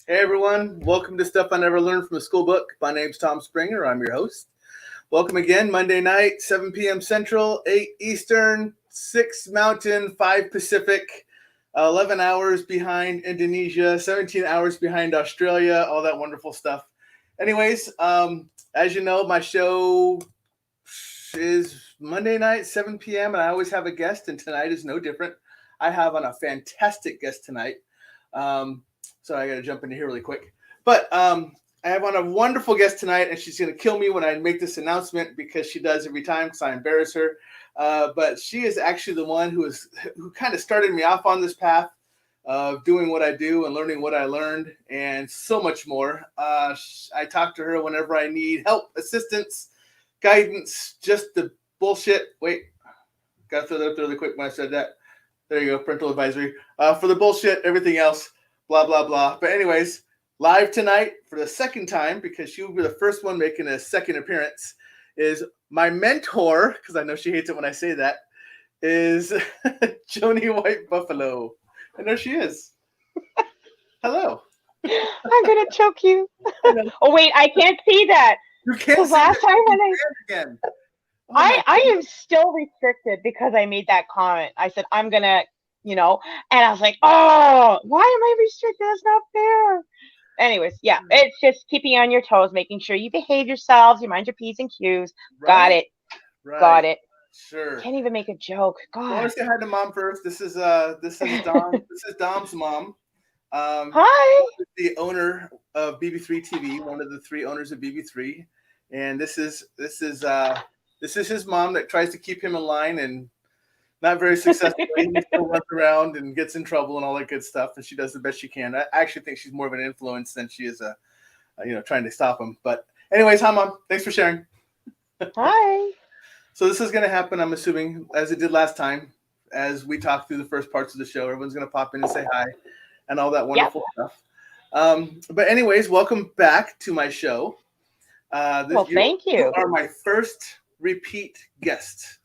Hey everyone, welcome to Stuff I Never Learned from the Schoolbook. My name's Tom Springer, I'm your host. Welcome again, Monday night, 7 p.m. Central, 8 Eastern, 6 Mountain, 5 Pacific, 11 hours behind Indonesia, 17 hours behind Australia, all that wonderful stuff. Anyways, as you know, my show is Monday night, 7 p.m., and I always have a guest, and tonight is no different. I have on a fantastic guest tonight. So I got to jump into here really quick. But I have on a wonderful guest tonight, and she's going to kill me when I make this announcement because she does every time because I embarrass her. But she is actually the one who kind of started me off on this path of doing what I do and learning what I learned and so much more. I talk to her whenever I need help, assistance, guidance, just the bullshit. Wait, got to throw that up really quick when I said that. There you go, parental advisory. For the bullshit, everything else. Blah, blah, blah. But anyways, live tonight for the second time, because she will be the first one making a second appearance, is my mentor, because I know she hates it when I say that, is Joannie White Buffalo. And there she is. Hello. I'm going to choke you. Oh, wait, I can't see that. You can't see last that. time when again. Oh, I am still restricted because I made that comment. I said, I'm going to, and I was like, oh, why am I restricted? That's not fair. Anyways, yeah, it's just keeping you on your toes, making sure you behave yourselves, you mind your P's and Q's. Right. Got it. Right. Got it. Sure. Can't even make a joke. God. I want to say hi to Mom first. This is Dom. This is Dom's mom. Hi. The owner of BB3 TV, one of the three owners of BB3, and this is his mom that tries to keep him in line and not very successfully. He still runs around and gets in trouble and all that good stuff, and she does the best she can. I actually think she's more of an influence than she is trying to stop him. But anyways, hi Mom. Thanks for sharing. Hi. So this is going to happen, I'm assuming, as it did last time, as we talk through the first parts of the show. Everyone's going to pop in and say hi and all that wonderful stuff. But anyways, welcome back to my show. Thank you. You are my first repeat guest.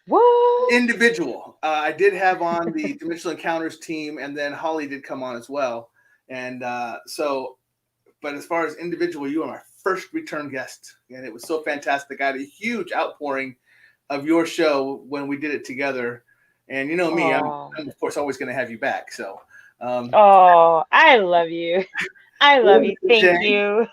What? Individual. I did have on the Dimensional Encounters team, and then Holly did come on as well. And but as far as individual, you are my first return guest, and it was so fantastic. I had a huge outpouring of your show when we did it together, and you know me, I'm of course always going to have you back. So, I love you. I love you. Thank you.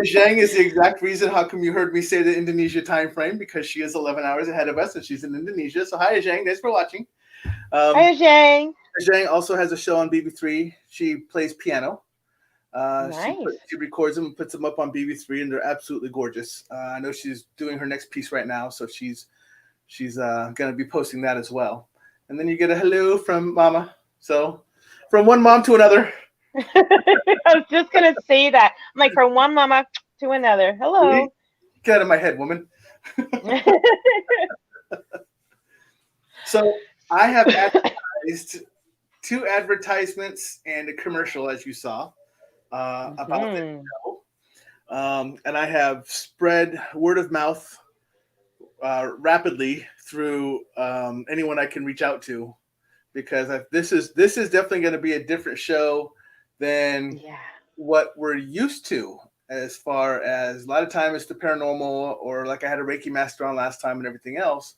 Zhang is the exact reason how come you heard me say the Indonesia time frame, because she is 11 hours ahead of us and she's in Indonesia. So hi Zhang, thanks for watching. Hi Zhang. Zhang also has a show on BB3. She plays piano. Nice. She records them and puts them up on BB3, and they're absolutely gorgeous. I know she's doing her next piece right now, so she's going to be posting that as well. And then you get a hello from Mama. So from one mom to another. I was just going to say that. I'm like, from one mama to another. Hello. Get out of my head, woman. So I have advertised 2 advertisements and a commercial, as you saw, about the show. And I have spread word of mouth rapidly through anyone I can reach out to, because this is definitely going to be a different show than what we're used to, as far as a lot of time it's the paranormal, or like I had a Reiki master on last time and everything else.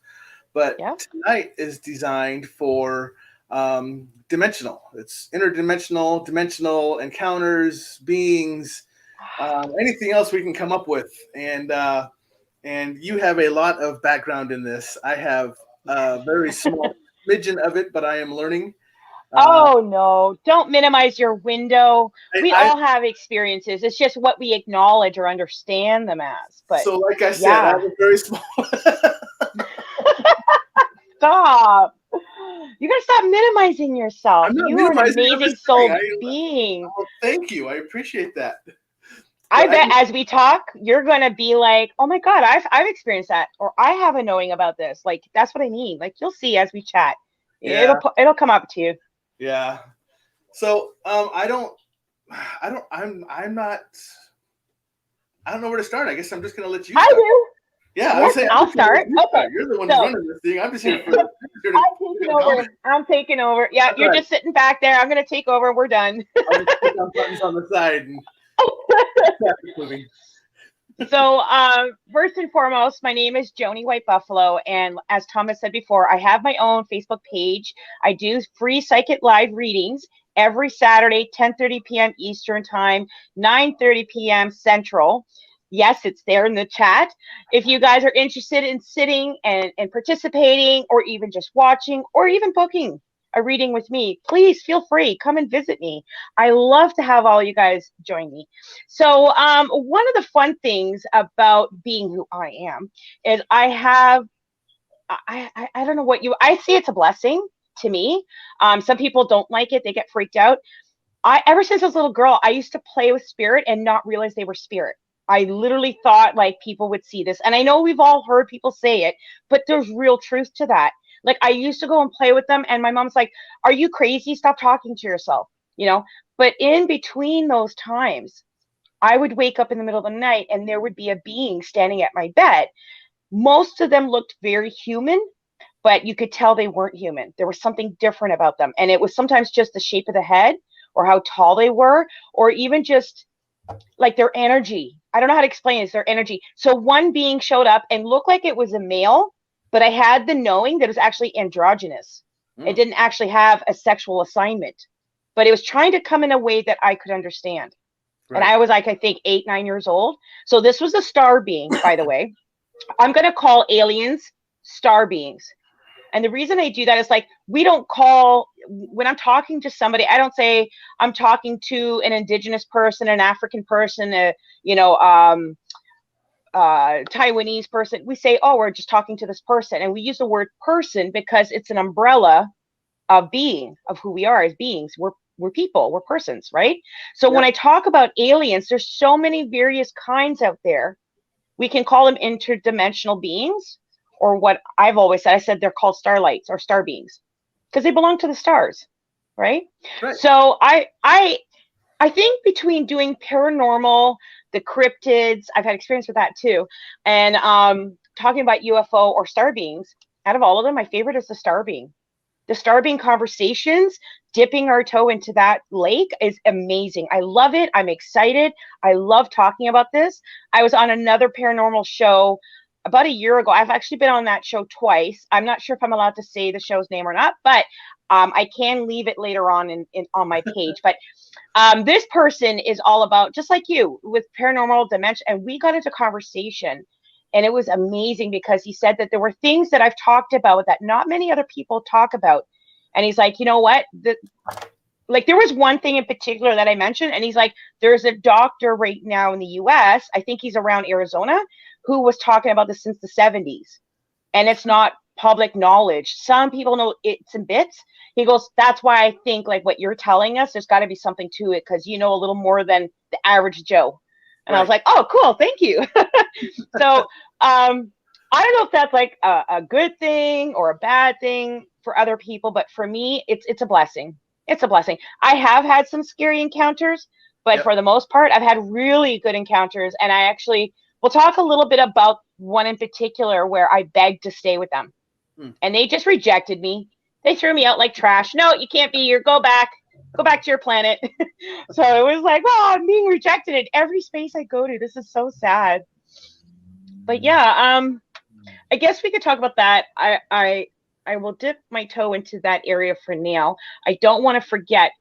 But tonight is designed for dimensional. It's interdimensional, dimensional encounters, beings, anything else we can come up with. And you have a lot of background in this. I have a very small smidgen of it, but I am learning. Oh no, don't minimize your window. We all have experiences. It's just what we acknowledge or understand them as. But so like I said, I have a very small Stop. You gotta stop minimizing yourself. You are an amazing soul being. Oh, thank you. I appreciate that. I bet as we talk, you're gonna be like, "Oh my God, I've experienced that," or "I have a knowing about this." Like that's what I mean. Like you'll see as we chat. Yeah. It'll come up to you. Yeah. So I don't know where to start. I guess I'm just gonna let you start. I do. Yeah, I was Yes, saying, I'll start. Okay. you're the one who's So running this thing. I'm just here I'm here to taking get going. over. I'm taking over. Yeah, That's you're right. just sitting back there. I'm going to take over. We're done. I'll just click on buttons on the side and traffic moving. So, first and foremost, my name is Joannie White Buffalo, and as Thomas said before, I have my own Facebook page. I do free psychic live readings every Saturday, 10:30 p.m. Eastern Time, 9:30 p.m. Central. Yes, it's there in the chat. If you guys are interested in sitting and participating, or even just watching, or even booking a reading with me, please feel free. Come and visit me. I love to have all you guys join me. So one of the fun things about being who I am is I don't know what I see it's a blessing to me. Some people don't like it. They get freaked out. Ever since I was a little girl, I used to play with spirit and not realize they were spirit. I literally thought like people would see this. And I know we've all heard people say it, but there's real truth to that. Like I used to go and play with them and my mom's like, "Are you crazy? Stop talking to yourself." You know, but in between those times, I would wake up in the middle of the night and there would be a being standing at my bed. Most of them looked very human, but you could tell they weren't human. There was something different about them. And it was sometimes just the shape of the head or how tall they were, or even just like their energy. I don't know how to explain it. It's their energy. So one being showed up and looked like it was a male, but I had the knowing that it was actually androgynous. It didn't actually have a sexual assignment, but it was trying to come in a way that I could understand. Right. And I was like, I think 8, 9 years old. So this was a star being, by the way. I'm going to call aliens star beings. And the reason I do that is like, we don't call, when I'm talking to somebody, I don't say I'm talking to an indigenous person, an African person, Taiwanese person. We say, oh, we're just talking to this person. And we use the word person because it's an umbrella of being, of who we are as beings. We're people, we're persons, right? So when I talk about aliens, there's so many various kinds out there. We can call them interdimensional beings, or what I've always said, I said they're called starlights or star beings because they belong to the stars, right? So I think between doing paranormal, the cryptids, I've had experience with that too, and talking about UFO or star beings, out of all of them, my favorite is the star being. The star being conversations, dipping our toe into that lake is amazing. I love it. I'm excited. I love talking about this. I was on another paranormal show about a year ago. I've actually been on that show twice. I'm not sure if I'm allowed to say the show's name or not, but I can leave it later on on my page. But this person is all about, just like you, with paranormal dimension. And we got into conversation. And it was amazing because he said that there were things that I've talked about that not many other people talk about. And he's like, you know what? Like there was one thing in particular that I mentioned, and he's like, there's a doctor right now in the US, I think he's around Arizona, who was talking about this since the 70s. And it's not public knowledge. Some people know it's in bits. He goes, that's why I think like what you're telling us, there's got to be something to it because you know a little more than the average Joe. And I was like, oh, cool, thank you. So I don't know if that's like a good thing or a bad thing for other people, but for me, it's a blessing. It's a blessing. I have had some scary encounters, but for the most part, I've had really good encounters. And we'll talk a little bit about one in particular where I begged to stay with them. And they just rejected me. They threw me out like trash. No, you can't be here. Go back to your planet. So it was like, oh, I'm being rejected in every space I go to. This is so sad. But yeah, I guess we could talk about that. I will dip my toe into that area for now. I don't want to forget.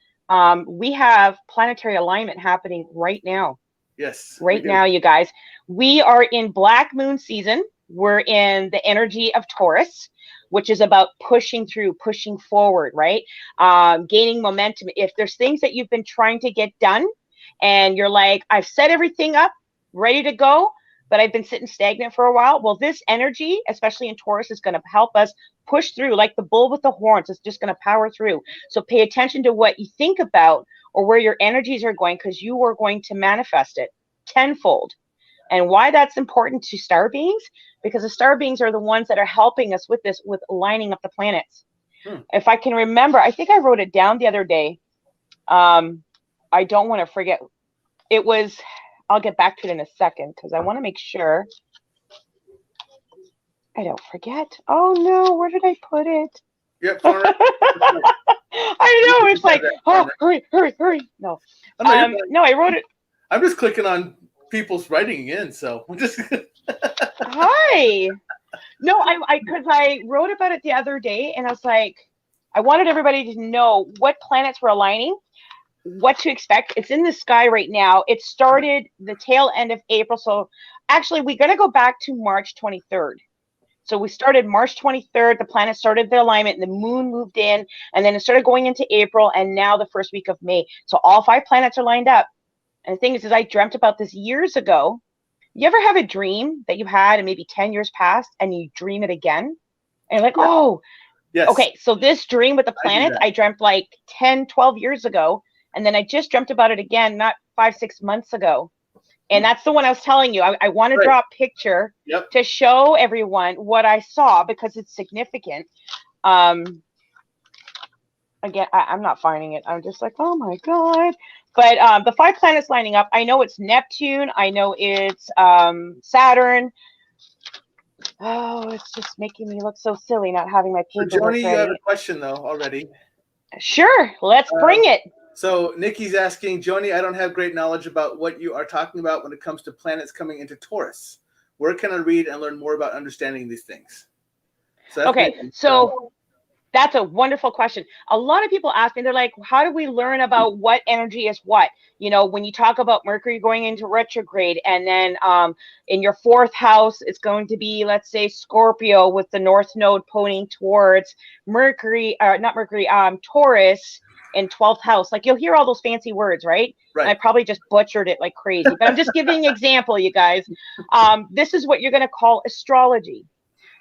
We have planetary alignment happening right now. Yes. Right now, you guys. We are in Black Moon season. We're in the energy of Taurus, which is about pushing through, pushing forward, right? Gaining momentum. If there's things that you've been trying to get done and you're like, I've set everything up, ready to go, but I've been sitting stagnant for a while. Well, this energy, especially in Taurus, is going to help us push through like the bull with the horns. It's just going to power through. So pay attention to what you think about or where your energies are going, because you are going to manifest it tenfold. And why that's important to star beings, because the star beings are the ones that are helping us with this, with lining up the planets. If I can remember, I think I wrote it down the other day. I don't want to forget. It was, I'll get back to it in a second because I want to make sure. I don't forget. Oh no, where did I put it? Yep, farmer. I know, it's like, oh, Farmer. hurry, hurry, hurry. No. Oh, no, you're fine. No, I wrote it. I'm just clicking on people's writing in, so I'm just. Hi. No, because I wrote about it the other day, and I was like, I wanted everybody to know what planets were aligning, what to expect. It's in the sky right now. It started the tail end of April. So actually, we're going to go back to March 23rd. So we started March 23rd. The planet started their alignment, and the moon moved in, and then it started going into April, and now the first week of May. So all 5 planets are lined up. And the thing is I dreamt about this years ago. You ever have a dream that you had and maybe 10 years passed and you dream it again? And you're like, Yeah. oh, Yes. Okay. So this dream with the planets, I dreamt like 10, 12 years ago. And then I just dreamt about it again, not 5, 6 months ago. And that's the one I was telling you. I want to draw a picture to show everyone what I saw because it's significant. Again, I'm not finding it. I'm just like, oh my God. But the 5 planets lining up, I know it's Neptune. I know it's Saturn. Oh, it's just making me look so silly not having my paperwork Joannie, ready. you have a question, though, already. Sure. Let's bring it. So Nikki's asking, Joannie, I don't have great knowledge about what you are talking about when it comes to planets coming into Taurus. Where can I read and learn more about understanding these things? So that's a wonderful question. A lot of people ask me, they're like, how do we learn about what energy is what? You know, when you talk about Mercury going into retrograde, and then in your 4th house, it's going to be, let's say, Scorpio with the North Node pointing towards Taurus in 12th house. Like, you'll hear all those fancy words, right? And I probably just butchered it like crazy, but I'm just giving an example, you guys. This is what you're going to call astrology.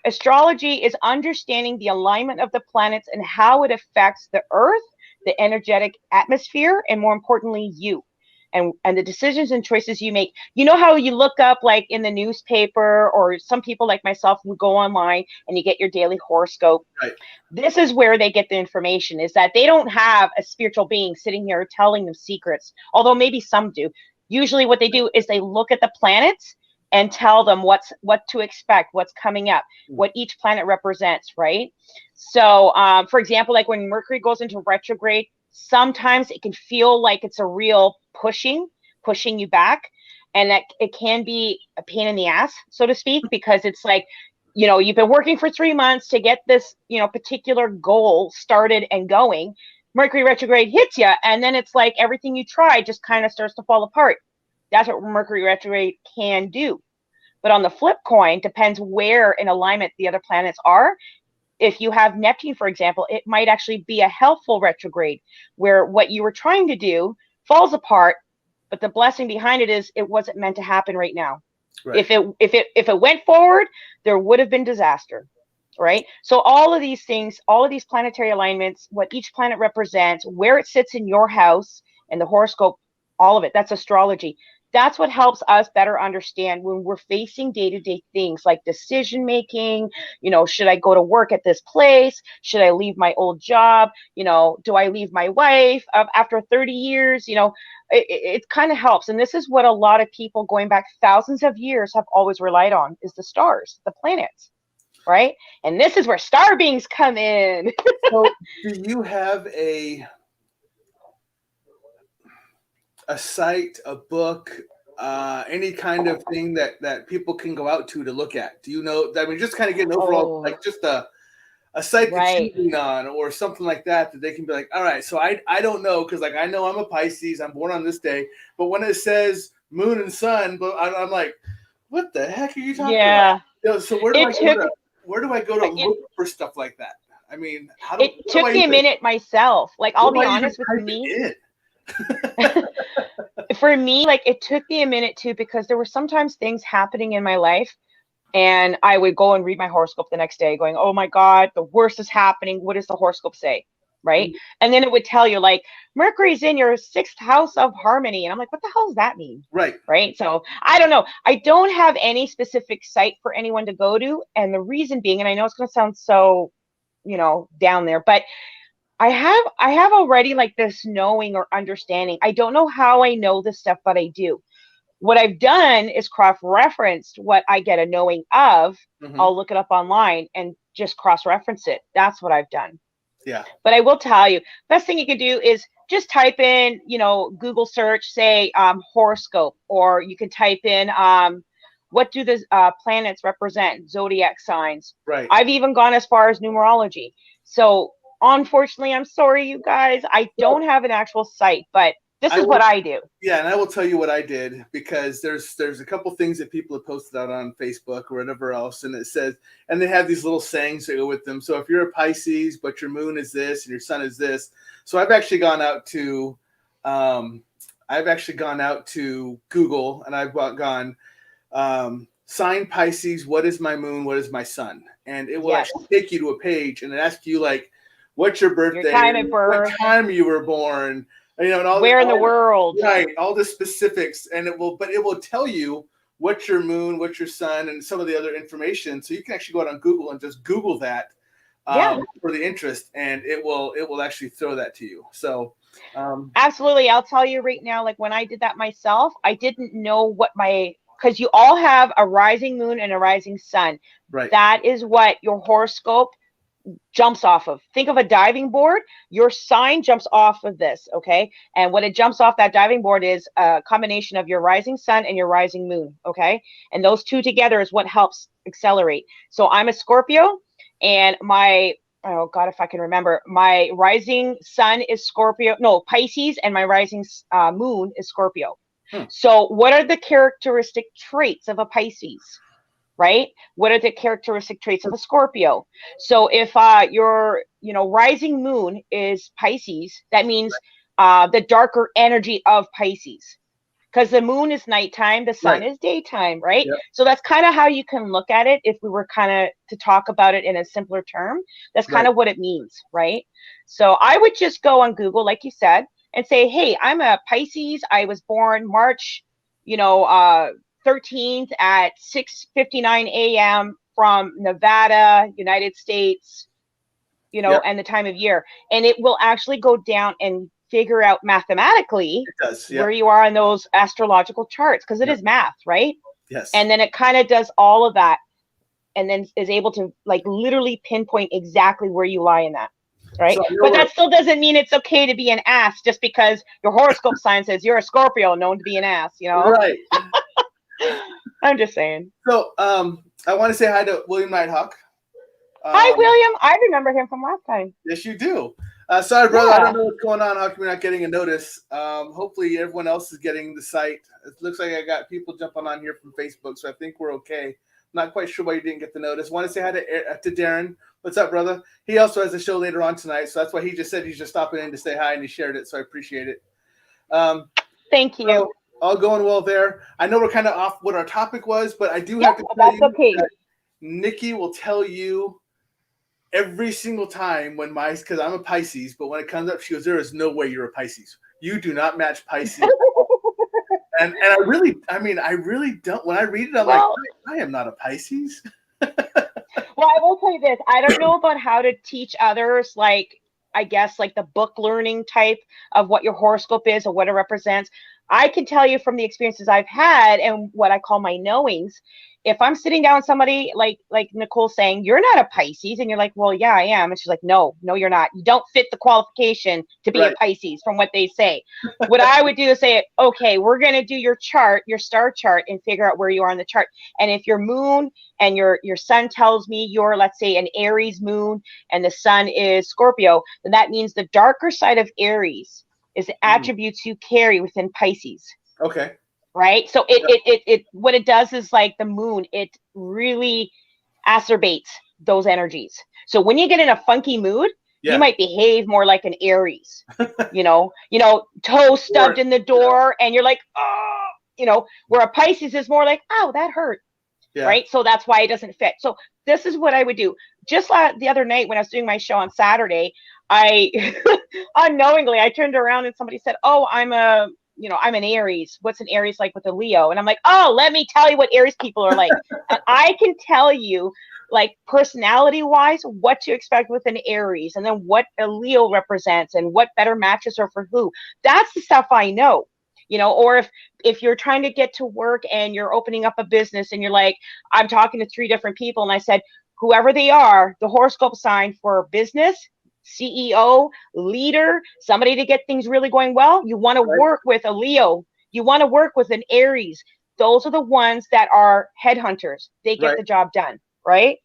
Astrology is understanding the alignment of the planets and how it affects the Earth, the energetic atmosphere, and more importantly, you. And the decisions and choices you make. You know how you look up, like in the newspaper, or some people like myself would go online and you get your daily horoscope. Right. This is where they get the information, is that they don't have a spiritual being sitting here telling them secrets, although maybe some do. Usually what they do is they look at the planets and tell them what to expect, what's coming up, what each planet represents, right? So, for example, like when Mercury goes into retrograde, sometimes it can feel like it's a real pushing you back, and that it can be a pain in the ass, so to speak, because it's like, you know, you've been working for 3 months to get this, you know, particular goal started and going. Mercury retrograde hits you, and then it's like everything you try just kind of starts to fall apart. That's what Mercury retrograde can do. But on the flip coin, depends where in alignment the other planets are. If you have Neptune, for example, it might actually be a helpful retrograde where what you were trying to do falls apart, but the blessing behind it is it wasn't meant to happen right now. Right. If it went forward, there would have been disaster. Right? So all of these things, all of these planetary alignments, what each planet represents, where it sits in your house, and the horoscope, all of it, that's astrology. That's what helps us better understand when we're facing day-to-day things like decision making. You know, should I go to work at this place? Should I leave my old job? You know, do I leave my wife after 30 years? You know, it kind of helps. And this is what a lot of people going back thousands of years have always relied on, is the stars, the planets. Right? And this is where star beings come in. So do you have a site, a book, any kind of thing that people can go out to look at? Do you know? I mean, just kind of get an overall, like just a site that you're reading on or something like that they can be like, all right, so I don't know, because like I know I'm a Pisces, I'm born on this day, but when it says moon and sun, but I'm like, what the heck are you talking about? You know, so where do I go to look for stuff like that? I mean, it took me a minute myself. Like, I'll be honest with me. For me, like, it took me a minute too, because there were sometimes things happening in my life, and I would go and read my horoscope the next day going, oh my God, the worst is happening. What does the horoscope say? Right? Mm-hmm. And then it would tell you, like, Mercury's in your 6th house of harmony. And I'm like, what the hell does that mean? Right. Right. So I don't know. I don't have any specific site for anyone to go to. And the reason being, and I know it's going to sound so, you know, down there, but I have already like this knowing or understanding. I don't know how I know this stuff, but I do. what I've done is cross-referenced what I get a knowing of. I'll look it up online and just cross-reference it. That's what I've done. Yeah. But I will tell you, best thing you can do is just type in, Google search, say horoscope, or you can type in what do the planets represent, zodiac signs. Right. I've even gone as far as numerology. So unfortunately, I'm sorry, you guys, I don't have an actual site, but this is what I do. Yeah, and I will tell you what I did, because there's a couple things that people have posted out on Facebook or whatever else, and it says, and they have these little sayings that go with them. So if you're a Pisces, but your moon is this and your sun is this. So I've actually gone out to Google, and I've gone sign Pisces, what is my moon, what is my sun, and it will actually take you to a page, and it asks you like, what's your birthday, your time of birth, what time you were born. And all where in the world, right? All the specifics, and it will tell you what's your moon, what's your sun, and some of the other information. So you can actually go out on Google and just Google that for the interest, and it will actually throw that to you. So absolutely, I'll tell you right now. Like when I did that myself, I didn't know because you all have a rising moon and a rising sun. Right. That is what your horoscope jumps off of. Think of a diving board. Your sign jumps off of this, okay? And what it jumps off that diving board is a combination of your rising sun and your rising moon, okay? And those two together is what helps accelerate. So I'm a Scorpio, and oh God, if I can remember, my rising sun is Pisces, and my rising moon is Scorpio. So what are the characteristic traits of a Pisces? Right? What are the characteristic traits of a Scorpio? So if your rising moon is Pisces, that means the darker energy of Pisces, because the moon is nighttime, the sun is daytime, right? Yep. So that's kind of how you can look at it. If we were kind of to talk about it in a simpler term, that's kind of what it means, right? So I would just go on Google, like you said, and say, hey, I'm a Pisces. I was born March, 13th at 6:59 a.m. from Nevada, United States, and the time of year. And it will actually go down and figure out mathematically where you are on those astrological charts, because it is math, right? Yes. And then it kind of does all of that, and then is able to like literally pinpoint exactly where you lie in that. Right. So but that still doesn't mean it's okay to be an ass just because your horoscope sign says you're a Scorpio, known to be an ass, Right. I'm just saying. So I want to say hi to William Nighthawk. Hi, William. I remember him from last time. Yes, you do. Sorry, brother. I don't know what's going on. How come you're not getting a notice? Hopefully everyone else is getting the site. It looks like I got people jumping on here from Facebook, so I think we're okay. Not quite sure why you didn't get the notice. Want to say hi to Darren. What's up, brother? He also has a show later on tonight, so that's why he just said he's just stopping in to say hi, and he shared it, so I appreciate it. Thank you. So, all going well there. I know we're kind of off what our topic was, but I do have to tell you that Nikki will tell you every single time because I'm a Pisces, but when it comes up, she goes, there is no way you're a Pisces. You do not match Pisces. and I really don't. When I read it, I'm like, I am not a Pisces. Well, I will tell you this. I don't know about how to teach others, like, I guess, like the book learning type of what your horoscope is or what it represents. I can tell you from the experiences I've had and what I call my knowings. If I'm sitting down with somebody like Nicole saying, you're not a Pisces, and you're like, well, yeah, I am. And she's like, no, you're not. You don't fit the qualification to be a Pisces from what they say. What I would do is say, okay, we're going to do your chart, your star chart, and figure out where you are on the chart. And if your moon and your sun tells me you're, let's say, an Aries moon and the sun is Scorpio, then that means the darker side of Aries is the attributes you carry within Pisces. Okay. Right. So it what it does is like the moon, it really acerbates those energies. So when you get in a funky mood, you might behave more like an Aries, toe stubbed in the door, and you're like, oh, where a Pisces is more like, oh, that hurt. Yeah. Right. So that's why it doesn't fit. So this is what I would do. Just the other night when I was doing my show on Saturday, I unknowingly, I turned around and somebody said, oh, I'm an Aries. What's an Aries like with a Leo? And I'm like, oh, let me tell you what Aries people are like. And I can tell you, like, personality wise, what to expect with an Aries, and then what a Leo represents and what better matches are for who. That's the stuff I know. or if you're trying to get to work and you're opening up a business and you're like, I'm talking to 3 different people, and I said, whoever they are, the horoscope sign for business, CEO, leader, somebody to get things really going well, you want to work with a Leo, you want to work with an Aries. Those are the ones that are headhunters. They get the job done, right?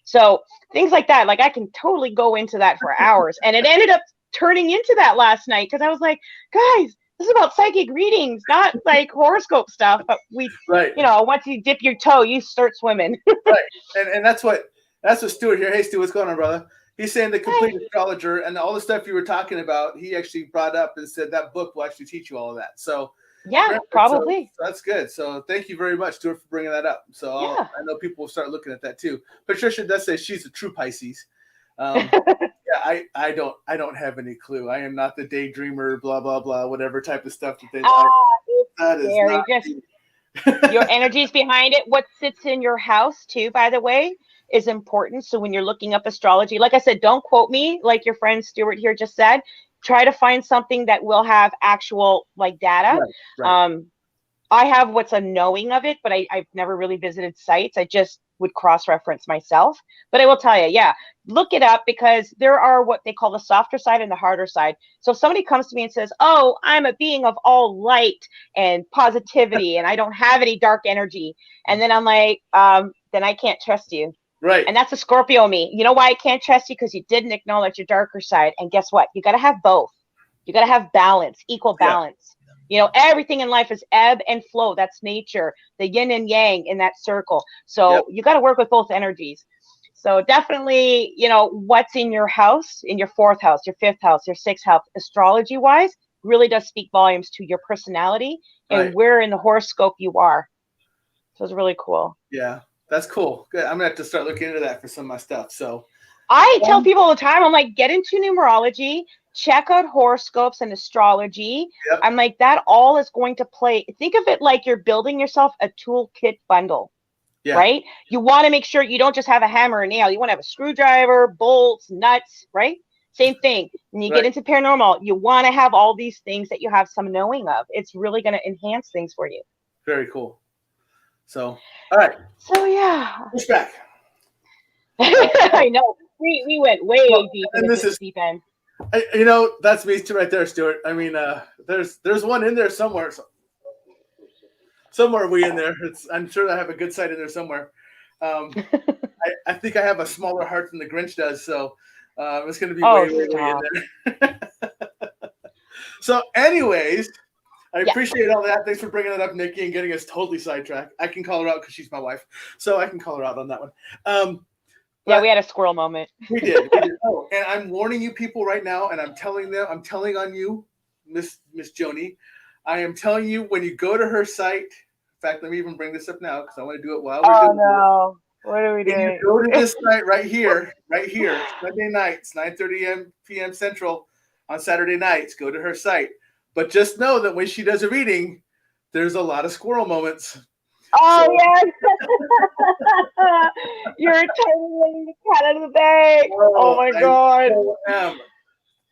So things like that, like I can totally go into that for hours. And it ended up turning into that last night because I was like, guys, this is about psychic readings, not like horoscope stuff. But we, once you dip your toe, you start swimming. Right. And that's what Stuart here. Hey, Stu, what's going on, brother? He's saying the complete astrologer and all the stuff you were talking about, he actually brought up and said that book will actually teach you all of that. So yeah, probably. So that's good. So thank you very much, Stuart, for bringing that up. So I know people will start looking at that too. Patricia does say she's a true Pisces. Yeah, I don't have any clue. I am not the daydreamer, blah blah blah, whatever type of stuff that they. That is not just your energies behind it. What sits in your house too, by the way, is important. So when you're looking up astrology, like I said, don't quote me, like your friend Stuart here just said. Try to find something that will have actual like data. Right. I have what's a knowing of it, but I've never really visited sites. I just would cross-reference myself. But I will tell you, look it up, because there are what they call the softer side and the harder side. So if somebody comes to me and says, oh, I'm a being of all light and positivity and I don't have any dark energy. And then I'm like, then I can't trust you. Right. And that's a Scorpio me. You know why I can't trust you? Because you didn't acknowledge your darker side. And guess what? You got to have both. You got to have balance, equal balance. Everything in life is ebb and flow. That's nature, the yin and yang in that circle. So you got to work with both energies. So definitely, what's in your house, in your 4th house, your 5th house, your 6th house, astrology wise, really does speak volumes to your personality and where in the horoscope you are. So it's really cool. Yeah. That's cool. Good. I'm gonna have to start looking into that for some of my stuff. So I tell people all the time, I'm like, get into numerology, check out horoscopes and astrology. I'm like, that all is going to play. Think of it like you're building yourself a toolkit bundle, right? You want to make sure you don't just have a hammer and nail. You want to have a screwdriver, bolts, nuts, right? Same thing. When you get into paranormal, you want to have all these things that you have some knowing of. It's really going to enhance things for you. Very cool. So, all right. So, yeah. Push back. I know. We went way deep into this deep end. That's me too right there, Stuart. I mean, there's one in there somewhere. Somewhere we in there. I'm sure I have a good side in there somewhere. I think I have a smaller heart than the Grinch does, so it's going to be way in there. So anyways, I appreciate all that. Thanks for bringing that up, Nikki, and getting us totally sidetracked. I can call her out because she's my wife, so I can call her out on that one. We had a squirrel moment. We did. Oh, and I'm warning you people right now, and I'm telling on you, Miss Joanie. I am telling you, when you go to her site, in fact, let me even bring this up now because I want to do it while we're doing it. What are we doing? You go to this site right here, Sunday nights, 9:30 p.m. Central on Saturday nights. Go to her site. But just know that when she does a reading, there's a lot of squirrel moments. Oh, yes. You're totally letting the cat out of the bag. Oh my God.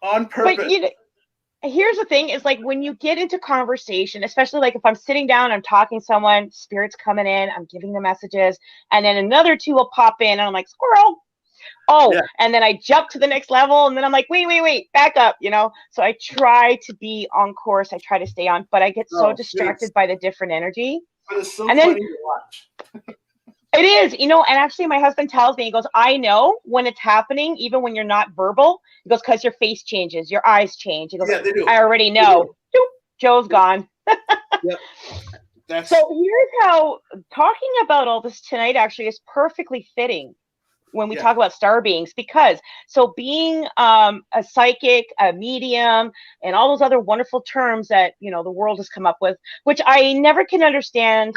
On purpose. But here's the thing is, like, when you get into conversation, especially like if I'm sitting down, I'm talking to someone, spirit's coming in, I'm giving the messages, and then another 2 will pop in and I'm like, squirrel. And then I jump to the next level, and then I'm like, wait, back up, So I try to be on course. I try to stay on, but I get so distracted by the different energy. But it's so funny to watch. It is, and actually my husband tells me, he goes, I know when it's happening, even when you're not verbal. He goes, because your face changes, your eyes change. He goes, they do. I already know. Joe's gone. So here's how talking about all this tonight actually is perfectly fitting when we talk about star beings, because being a psychic, a medium, and all those other wonderful terms that, the world has come up with, which I never can understand.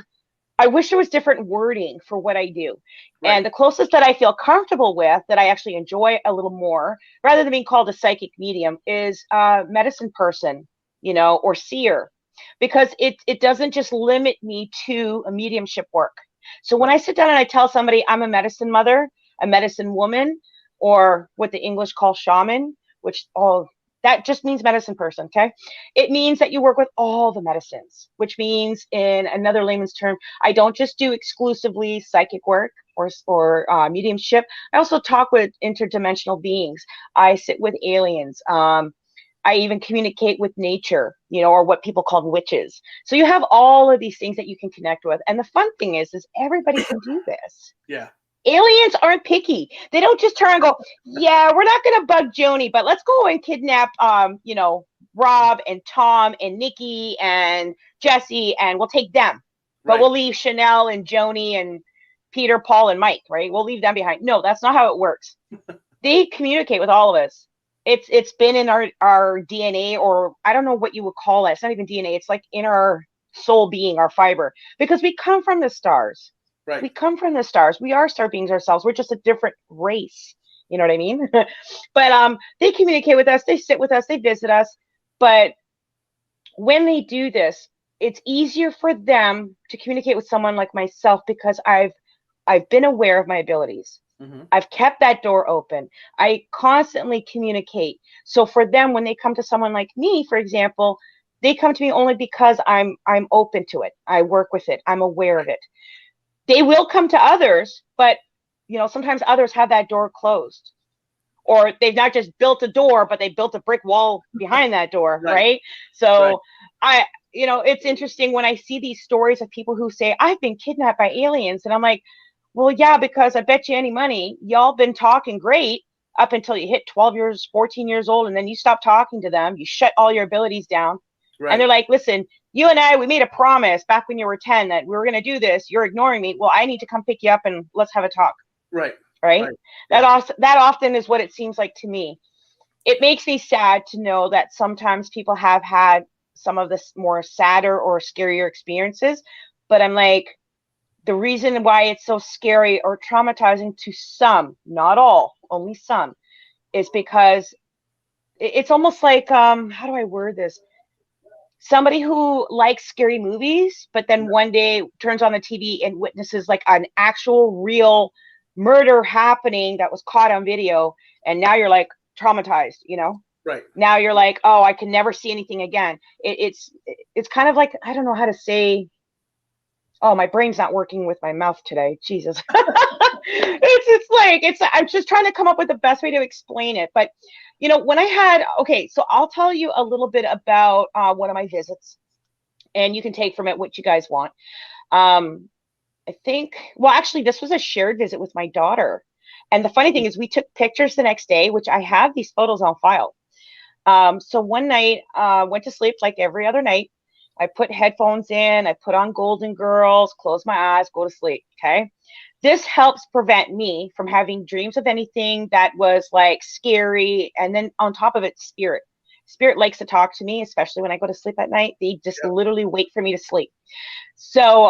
I wish there was different wording for what I do. Right. And the closest that I feel comfortable with, that I actually enjoy a little more, rather than being called a psychic medium, is a medicine person, or seer, because it doesn't just limit me to a mediumship work. So when I sit down and I tell somebody I'm a medicine mother, a medicine woman, or what the English call shaman, which That just means medicine person, okay? It means that you work with all the medicines, which means, in another layman's term, I don't just do exclusively psychic work or mediumship. I also talk with interdimensional beings. I sit with aliens. I even communicate with nature, or what people call witches. So you have all of these things that you can connect with. And the fun thing is everybody can do this. Yeah. Aliens aren't picky. They don't just turn and go, yeah, we're not going to bug Joni, but let's go and kidnap, Rob and Tom and Nikki and Jesse, and we'll take them. But we'll leave Chanel and Joni and Peter, Paul, and Mike, right? We'll leave them behind. No, that's not how it works. They communicate with all of us. It's been in our DNA, or I don't know what you would call it. It's not even DNA. It's like in our soul being, our fiber, because we come from the stars. Right. We come from the stars. We are star beings ourselves. We're just a different race. You know what I mean? But they communicate with us. They sit with us. They visit us. But when they do this, it's easier for them to communicate with someone like myself, because I've been aware of my abilities. Mm-hmm. I've kept that door open. I constantly communicate. So for them, when they come to someone like me, for example, they come to me only because I'm open to it. I work with it. I'm aware of it. They will come to others, but sometimes others have that door closed, or they've not just built a door, but they built a brick wall behind that door. Right. So it's interesting when I see these stories of people who say, I've been kidnapped by aliens. And I'm like, well, yeah, because I bet you any money, y'all been talking great up until you hit 12 years, 14 years old. And then you stop talking to them. You shut all your abilities down. Right. And they're like, listen, you and I, we made a promise back when you were 10 that we were going to do this. You're ignoring me. Well, I need to come pick you up and let's have a talk. Right. That often is what it seems like to me. It makes me sad to know that sometimes people have had some of the more sadder or scarier experiences. But I'm like, the reason why it's so scary or traumatizing to some, not all, only some, is because it's almost like, how do I word this? Somebody who likes scary movies, but then one day turns on the TV and witnesses like an actual real murder happening that was caught on video. And now you're like traumatized, Right. Now you're like, oh, I can never see anything again. It's kind of like, I don't know how to say, oh, my brain's not working with my mouth today. Jesus. I'm just trying to come up with the best way to explain it. But, when I had, so I'll tell you a little bit about one of my visits, and you can take from it what you guys want. I think, actually, this was a shared visit with my daughter. And the funny thing is we took pictures the next day, which I have these photos on file. So one night, went to sleep like every other night. I put headphones in, I put on Golden Girls, close my eyes, go to sleep, okay? This helps prevent me from having dreams of anything that was like scary. And then on top of it, spirit. Spirit likes to talk to me, especially when I go to sleep at night. They just literally wait for me to sleep. So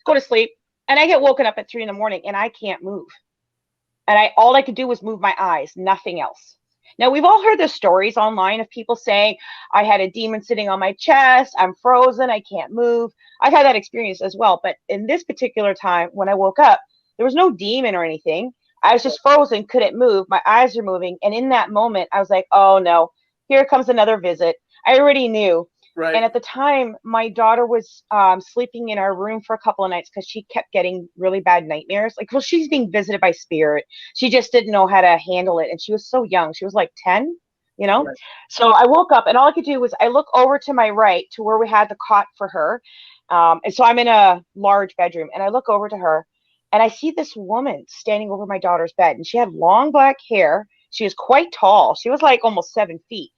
go to sleep, and I get woken up at 3 a.m. and I can't move. And all I could do was move my eyes, nothing else. Now, we've all heard the stories online of people saying, I had a demon sitting on my chest, I'm frozen, I can't move. I've had that experience as well. But in this particular time, when I woke up, there was no demon or anything. I was just frozen, couldn't move. My eyes are moving. And in that moment, I was like, oh, no, here comes another visit. I already knew. Right. And at the time, my daughter was sleeping in our room for a couple of nights because she kept getting really bad nightmares. Like, well, she's being visited by spirit. She just didn't know how to handle it. And she was so young. She was like 10, Right. So I woke up, and all I could do was I look over to my right to where we had the cot for her. And so I'm in a large bedroom, and I look over to her, and I see this woman standing over my daughter's bed. And she had long black hair. She was quite tall. She was like almost 7 feet.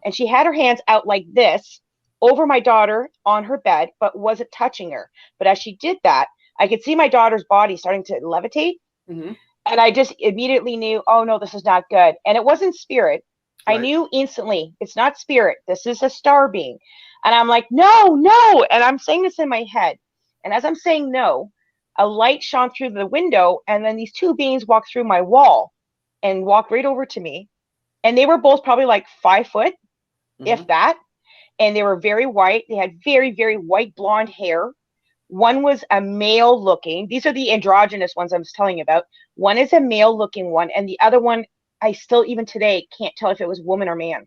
And she had her hands out like this over my daughter on her bed, but wasn't touching her. But as she did that, I could see my daughter's body starting to levitate. Mm-hmm. And I just immediately knew, oh no, this is not good. And it wasn't spirit. Right. I knew instantly, it's not spirit. This is a star being. And I'm like, no. And I'm saying this in my head. And as I'm saying no, a light shone through the window. And then these two beings walked through my wall and walked right over to me. And they were both probably like 5 foot, if that. And they were very white. They had very, very white blonde hair. One was a male looking. These are the androgynous ones I was telling you about. One is a male looking one. And the other one, I still even today can't tell if it was woman or man.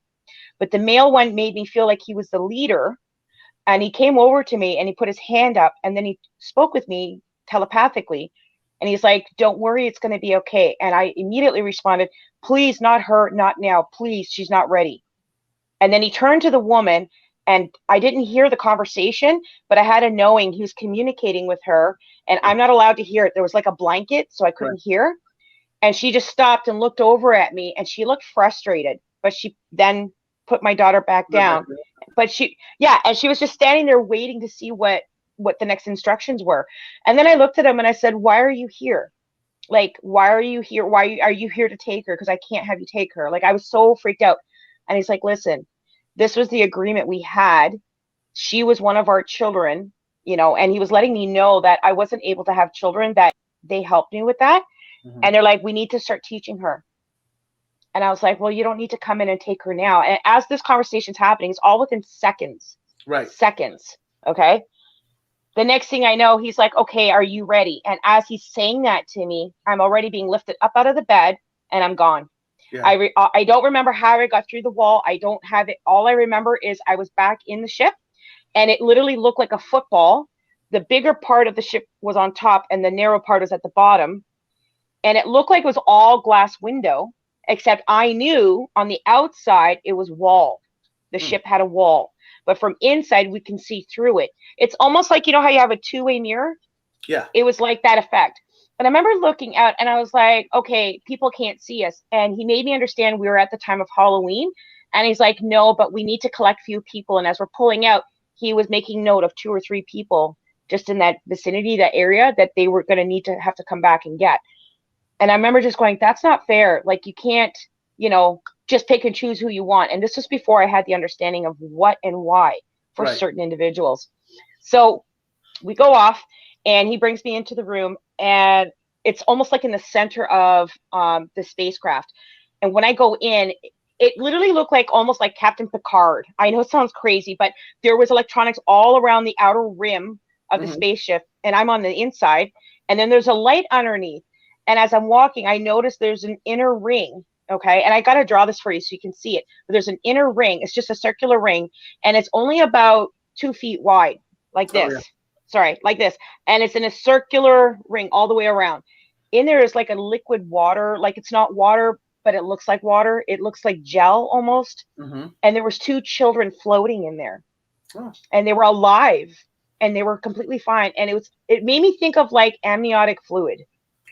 but the male one made me feel like he was the leader. And he came over to me and he put his hand up and then he spoke with me telepathically. And he's like, don't worry, it's going to be okay. And I immediately responded, please, not her, not now. Please, she's not ready. And then he turned to the woman and I didn't hear the conversation, but I had a knowing he was communicating with her and I'm not allowed to hear it. There was like a blanket, so I couldn't hear. And she just stopped and looked over at me and she looked frustrated, but she then put my daughter back down. But she was just standing there waiting to see what the next instructions were. And then I looked at him and I said, why are you here? Like, why are you here? Why are you here to take her? Because I can't have you take her. Like, I was so freaked out. And he's like, listen, this was the agreement we had. She was one of our children, you know, and he was letting me know that I wasn't able to have children, that they helped me with that. Mm-hmm. And they're like, we need to start teaching her. And I was like, well, you don't need to come in and take her now. And as this conversation's happening, it's all within seconds. Right. Seconds. Okay. The next thing I know, he's like, okay, are you ready? And as he's saying that to me, I'm already being lifted up out of the bed and I'm gone. Yeah. I don't remember how I got through the wall. I don't have it. All I remember is I was back in the ship and it literally looked like a football. The bigger part of the ship was on top and the narrow part was at the bottom. And it looked like it was all glass window, except I knew on the outside it was wall. The ship had a wall. But from inside, we can see through it. It's almost like, you know how you have a two-way mirror? Yeah. It was like that effect. And I remember looking out and I was like, okay, people can't see us. And he made me understand we were at the time of Halloween. And he's like, no, but we need to collect few people. And as we're pulling out, he was making note of 2 or 3 people just in that vicinity, that area, that they were going to need to have to come back and get. And I remember just going, that's not fair. Like, you can't, you know, just pick and choose who you want. And this was before I had the understanding of what and why for certain individuals. So we go off and he brings me into the room and it's almost like in the center of the spacecraft. And when I go in, it literally looked like almost like Captain Picard. I know it sounds crazy, but there was electronics all around the outer rim of the spaceship and I'm on the inside. And then there's a light underneath. And as I'm walking, I noticed there's an inner ring. Okay. And I got to draw this for you so you can see it. But there's an inner ring. It's just a circular ring. And it's only about 2 feet wide, like this. Oh, yeah. Sorry, like this. And it's in a circular ring all the way around. In there is like a liquid water. Like, it's not water, but it looks like water. It looks like gel almost. Mm-hmm. And there was 2 children floating in there. Oh. And they were alive. And they were completely fine. And it made me think of like amniotic fluid.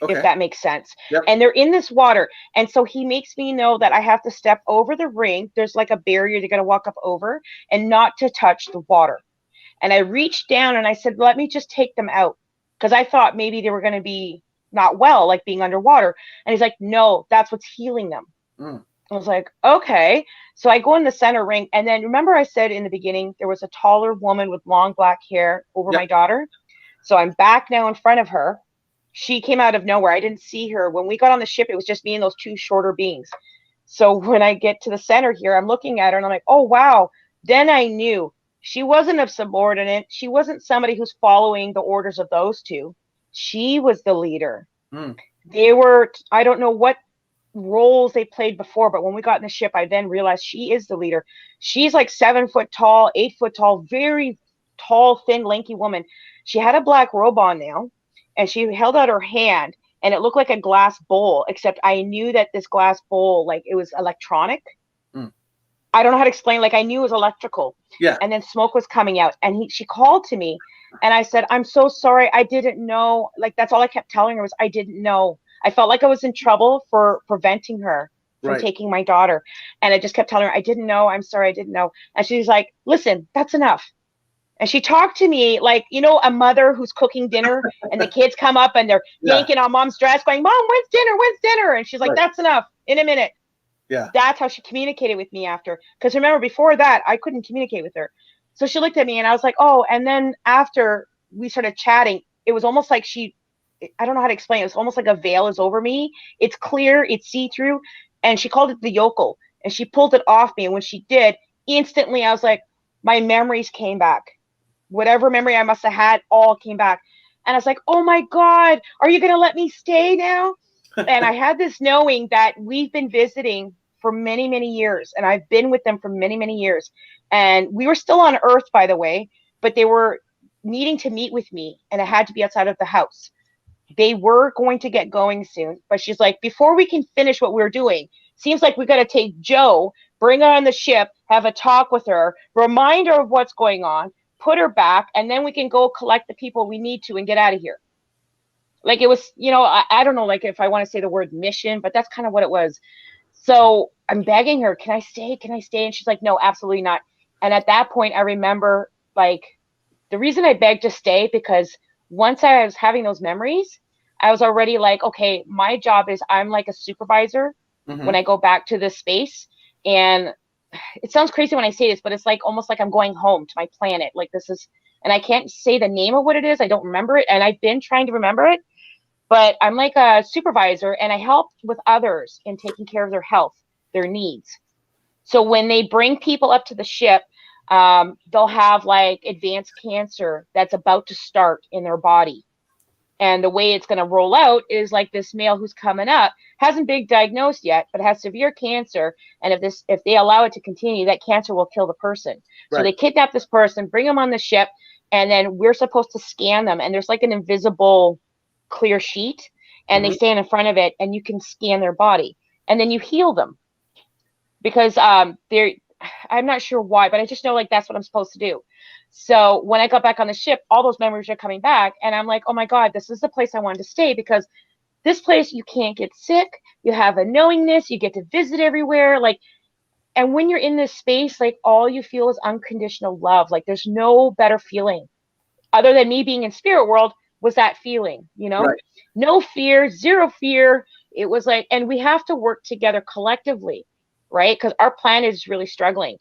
Okay. If that makes sense. Yep. And they're in this water. And so he makes me know that I have to step over the ring. There's like a barrier they're going to walk up over and not to touch the water. And I reached down and I said, let me just take them out. Because I thought maybe they were going to be not well, like being underwater. And he's like, no, that's what's healing them. Mm. I was like, okay. So I go in the center ring. And then remember I said in the beginning, there was a taller woman with long black hair over my daughter. So I'm back now in front of her. She came out of nowhere. I didn't see her. When we got on the ship, it was just me and those 2 shorter beings. So when I get to the center here, I'm looking at her and I'm like, oh, wow. Then I knew she wasn't a subordinate. She wasn't somebody who's following the orders of those 2. She was the leader. Mm. They were, I don't know what roles they played before, but when we got in the ship, I then realized she is the leader. She's like 7 foot tall, 8 foot tall, very tall, thin, lanky woman. She had a black robe on now. And she held out her hand and it looked like a glass bowl, except I knew that this glass bowl, like, it was electronic. Mm. I don't know how to explain. Like, I knew it was electrical. Yeah. And then smoke was coming out and she called to me and I said, I'm so sorry. I didn't know. Like, that's all I kept telling her was I didn't know. I felt like I was in trouble for preventing her from taking my daughter. And I just kept telling her, I didn't know. I'm sorry. I didn't know. And she's like, listen, that's enough. And she talked to me like, you know, a mother who's cooking dinner and the kids come up and they're yanking on mom's dress going, Mom, when's dinner? When's dinner? And she's like, that's enough, in a minute. Yeah. That's how she communicated with me after. Because remember, before that, I couldn't communicate with her. So she looked at me and I was like, oh, and then after we started chatting, it was almost like I don't know how to explain it. It's almost like a veil is over me. It's clear, it's see-through. And she called it the yokel. And she pulled it off me. And when she did, instantly I was like, my memories came back. Whatever memory I must have had all came back. And I was like, oh my God, are you going to let me stay now? And I had this knowing that we've been visiting for many, many years, and I've been with them for many, many years. And we were still on Earth, by the way, but they were needing to meet with me, and it had to be outside of the house. They were going to get going soon, but she's like, before we can finish what we're doing, seems like we got to take Joe, bring her on the ship, have a talk with her, remind her of what's going on, put her back, and then we can go collect the people we need to and get out of here. Like it was, I don't know, like if I want to say the word mission, but that's kind of what it was. So I'm begging her, can I stay? Can I stay? And she's like, no, absolutely not. And at that point, I remember like the reason I begged to stay, because once I was having those memories, I was already like, okay, my job is I'm like a supervisor when I go back to this space. And it sounds crazy when I say this, but it's like almost like I'm going home to my planet. Like this is, and I can't say the name of what it is. I don't remember it. And I've been trying to remember it, but I'm like a supervisor and I help with others in taking care of their health, their needs. So when they bring people up to the ship, they'll have like advanced cancer that's about to start in their body. And the way it's going to roll out is like this male who's coming up hasn't been diagnosed yet, but has severe cancer. And if they allow it to continue, that cancer will kill the person. Right. So they kidnap this person, bring them on the ship, and then we're supposed to scan them. And there's like an invisible clear sheet, and they stand in front of it, and you can scan their body, and then you heal them because they're. I'm not sure why, but I just know like that's what I'm supposed to do. So when I got back on the ship, all those memories are coming back, and I'm like, oh my God, this is the place I wanted to stay, because this place you can't get sick, you have a knowingness, you get to visit everywhere, like, and when you're in this space, like all you feel is unconditional love. Like there's no better feeling other than me being in spirit world was that feeling, right. No fear, zero fear. It was like, and we have to work together collectively, right? Because our planet is really struggling.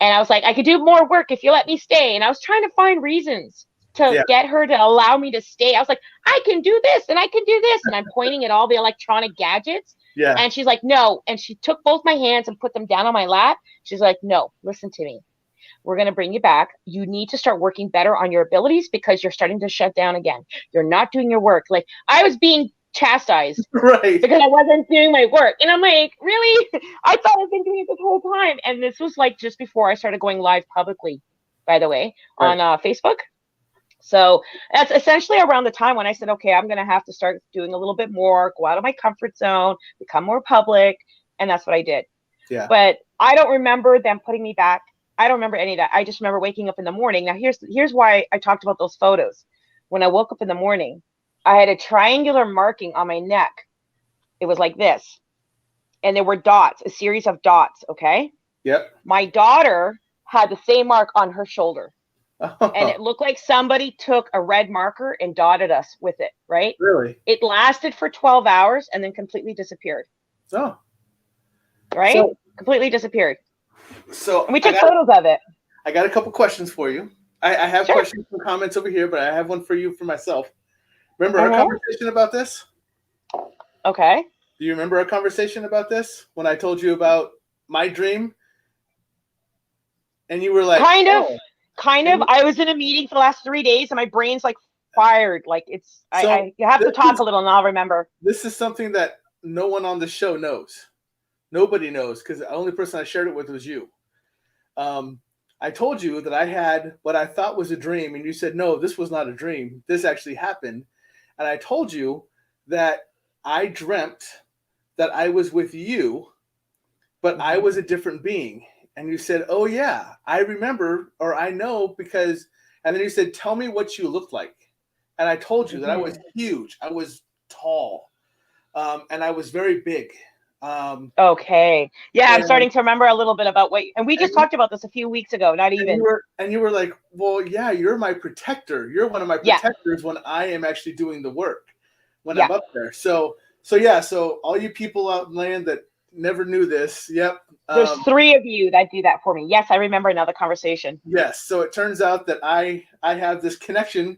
And I was like, I could do more work if you let me stay. And I was trying to find reasons to get her to allow me to stay. I was like, I can do this and I can do this. And I'm pointing at all the electronic gadgets. Yeah. And she's like, no. And she took both my hands and put them down on my lap. She's like, no, listen to me. We're going to bring you back. You need to start working better on your abilities because you're starting to shut down again. You're not doing your work. Like I was being chastised right because I wasn't doing my work, and I'm like, really? I thought I've been doing it this whole time. And this was like just before I started going live publicly, by the way, on Facebook. So that's essentially around the time when I said, okay, I'm gonna have to start doing a little bit more, go out of my comfort zone, become more public. And that's what I did. Yeah. But I don't remember them putting me back. I don't remember any of that. I just remember waking up in the morning. Now here's why I talked about those photos. When I woke up in the morning, I had a triangular marking on my neck. It was like this. And there were dots, a series of dots, okay? Yep. My daughter had the same mark on her shoulder. Oh. And it looked like somebody took a red marker and dotted us with it, right? Really? It lasted for 12 hours and then completely disappeared. Oh. Right? So, completely disappeared. So and we took photos of it. I got a couple questions for you. I have questions and comments over here, but I have one for you for myself. Remember our conversation about this? Okay. Do you remember our conversation about this when I told you about my dream? And you were like, kind of. I was in a meeting for the last 3 days, and my brain's like fired. Like it's, so you have to talk a little, and I'll remember. This is something that no one on the show knows. Nobody knows because the only person I shared it with was you. I told you that I had what I thought was a dream, and you said, no, this was not a dream. This actually happened. And I told you that I dreamt that I was with you, but I was a different being. And you said, oh, yeah, I remember, or I know because, and then you said, tell me what you looked like. And I told you that I was huge. I was tall, and I was very big. Okay. Yeah, I'm starting to remember a little bit about and we just talked about this a few weeks ago, not even. And you were like, well, yeah, you're my protector. You're one of my protectors when I am actually doing the work, when I'm up there. So all you people out in land that never knew this, there's 3 of you that do that for me. Yes, I remember another conversation. Yes. So it turns out that I have this connection,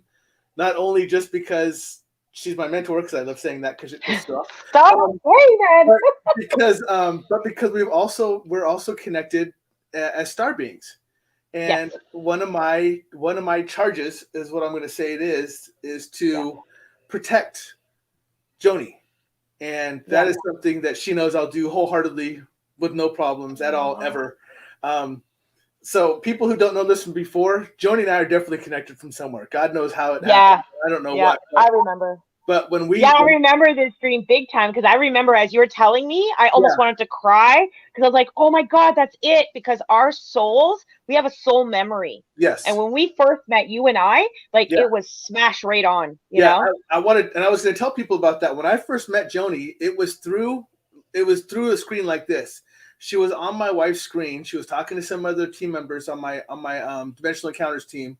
not only just because she's my mentor, because I love saying that because it pisses off. Stop saying that. But because we're also connected as star beings, and one of my charges is what I'm going to say it is to protect Joanie, and that is something that she knows I'll do wholeheartedly with no problems at all, ever. So people who don't know this from before, Joannie and I are definitely connected from somewhere. God knows how it happened. I don't know what. I remember. But when we... Yeah, I remember this dream big time, because I remember as you were telling me, I almost wanted to cry, because I was like, oh my God, that's it. Because our souls, we have a soul memory. Yes. And when we first met, you and I, like it was smashed right on, you know? I wanted, and I was going to tell people about that. When I first met Joannie, it was through a screen like this. She was on my wife's screen. She was talking to some other team members on my Dimensional Encounters team.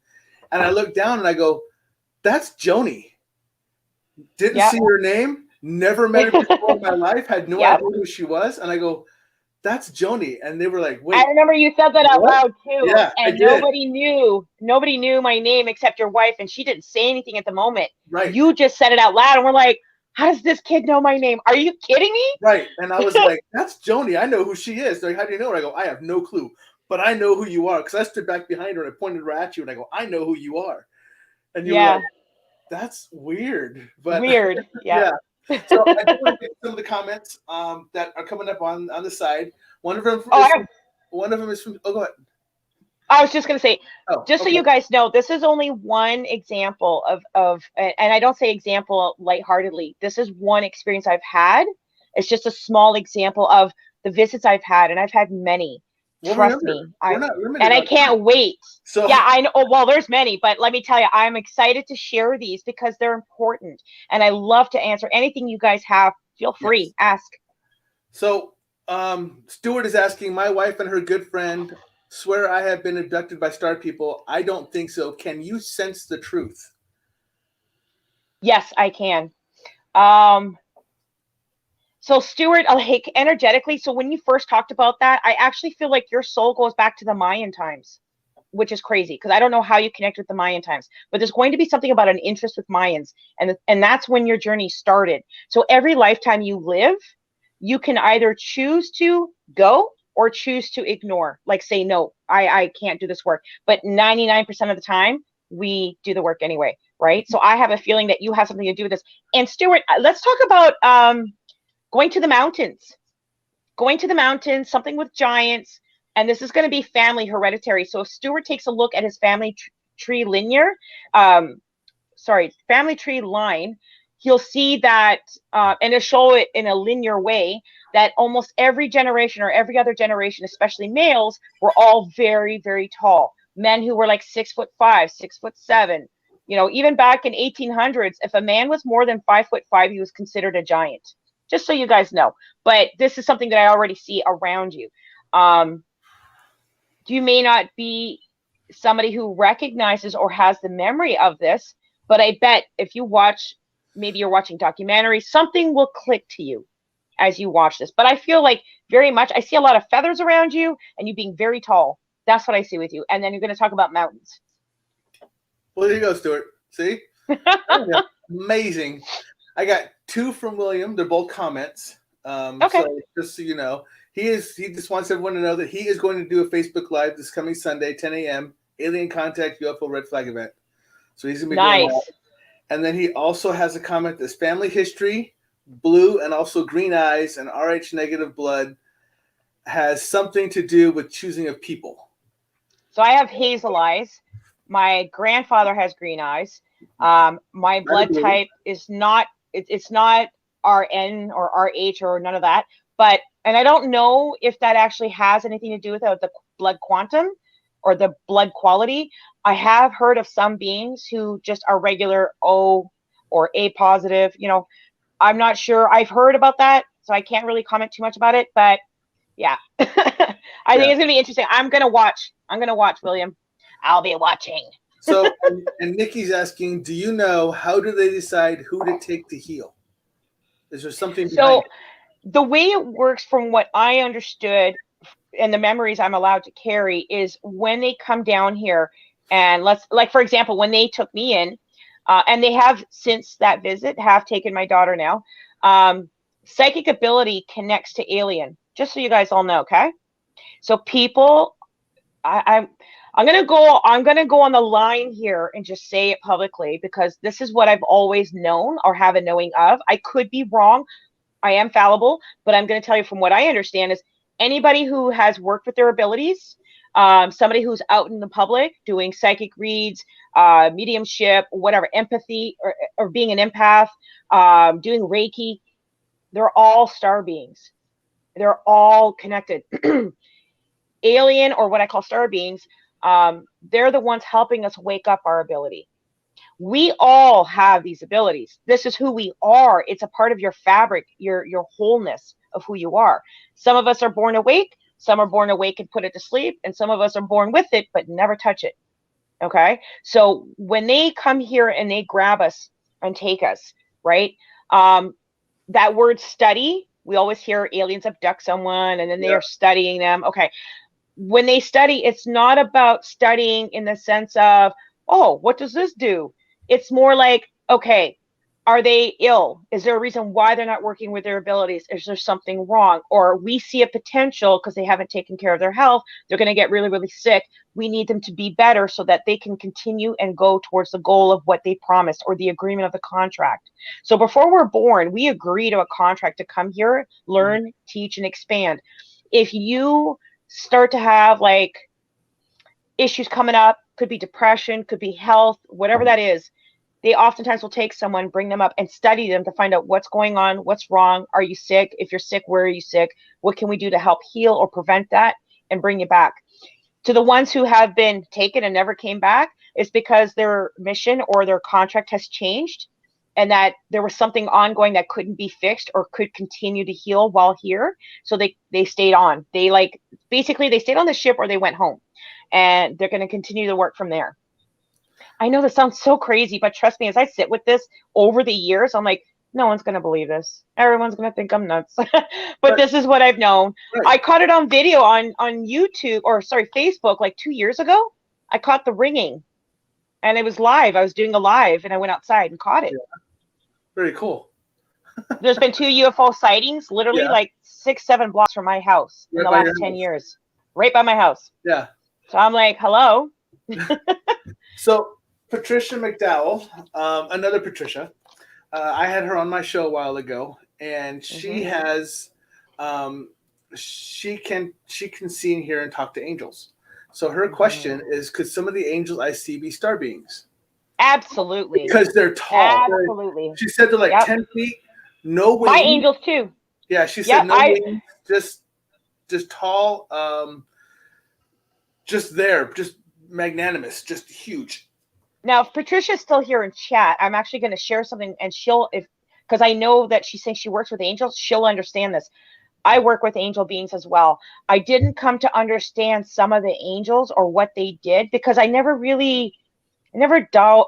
And I looked down and I go, that's Joannie. Didn't see her name, never met her before in my life, had no idea who she was. And I go, that's Joannie. And they were like, wait. I remember you said that out loud too. Yeah, and nobody knew my name except your wife, and she didn't say anything at the moment. Right. You just said it out loud, and we're like, how does this kid know my name? Are you kidding me? Right. And I was like, that's Joannie. I know who she is. They're like, how do you know her? I go, I have no clue, but I know who you are. Because I stood back behind her and I pointed her at you and I go, I know who you are. And you were like, that's weird. But yeah. So I do want to get some of the comments that are coming up on the side. One of them is from go ahead. I was just going to say, so you guys know, this is only one example of, and I don't say example lightheartedly. This is one experience I've had. It's just a small example of the visits I've had, and I've had many. Trust me. I can't wait. So yeah, I know. Well, there's many, but let me tell you, I'm excited to share these because they're important, and I love to answer anything you guys have. Feel free, ask. So, Stuart is asking, my wife and her good friend swear I have been abducted by star people. I don't think so. Can you sense the truth? Yes, I can. So Stuart, like energetically, so when you first talked about that, I actually feel like your soul goes back to the Mayan times, which is crazy because I don't know how you connect with the Mayan times, but there's going to be something about an interest with Mayans, and that's when your journey started. So every lifetime you live, you can either choose to go or choose to ignore, like say, no, I can't do this work. But 99% of the time, we do the work anyway, right? So I have a feeling that you have something to do with this. And Stuart, let's talk about going to the mountains. Going to the mountains, something with giants, and this is going to be family hereditary. So if Stuart takes a look at his family tree family tree line, he'll see that, and it'll show it in a linear way, that almost every generation or every other generation, especially males, were all very, very tall. Men who were like 6'5", 6'7". You know, even back in 1800s, if a man was more than 5'5", he was considered a giant. Just so you guys know. But this is something that I already see around you. You may not be somebody who recognizes or has the memory of this, but I bet if you watch, maybe you're watching documentaries, something will click to you as you watch this. But I feel like very much, I see a lot of feathers around you and you being very tall. That's what I see with you. And then you're going to talk about mountains. Well, there you go, Stuart. See? Amazing. I got 2 from William. They're both comments. So just so you know, he just wants everyone to know that he is going to do a Facebook Live this coming Sunday, 10 a.m. Alien Contact UFO Red Flag event. So he's going to be doing that. And then he also has a comment that's family history, blue and also green eyes, and Rh negative blood has something to do with choosing of people. So I have hazel eyes. My grandfather has green eyes. My blood type is not, it's not RN or RH or none of that. But, and I don't know if that actually has anything to do with the blood quantum or the blood quality. I have heard of some beings who just are regular O or A positive. You know, I'm not sure. I've heard about that, so I can't really comment too much about it. But yeah, I think it's gonna be interesting. I'm gonna watch, William. I'll be watching. So, and Nikki's asking, do you know how do they decide who to take to heal? Is there something behind it? The way it works, from what I understood, and the memories I'm allowed to carry, is when they come down here, and like for example, when they took me in, and they have since that visit have taken my daughter now. Psychic ability connects to alien. Just so you guys all know, okay? So people, I'm gonna go on the line here and just say it publicly because this is what I've always known or have a knowing of. I could be wrong. I am fallible, but I'm going to tell you from what I understand is anybody who has worked with their abilities, somebody who's out in the public doing psychic reads, mediumship, whatever, empathy, or being an empath, doing Reiki, they're all star beings. They're all connected. Alien, or what I call star beings, they're the ones helping us wake up our ability. We all have these abilities. This is who we are. It's a part of your fabric, your wholeness of who you are. Some of us are born awake, some are born awake and put it to sleep, and some of us are born with it but never touch it. Okay? So when they come here and they grab us and take us, right? That word study, we always hear aliens abduct someone and then they're studying them. Okay. When they study, it's not about studying in the sense of, oh, what does this do? It's more like, okay, are they ill? Is there a reason why they're not working with their abilities? Is there something wrong? Or we see a potential because they haven't taken care of their health. They're going to get really, really sick. We need them to be better so that they can continue and go towards the goal of what they promised or the agreement of the contract. So before we're born, we agree to a contract to come here, learn, teach, and expand. If you start to have like issues coming up, could be depression, could be health, whatever that is, they oftentimes will take someone, bring them up and study them to find out what's going on, what's wrong. Are you sick? If you're sick, where are you sick? What can we do to help heal or prevent that and bring you back? To the ones who have been taken and never came back, it's because their mission or their contract has changed and that there was something ongoing that couldn't be fixed or could continue to heal while here. So they stayed on. They basically they stayed on the ship or they went home, and they're going to continue to work from there. I know this sounds so crazy, but trust me, as I sit with this over the years, I'm like, no one's going to believe this. Everyone's going to think I'm nuts. But this is what I've known. Right. I caught it on video on YouTube, or sorry, Facebook, like 2 years ago. I caught the ringing and it was live. I was doing a live and I went outside and caught it. Yeah. Very cool. There's been 2 UFO sightings, literally like 6-7 blocks from my house in the last 10 years, right by my house. Yeah. So I'm like, hello. So Patricia McDowell, another Patricia, I had her on my show a while ago, and she has, she can see and hear and talk to angels. So her question is, could some of the angels I see be star beings? Absolutely. Because they're tall. Absolutely. She said they're like 10 feet, no wings. My angels too. Yeah, she said no wings, just tall, just there, just magnanimous, just huge. Now, if Patricia's still here in chat, I'm actually going to share something, and because I know that she's saying she works with angels, she'll understand this. I work with angel beings as well. I didn't come to understand some of the angels or what they did because I never dove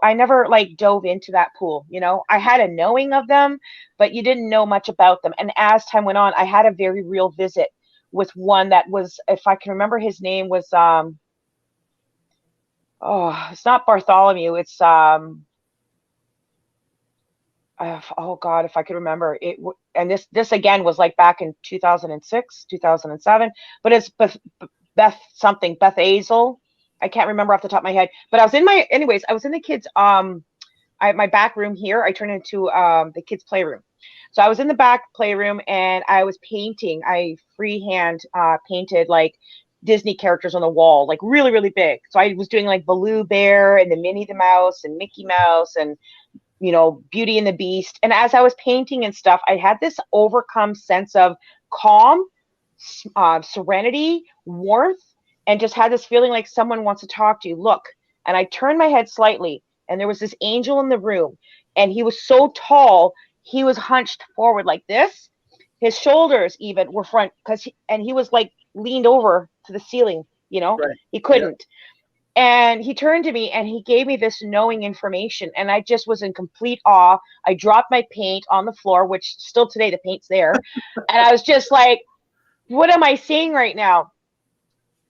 into that pool. You know, I had a knowing of them, but you didn't know much about them. And as time went on, I had a very real visit with one that was, if I can remember, his name was, it's not Bartholomew. It's, oh God, if I could remember it. And this again was like back in 2006, 2007, but it's Beth Azel. I can't remember off the top of my head, but I was in the kids, my back room here. I turned into the kids' playroom. So I was in the back playroom and I was painting. I freehand painted like Disney characters on the wall, like really, really big. So I was doing like Baloo Bear and the Minnie the Mouse and Mickey Mouse and, you know, Beauty and the Beast. And as I was painting and stuff, I had this overcome sense of calm, serenity, warmth, and just had this feeling like someone wants to talk to you. Look. And I turned my head slightly and there was this angel in the room and he was so tall. He was hunched forward like this. His shoulders even were front and he was like leaned over to the ceiling, you know, He couldn't. And he turned to me and he gave me this knowing information. And I just was in complete awe. I dropped my paint on the floor, which still today the paint's there. And I was just like, what am I seeing right now?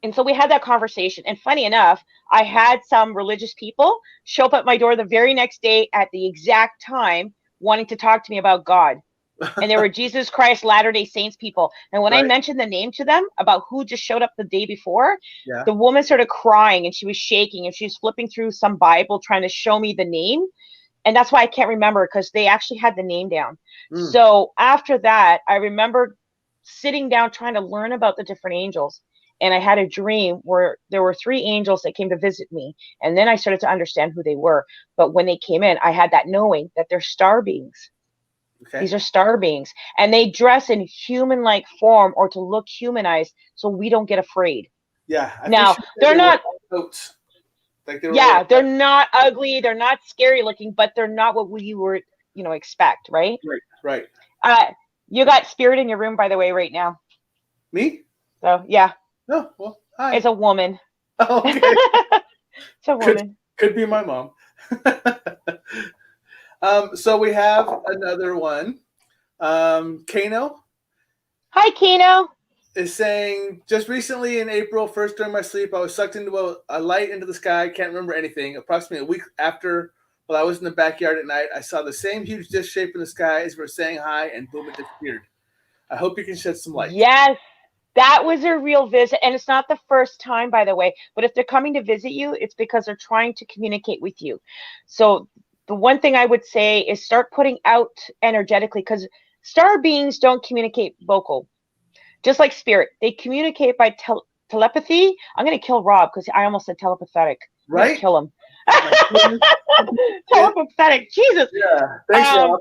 And so we had that conversation. And funny enough, I had some religious people show up at my door the very next day at the exact time wanting to talk to me about God. And they were Jesus Christ Latter-day Saints people. And when I mentioned the name to them about who just showed up the day before, the woman started crying and she was shaking and she was flipping through some Bible trying to show me the name. And that's why I can't remember, because they actually had the name down. So after that, I remembered sitting down trying to learn about the different angels. And I had a dream where there were 3 angels that came to visit me. And then I started to understand who they were. But when they came in, I had that knowing that they're star beings. Okay. These are star beings. And they dress in human-like form or to look humanized so we don't get afraid. Yeah. Now, they're not, coats. Like they were yeah, they're not ugly. They're not scary looking, but they're not what we would, expect, right? Right. You got spirit in your room, by the way, right now. Me? So, yeah. Oh, well, hi. It's a woman. Oh, okay. It's a woman. Could be my mom. So we have another one. Kano Hi, Kano. is saying, just recently in April, first during my sleep, I was sucked into a light into the sky. I can't remember anything. Approximately a week after, while I was in the backyard at night, I saw the same huge dish shape in the sky as we were saying hi, and boom, it disappeared. I hope you can shed some light. Yes, that was a real visit. And it's not the first time, by the way. But if they're coming to visit you, it's because they're trying to communicate with you. So the one thing I would say is start putting out energetically, because star beings don't communicate vocal. Just like spirit, they communicate by telepathy. I'm going to kill Rob because I almost said telepathic. I'm Right? kill him. Telepathic. Jesus. Yeah. Thanks, Rob.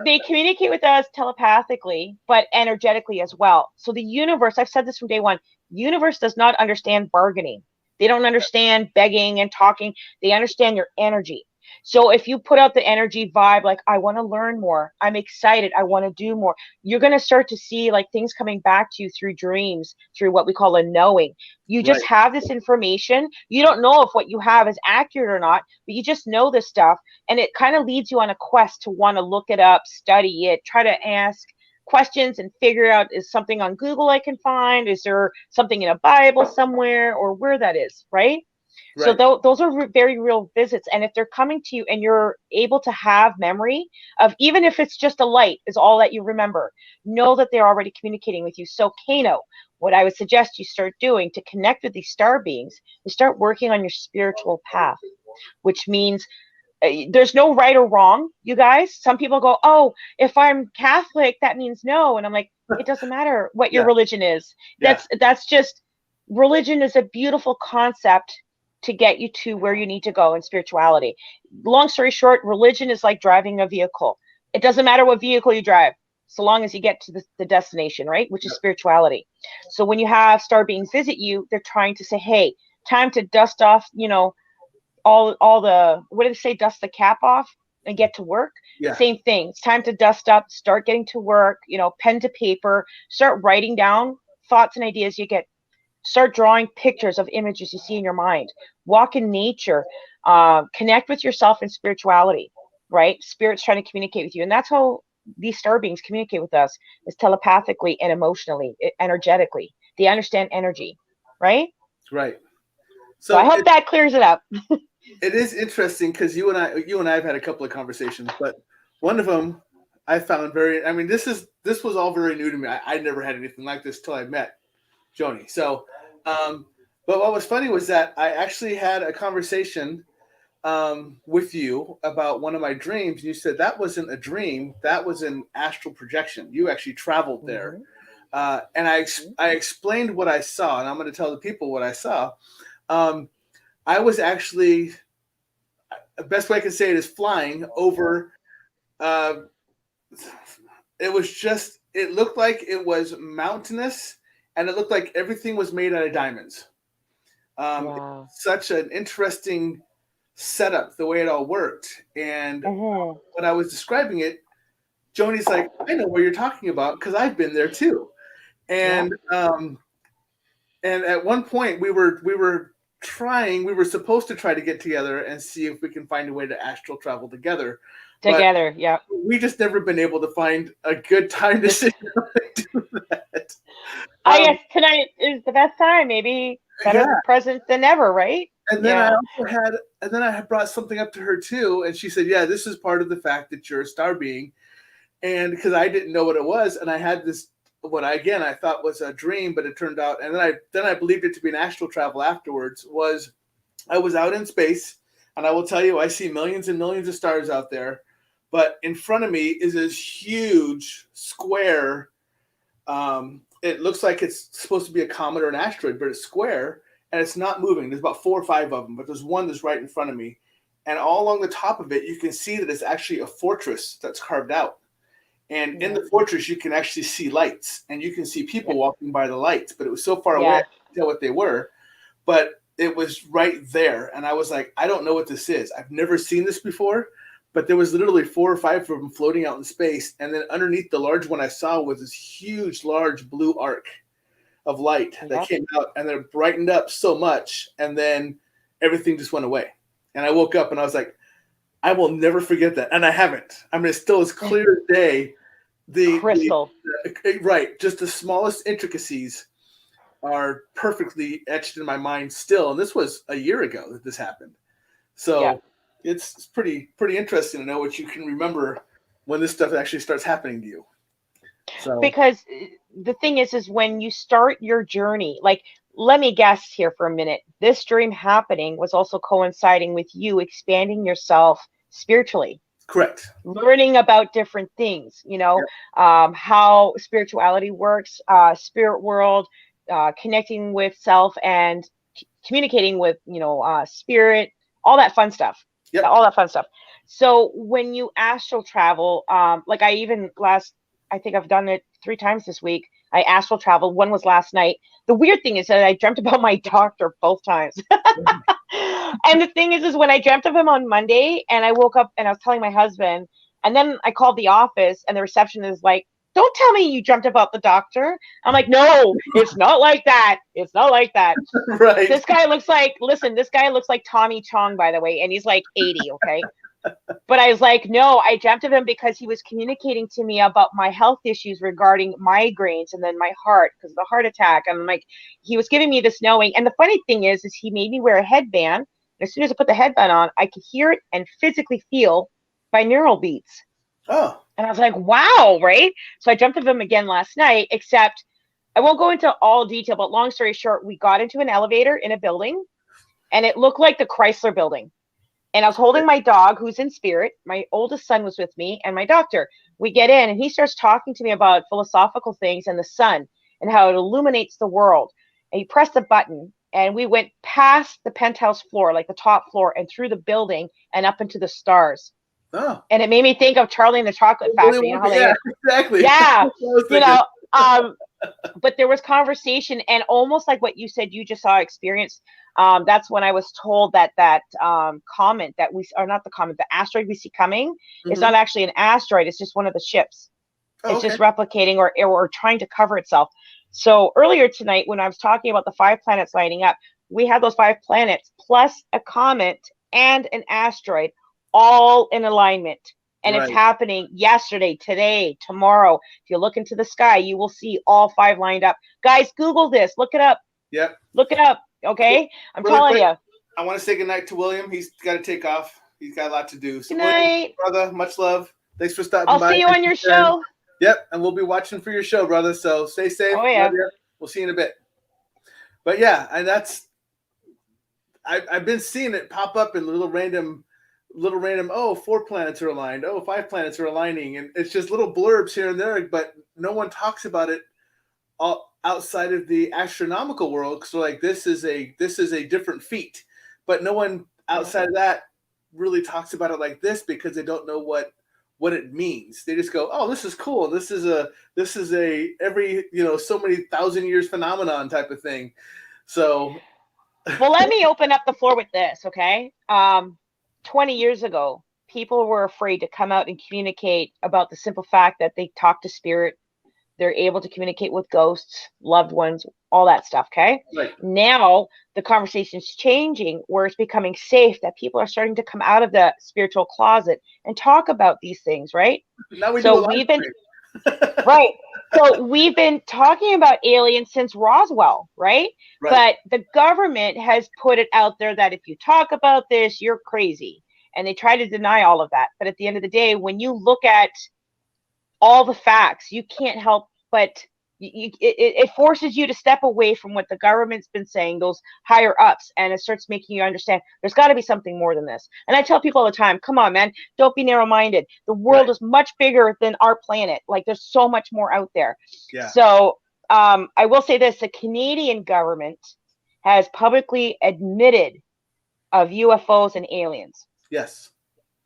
they communicate with us telepathically, but energetically as well. So the universe, I've said this from day one, universe does not understand bargaining. They don't understand begging and talking. They understand your energy. So if you put out the energy vibe, like, I want to learn more, I'm excited, I want to do more, you're going to start to see like things coming back to you through dreams, through what we call a knowing. You just have this information. You don't know if what you have is accurate or not, but you just know this stuff. And it kind of leads you on a quest to want to look it up, study it, try to ask questions and figure out, is something on Google I can find? Is there something in a Bible somewhere, or where that is, right? So those are very real visits. And if they're coming to you and you're able to have memory of, even if it's just a light is all that you remember, know that they're already communicating with you. So Kano, what I would suggest you start doing to connect with these star beings is start working on your spiritual path, which means there's no right or wrong, you guys. Some people go, oh, if I'm Catholic, that means no. And I'm like, it doesn't matter what your religion is. That's just, religion is a beautiful concept to get you to where you need to go in spirituality. Long story short, religion is like driving a vehicle. It doesn't matter what vehicle you drive, so long as you get to the destination, right? Which is spirituality. So when you have star beings visit you, they're trying to say, hey, time to dust off, all the, what do they say, dust the cap off and get to work. Same thing. It's time to dust up, start getting to work, pen to paper, start writing down thoughts and ideas you get. Start drawing pictures of images you see in your mind. Walk in nature. Connect with yourself in spirituality, right? Spirit's trying to communicate with you. And that's how these star beings communicate with us, is telepathically and emotionally, energetically. They understand energy, right? Right. So I hope that clears it up. It is interesting because you and I have had a couple of conversations, but one of them I found this was all very new to me. I never had anything like this till I met Joanie. So, but what was funny was that I actually had a conversation with you about one of my dreams. And you said that wasn't a dream, that was an astral projection. You actually traveled there. And I explained what I saw, and I'm going to tell the people what I saw. I was actually, the best way I can say it is flying over. It looked like it was mountainous, and it looked like everything was made out of diamonds. Wow. Such an interesting setup, the way it all worked. And when I was describing it, Joanie's like, I know what you're talking about because I've been there too. And and at one point we were supposed to try to get together and see if we can find a way to astral travel together. Yeah. We just never been able to find a good time to sit down and do that. I guess tonight is the best time. Maybe better present than ever, right? And then I had brought something up to her too, and she said, "Yeah, this is part of the fact that you're a star being." And because I didn't know what it was, and I had this, what I thought was a dream, but it turned out, and then I believed it to be an astral travel afterwards. Was I was out in space, and I will tell you, I see millions and millions of stars out there, but in front of me is this huge square It looks like it's supposed to be a comet or an asteroid, but it's square and it's not moving. There's about 4 or 5 of them, but there's one that's right in front of me. And all along the top of it, you can see that it's actually a fortress that's carved out. And in the fortress, you can actually see lights, and you can see people walking by the lights. But it was so far away, I couldn't tell what they were. But it was right there. And I was like, I don't know what this is. I've never seen this before. But there was literally 4 or 5 of them floating out in space. And then underneath the large one I saw was this huge, large blue arc of light that came out, and then it brightened up so much. And then everything just went away. And I woke up and I was like, I will never forget that. And I haven't. I mean, it's still as clear as day. Crystal. Right. Just the smallest intricacies are perfectly etched in my mind still. And this was a year ago that this happened. So it's pretty interesting to know what you can remember when this stuff actually starts happening to you. So because the thing is when you start your journey, like, let me guess here for a minute. This dream happening was also coinciding with you expanding yourself spiritually. Correct. Learning about different things, how spirituality works, spirit world, connecting with self and communicating with, spirit, all that fun stuff. Yep. All that fun stuff. So when you astral travel, like I think I've done it 3 times this week. I astral traveled. One was last night. The weird thing is that I dreamt about my doctor both times. And the thing is when I dreamt of him on Monday and I woke up and I was telling my husband, and then I called the office and the receptionist is like, don't tell me you dreamt about the doctor. I'm like, no, it's not like that. It's not like that. Right. This guy looks like Tommy Chong, by the way, and he's like 80, okay? But I was like, no, I dreamt of him because he was communicating to me about my health issues regarding migraines and then my heart because of the heart attack. And I'm like, he was giving me this knowing. And the funny thing is he made me wear a headband. And as soon as I put the headband on, I could hear it and physically feel binaural beats. Oh. And I was like, wow, right? So I dreamt of him again last night, except I won't go into all detail, but long story short, we got into an elevator in a building and it looked like the Chrysler building. And I was holding my dog, who's in spirit. My oldest son was with me and my doctor. We get in and he starts talking to me about philosophical things and the sun and how it illuminates the world. And he pressed a button and we went past the penthouse floor, like the top floor, and through the building and up into the stars. Oh. And it made me think of Charlie and the Chocolate Factory. Exactly. Yeah. But there was conversation and almost like what you said, you just saw experience. That's when I was told that comet that the asteroid we see coming is not actually an asteroid. It's just one of the ships. It's just replicating or trying to cover itself. So earlier tonight, when I was talking about the 5 planets lining up, we had those 5 planets plus a comet and an asteroid all in alignment. And It's happening yesterday, today, tomorrow. If you look into the sky, you will see all 5 lined up. Guys, Google this. Look it up. Yep. Look it up. Okay? I'm telling you. I want to say goodnight to William. He's got to take off. He's got a lot to do. So good night. William, brother, much love. Thanks for stopping by. I'll see you on your show. Yep. And we'll be watching for your show, brother. So stay safe. Oh, yeah. We'll see you in a bit. But yeah, and I've been seeing it pop up in little random, 4 planets are aligned. 5 planets are aligning. And it's just little blurbs here and there, but no one talks about it all outside of the astronomical world. Because like, this is a different feat, but no one outside of that really talks about it like this because they don't know what it means. They just go, oh, this is cool. This is a every, so many thousand years phenomenon type of thing. So. Well, let me open up the floor with this. Okay. 20 years ago, people were afraid to come out and communicate about the simple fact that they talk to spirit. They're able to communicate with ghosts, loved ones, all that stuff. Okay. Right. Now the conversation's changing where it's becoming safe that people are starting to come out of the spiritual closet and talk about these things. Right. Now we've been right. So we've been talking about aliens since Roswell, right? But the government has put it out there that if you talk about this, you're crazy. And they try to deny all of that. But at the end of the day, when you look at all the facts, you can't help but, it forces you to step away from what the government's been saying, those higher ups, and it starts making you understand there's got to be something more than this. And I tell people all the time, come on, man, don't be narrow-minded. The world is much bigger than our planet. Like, there's so much more out there. Yeah. So I will say this: the Canadian government has publicly admitted of UFOs and aliens. Yes.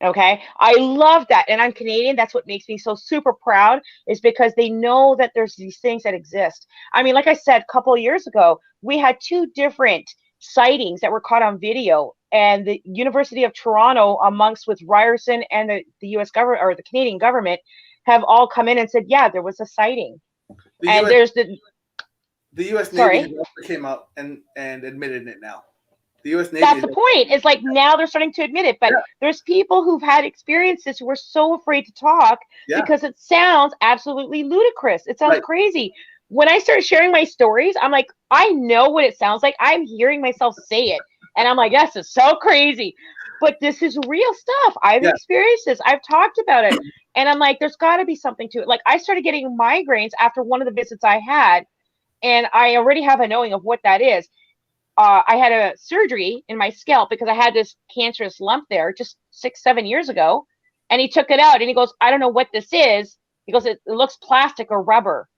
Okay. I love that. And I'm Canadian. That's what makes me so super proud, is because they know that there's these things that exist. I mean, like I said, a couple of years ago, we had 2 different sightings that were caught on video, and the University of Toronto, amongst with Ryerson and the US government, or the Canadian government, have all come in and said, yeah, there was a sighting. There's the US Navy also came out and admitted it now. The US Navy. That's the point. It's like now they're starting to admit it, but there's people who've had experiences who are so afraid to talk because it sounds absolutely ludicrous. It sounds crazy. When I started sharing my stories, I'm like, I know what it sounds like. I'm hearing myself say it, and I'm like, this is so crazy. But this is real stuff. I've experienced this. I've talked about it, and I'm like, there's got to be something to it. Like, I started getting migraines after one of the visits I had, and I already have a knowing of what that is. I had a surgery in my scalp because I had this cancerous lump there just 6-7 years ago. And he took it out and he goes, I don't know what this is. He goes, it looks plastic or rubber.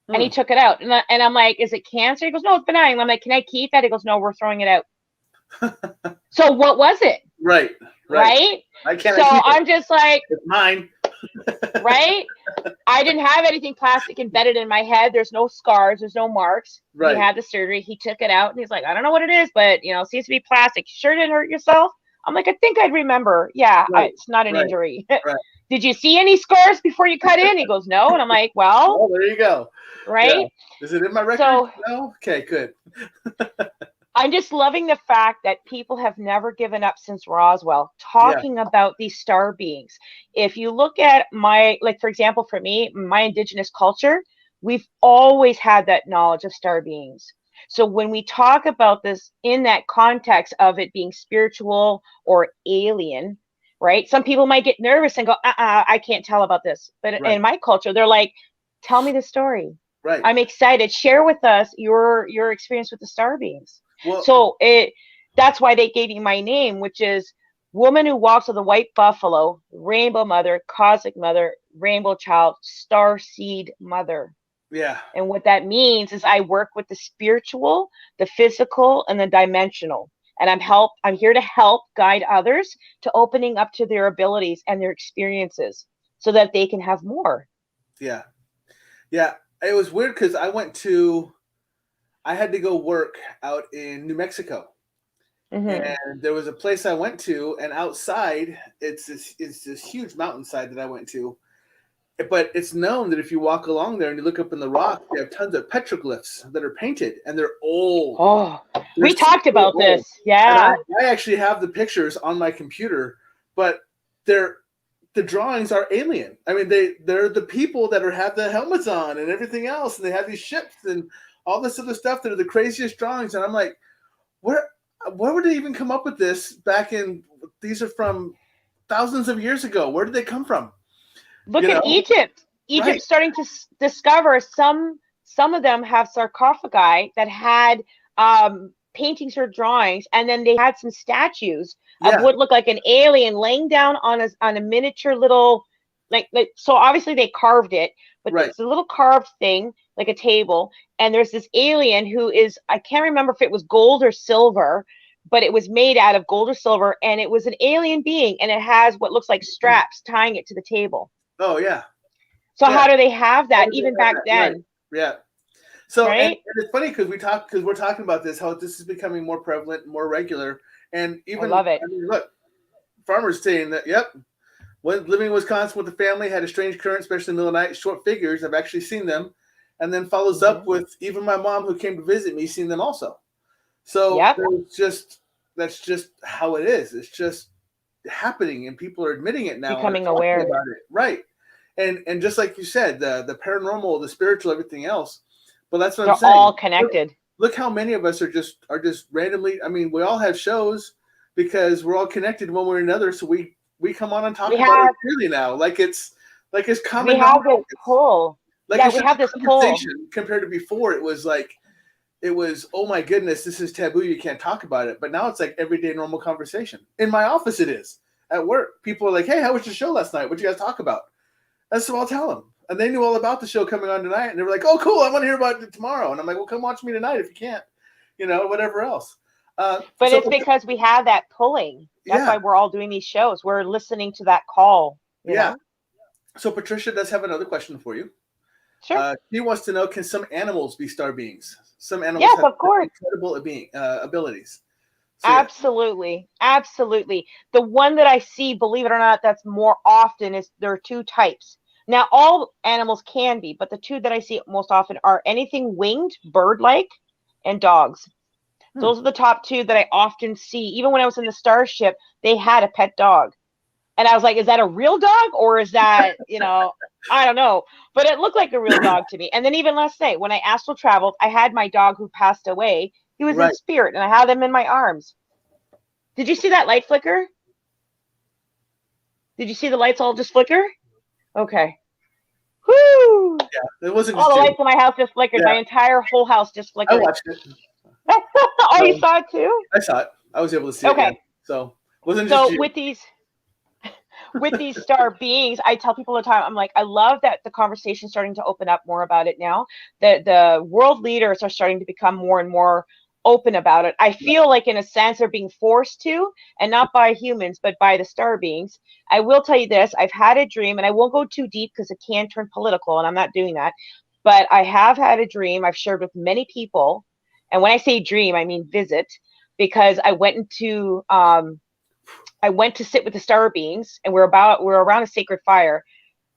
And he took it out. And I'm like, is it cancer? He goes, no, it's benign. I'm like, can I keep that? He goes, no, we're throwing it out. So what was it? Right. I can't. So I'm just like, it's mine. Right? I didn't have anything plastic embedded in my head. There's no scars. There's no marks. He had the surgery. He took it out and he's like, I don't know what it is, but it seems to be plastic. You sure didn't hurt yourself? I'm like, I think I'd remember. Yeah, it's not an injury. Did you see any scars before you cut in? He goes, no. And I'm like, well, there you go. Right? Yeah. Is it in my record? So, no? Okay, good. I'm just loving the fact that people have never given up since Roswell talking about these star beings. If you look at for example, for me, my indigenous culture, we've always had that knowledge of star beings. So when we talk about this in that context of it being spiritual or alien, right? Some people might get nervous and go, I can't tell about this. But in my culture, they're like, tell me the story. Right. I'm excited. Share with us your experience with the star beings. Well, so that's why they gave me my name, which is Woman Who Walks with a White Buffalo, Rainbow Mother, Cosmic Mother, Rainbow Child, Star Seed Mother. Yeah. And what that means is I work with the spiritual, the physical, and the dimensional. And I'm here to help guide others to opening up to their abilities and their experiences so that they can have more. Yeah. Yeah. It was weird because I had to go work out in New Mexico. And there was a place I went to, and outside it's this huge mountainside that I went to. But it's known that if you walk along there and you look up in the rock, they have tons of petroglyphs that are painted, and they're old. Oh, we talked about this. Yeah. And I actually have the pictures on my computer, but the drawings are alien. I mean, they're the people that have the helmets on and everything else, and they have these ships and all this other stuff that are the craziest drawings. And I'm like, where would they even come up with this back in? These are from thousands of years ago. Where did they come from? Look at Egypt. Egypt's starting to discover some of them have sarcophagi that had paintings or drawings, and then they had some statues of what looked like an alien laying down on a miniature little like so obviously they carved it, but it's a little carved thing like a table, and there's this alien who is, I can't remember if it was gold or silver, but it was made out of gold or silver, and it was an alien being, and it has what looks like straps tying it to the table. Oh yeah. So how do they have that even back then? Right. Yeah. So and it's funny because we're talking about this, how this is becoming more prevalent, more regular, and even I love it. I mean, look, farmers saying that. Yep. When living in Wisconsin with the family, had a strange current, especially in the middle of the night. Short figures. I've actually seen them, and then follows up with even my mom who came to visit me, seen them also. So that's just how it is. It's just happening, and people are admitting it now. Becoming aware about it, right? And just like you said, the paranormal, the spiritual, everything else. But that's what I'm saying. They're all connected. Look how many of us are just randomly. I mean, we all have shows because we're all connected one way or another. So we come on and talk about it really now, like it's common. We have this pull. Like Yeah, it's we just have a this pull. conversation compared to before. It was, oh my goodness, this is taboo. You can't talk about it. But now it's like everyday normal conversation. In my office, it is. At work, people are like, hey, how was your show last night? What'd you guys talk about? And so I'll tell them. And they knew all about the show coming on tonight. And they were like, oh, cool. I want to hear about it tomorrow. And I'm like, well, come watch me tonight if you can't, whatever else. But So, it's because we have that pulling. That's yeah, why we're all doing these shows. We're listening to that call, you yeah. know? So Patricia does have another question for you. Sure. She wants to know, can some animals be star beings? Some animals Yes, have of course. incredible abilities. So, yeah. Absolutely. Absolutely. The one that I see, believe it or not, that's more often is there are two types. Now, all animals can be, but the two that I see most often are anything winged, bird-like, and dogs. Those are the top two that I often see. Even when I was in the Starship, they had a pet dog. And I was like, is that a real dog or is that, I don't know. But it looked like a real dog to me. And then even last night, when I astral traveled, I had my dog who passed away. He was in Right. spirit and I had him in my arms. Did you see that light flicker? Did you see the lights all just flicker? Okay. Whoo! Yeah, it wasn't All just the you. lights in my house just flickered. Yeah. My entire whole house just I flickered. watched it. Oh, you saw it too? I saw it. I was able to see it. Okay. Yeah. So it wasn't just So you. with these star beings, I tell people all the time, I'm like, I love that the conversation's starting to open up more about it now. The world leaders are starting to become more and more open about it. I feel like in a sense they're being forced to, and not by humans, but by the star beings. I will tell you this, I've had a dream, and I won't go too deep because it can turn political, and I'm not doing that. But I have had a dream I've shared with many people. And when I say dream, I mean visit, because I went to sit with the star beings, and we're around a sacred fire,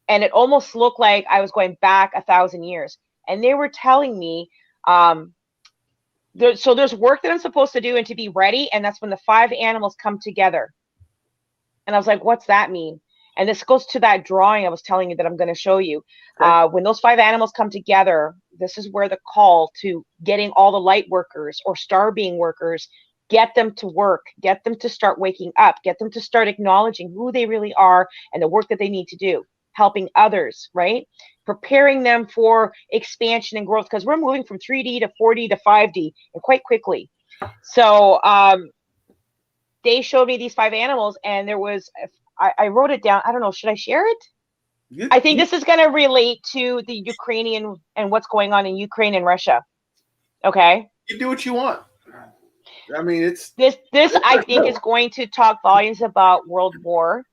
and it almost looked like I was going back 1,000 years. And they were telling me, so there's work that I'm supposed to do and to be ready, and that's when the 5 animals come together. And I was like, what's that mean? And this goes to that drawing I was telling you that I'm going to show you. Okay. When those 5 animals come together, this is where the call to getting all the light workers or star being workers, get them to work, get them to start waking up, get them to start acknowledging who they really are and the work that they need to do, helping others, right? Preparing them for expansion and growth, because we're moving from 3D to 4D to 5D and quite quickly. So they showed me these 5 animals, and there was, I wrote it down. I don't know, should I share it? I think this is going to relate to the Ukrainian and what's going on in Ukraine and Russia. Okay. You do what you want. I mean, it's this I think is going to talk volumes about World War.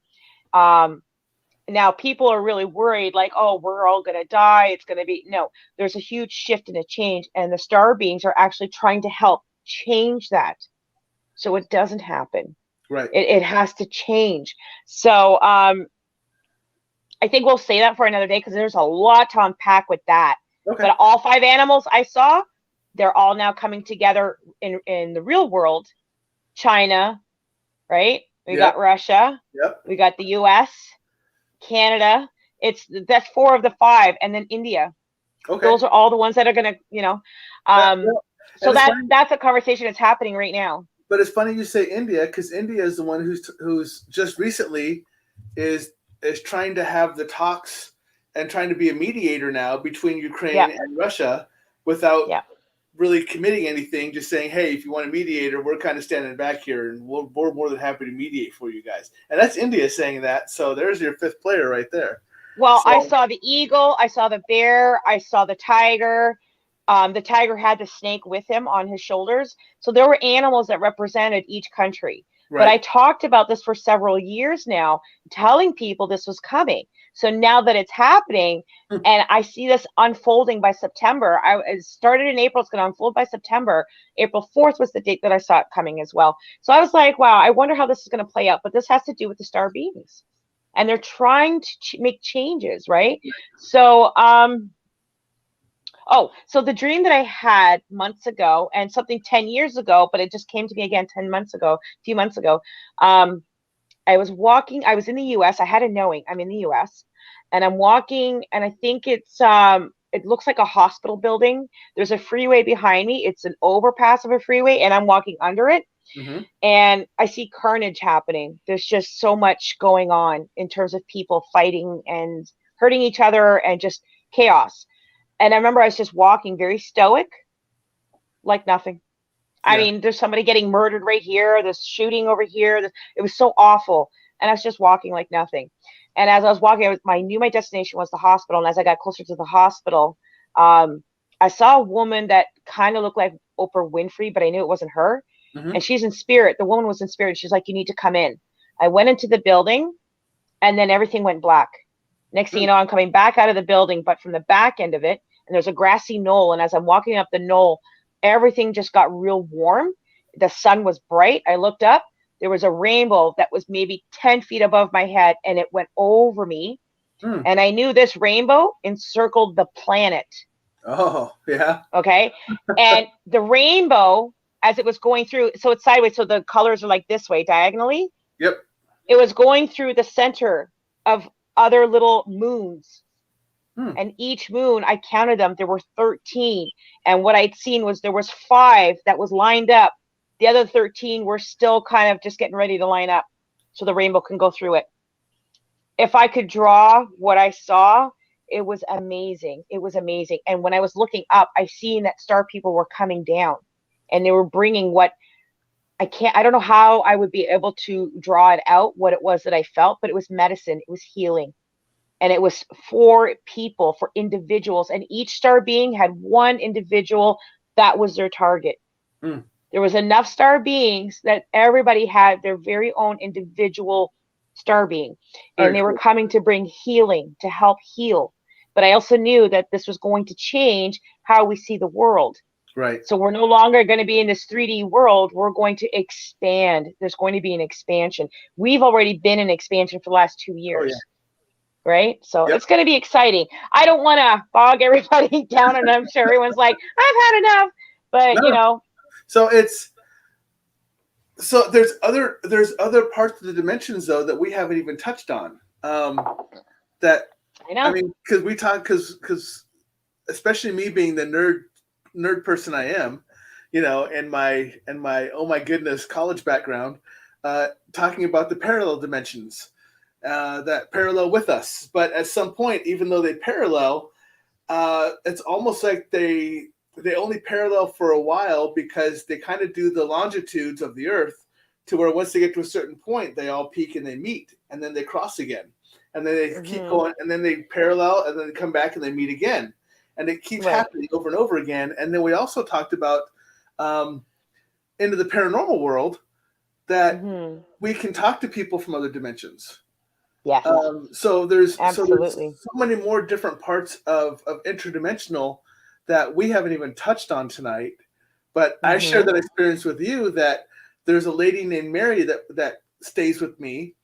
Now people are really worried, like, oh, we're all going to die. It's going to be, no, there's a huge shift and a change, and the star beings are actually trying to help change that so it doesn't happen. right. It has to change. So I think we'll say that for another day, because there's a lot to unpack with that. Okay. But all 5 animals I saw, they're all now coming together in the real world. China, right? We got Russia. Yep. We got the US, Canada. That's 4 of the 5, and then India. Okay. Those are all the ones that are gonna, so that's a conversation that's happening right now. But it's funny you say India, because India is the one who's just recently is trying to have the talks and trying to be a mediator now between Ukraine and Russia without really committing anything, just saying, hey, if you want a mediator, we're kind of standing back here, and we're more than happy to mediate for you guys. And that's India saying that. So there's your 5th player right there. Well, I saw the eagle, I saw the bear, I saw the tiger. The tiger had the snake with him on his shoulders. So there were animals that represented each country. Right. But I talked about this for several years now, telling people this was coming. So now that it's happening, and I see this unfolding by September, it started in April, it's going to unfold by September. April 4th was the date that I saw it coming as well. So I was like, wow, I wonder how this is going to play out. But this has to do with the star beings. And they're trying to make changes, right? So, so the dream that I had months ago, and something 10 years ago, but it just came to me again a few months ago. I was walking, I was in the US, I had a knowing, I'm in the US, and I'm walking, and I think it looks like a hospital building. There's a freeway behind me. It's an overpass of a freeway, and I'm walking under it. Mm-hmm. And I see carnage happening. There's just so much going on in terms of people fighting and hurting each other and just chaos. And I remember I was just walking very stoic, like nothing. I Yeah. mean, there's somebody getting murdered right here. There's shooting over here. It was so awful. And I was just walking like nothing. And as I was walking, I knew my destination was the hospital. And as I got closer to the hospital, I saw a woman that kind of looked like Oprah Winfrey, but I knew it wasn't her. Hmm. And she's in spirit. The woman was in spirit. She's like, you need to come in. I went into the building, and then everything went black. Next thing you know, I'm coming back out of the building, but from the back end of it, and there's a grassy knoll. And as I'm walking up the knoll, everything just got real warm. The sun was bright. I looked up. There was a rainbow that was maybe 10 feet above my head, and it went over me. Mm. And I knew this rainbow encircled the planet. Oh, yeah. Okay. And the rainbow, as it was going through, so it's sideways. So the colors are like this way, diagonally. Yep. It was going through the center of other little moons. And each moon, I counted them, there were 13. And what I'd seen was there was 5 that was lined up. The other 13 were still kind of just getting ready to line up so the rainbow can go through it. If I could draw what I saw, it was amazing. It was amazing. And when I was looking up, I seen that star people were coming down, and they were bringing what I don't know how I would be able to draw it out, what it was that I felt, but it was medicine. It was healing. And it was for people, for individuals. And each star being had one individual that was their target. Mm. There was enough star beings that everybody had their very own individual star being. And they were coming to bring healing, to help heal. But I also knew that this was going to change how we see the world. Right. So we're no longer going to be in this 3D world. We're going to expand. There's going to be an expansion. We've already been in expansion for the last 2 years. Oh, yeah. Right? So it's going to be exciting. I don't want to bog everybody down, and I'm sure everyone's like, I've had enough. But, No. you know. So there's other parts of the dimensions, though, that we haven't even touched on. That I know. I mean, because especially me being the nerd person I am, and my oh my goodness college background, talking about the parallel dimensions. That parallel with us, but at some point, even though they parallel, it's almost like they only parallel for a while, because they kind of do the longitudes of the Earth to where once they get to a certain point, they all peak and they meet, and then they cross again, and then they keep going, and then they parallel, and then they come back and they meet again, and it keeps happening over and over again. And then we also talked about into the paranormal world that we can talk to people from other dimensions. Yes. So there's Absolutely. so many more different parts of interdimensional that we haven't even touched on tonight. But I shared that experience with you, that there's a lady named Mary that stays with me,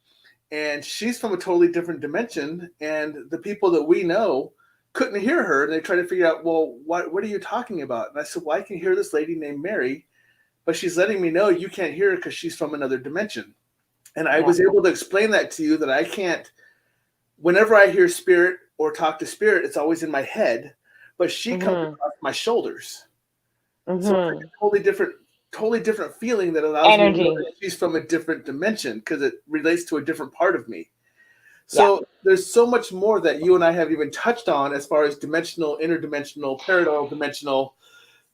and she's from a totally different dimension. And the people that we know couldn't hear her, and they tried to figure out, well, what are you talking about? And I said, well, I can hear this lady named Mary, but she's letting me know you can't hear her because she's from another dimension. And I was able to explain that to you, that I can't, whenever I hear spirit or talk to spirit, it's always in my head, but she comes across my shoulders. So it's like a totally different feeling that allows me to know that she's from a different dimension, because it relates to a different part of me. So there's so much more that you and I have even touched on as far as dimensional, interdimensional, parallel dimensional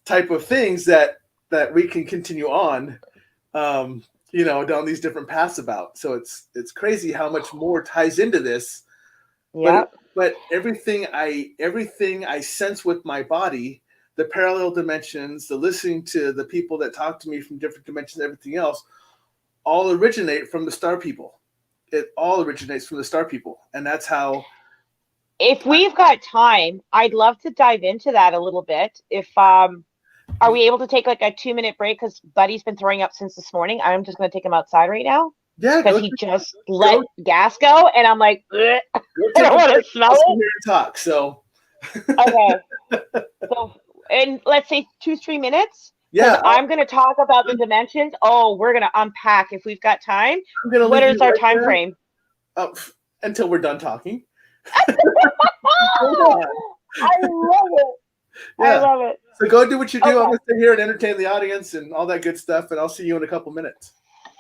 type of things that we can continue on. Down these different paths about. So it's crazy how much more ties into this. Yeah. But everything I sense with my body, the parallel dimensions, the listening to the people that talk to me from different dimensions, everything else, all originate from the star people. It all originates from the star people. And that's how. If we've got time, I'd love to dive into that a little bit. Are we able to take like a 2-minute break? Because Buddy's been throwing up since this morning. I'm just going to take him outside right now. Yeah, because he just let gas go, and I'm like, I don't want to smell it. Here and talk. So okay. So, and let's say 2-3 minutes. Yeah, I'm going to talk about the dimensions. Oh, we're going to unpack if we've got time. What is our time frame? Until we're done talking. I love it. Yeah. I love it. So go do what you do. Okay. I'm going to sit here and entertain the audience and all that good stuff, and I'll see you in a couple minutes.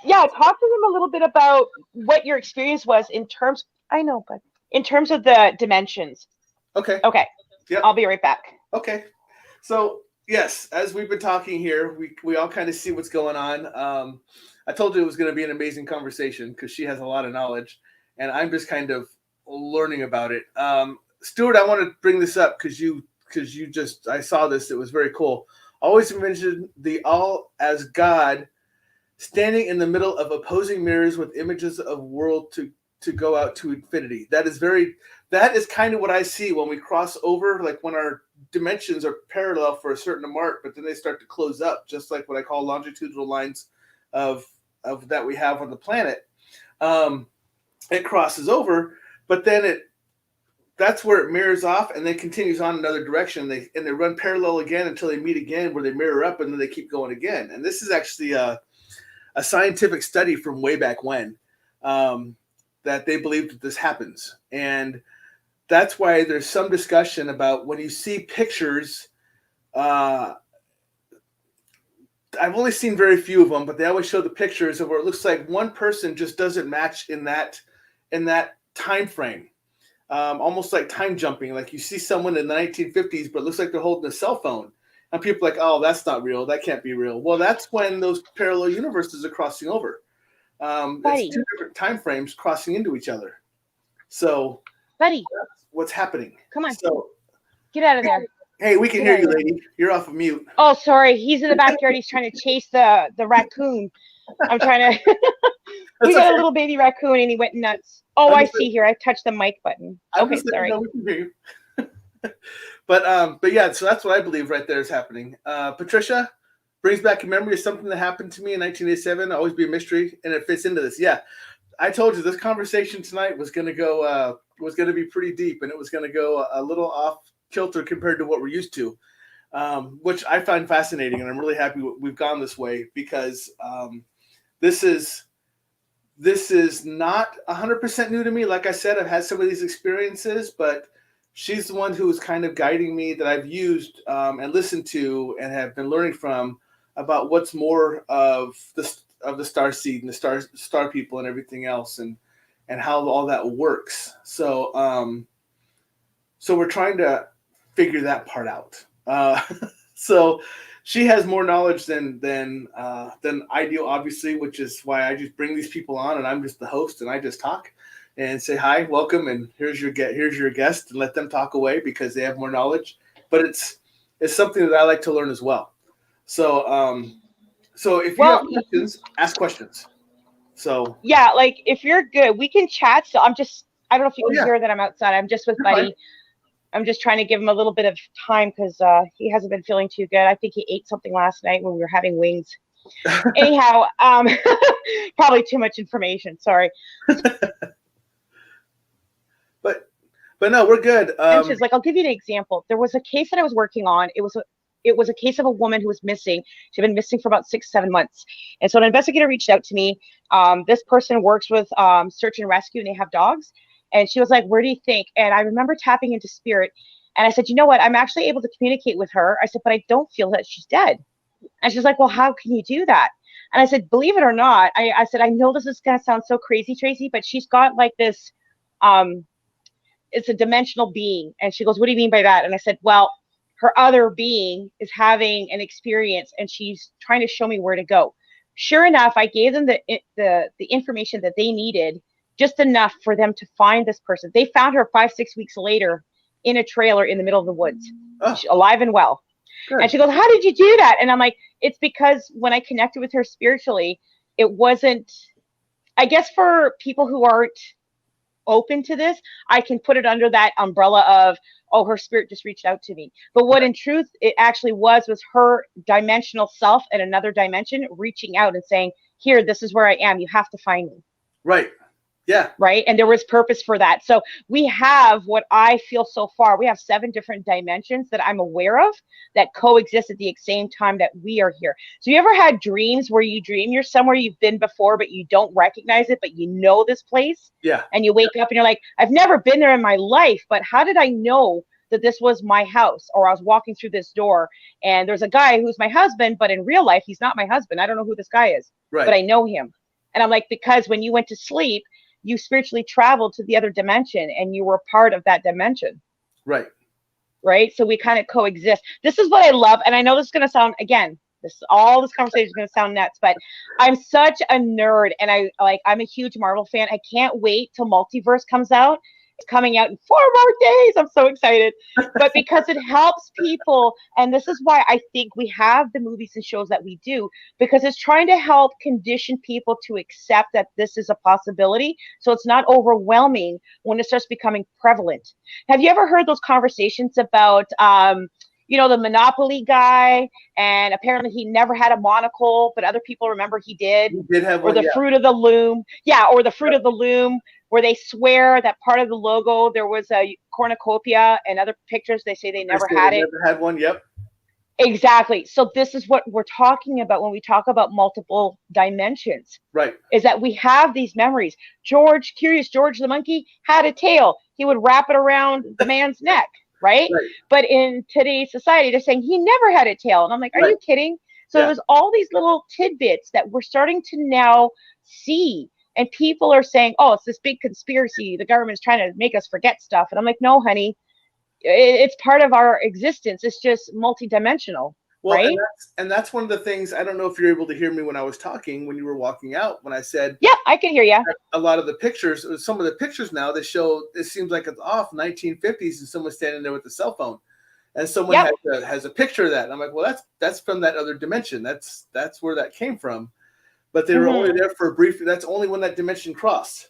Yeah, talk to them a little bit about what your experience was in terms. I know, but in terms of the dimensions. Okay. Okay. Yep. I'll be right back. Okay. So yes, as we've been talking here, we all kind of see what's going on. I told you it was going to be an amazing conversation because she has a lot of knowledge, and I'm just kind of learning about it. Stuart, I want to bring this up because I saw this. It was very cool. Always mentioned the all as God standing in the middle of opposing mirrors with images of world to go out to infinity. That is kind of what I see when we cross over, like when our dimensions are parallel for a certain mark, but then they start to close up, just like what I call longitudinal lines of that we have on the planet. It crosses over, but then that's where it mirrors off and then continues on another direction. They run parallel again until they meet again, where they mirror up, and then they keep going again. And this is actually a scientific study from way back when, that they believe that this happens. And that's why there's some discussion about when you see pictures. I've only seen very few of them, but they always show the pictures of where it looks like one person just doesn't match in that time frame. Almost like time jumping. Like you see someone in the 1950s, but it looks like they're holding a cell phone. And people are like, oh, that's not real. That can't be real. Well, that's when those parallel universes are crossing over. It's two different time frames crossing into each other. So, buddy, that's what's happening. Come on. So, get out of there. Hey, we can hear you, lady. You're off of mute. Oh, sorry. He's in the backyard. He's trying to chase the raccoon. I'm trying to. We got a little baby raccoon, and he went nuts. Oh, I see here. I touched the mic button. Okay, sorry. No, we can hear you. But yeah, so that's what I believe right there is happening. Patricia brings back a memory of something that happened to me in 1987. Always be a mystery, and it fits into this. Yeah, I told you this conversation tonight was going to be pretty deep, and it was going to go a little off kilter compared to what we're used to, which I find fascinating, and I'm really happy we've gone this way because this is not 100% new to me. Like I said, I've had some of these experiences, but she's the one who is kind of guiding me that I've used and listened to and have been learning from about what's more of the star seed and the star people and everything else and how all that works. So we're trying to figure that part out. So she has more knowledge than I do, obviously, which is why I just bring these people on and I'm just the host and I just talk and say hi, welcome, and here's your guest, and let them talk away because they have more knowledge. But it's something that I like to learn as well. So if you have questions, ask questions. So yeah, like if you're good, we can chat. So I don't know if you can hear that I'm outside. I'm just with Buddy. Fine. I'm just trying to give him a little bit of time because he hasn't been feeling too good. I think he ate something last night when we were having wings. Anyhow, probably too much information. Sorry. But no, we're good. Like, I'll give you an example. There was a case that I was working on. It was a case of a woman who was missing. She'd been missing for about 6-7 months. And so an investigator reached out to me. This person works with search and rescue, and they have dogs. And she was like, where do you think? And I remember tapping into spirit. And I said, you know what? I'm actually able to communicate with her. I said, but I don't feel that she's dead. And she's like, well, how can you do that? And I said, believe it or not, I said, I know this is going to sound so crazy, Tracy, but she's got like this, it's a dimensional being. And she goes, what do you mean by that? And I said, well, her other being is having an experience and she's trying to show me where to go. Sure enough, I gave them the information that they needed, just enough for them to find this person. They found her 5-6 weeks later in a trailer in the middle of the woods, alive and well. Good. And she goes, how did you do that? And I'm like, it's because when I connected with her spiritually, it wasn't, I guess for people who aren't open to this, I can put it under that umbrella of, oh, her spirit just reached out to me. But what in truth it actually was her dimensional self in another dimension reaching out and saying, here, this is where I am. You have to find me. Right. Yeah. Right. And there was purpose for that. So we have what I feel so far. We have 7 different dimensions that I'm aware of that coexist at the same time that we are here. So you ever had dreams where you dream you're somewhere you've been before, but you don't recognize it, but you know this place? Yeah. And you wake up and you're like, I've never been there in my life, but how did I know that this was my house? Or I was walking through this door and there's a guy who's my husband, but in real life, he's not my husband. I don't know who this guy is, but I know him. And I'm like, because when you went to sleep, you spiritually traveled to the other dimension and you were part of that dimension. Right. right? So we kind of coexist. This is what I love. And I know this is going to sound, again, all this conversation is going to sound nuts, but I'm such a nerd, and I'm a huge Marvel fan. I can't wait till Multiverse comes out. It's coming out in 4 more days. I'm so excited. But because it helps people, and this is why I think we have the movies and shows that we do, because it's trying to help condition people to accept that this is a possibility. So it's not overwhelming when it starts becoming prevalent. Have you ever heard those conversations about, the Monopoly guy, and apparently he never had a monocle, but other people remember he did? You did have Or one, the yeah. fruit of the loom. Yeah, or the fruit of the loom, where they swear that part of the logo, there was a cornucopia, and other pictures, they say they never had it. Never had one, yep. Exactly. So this is what we're talking about when we talk about multiple dimensions. Right. Is that we have these memories. Curious George the monkey had a tail. He would wrap it around the man's neck, right? But in today's society, they're saying he never had a tail. And I'm like, are you kidding? So it was all these little tidbits that we're starting to now see. And people are saying, oh, it's this big conspiracy. The government's trying to make us forget stuff. And I'm like, no, honey, it's part of our existence. It's just multidimensional. Well, right? And that's one of the things. I don't know if you're able to hear me when I was talking, when you were walking out, when I said, yeah, I can hear you. A lot of the pictures, some of the pictures now, they show, it seems like it's off 1950s and someone's standing there with a cell phone. And someone has a picture of that. And I'm like, well, that's from that other dimension. That's where that came from. But they were only there for a brief. That's only when that dimension crossed.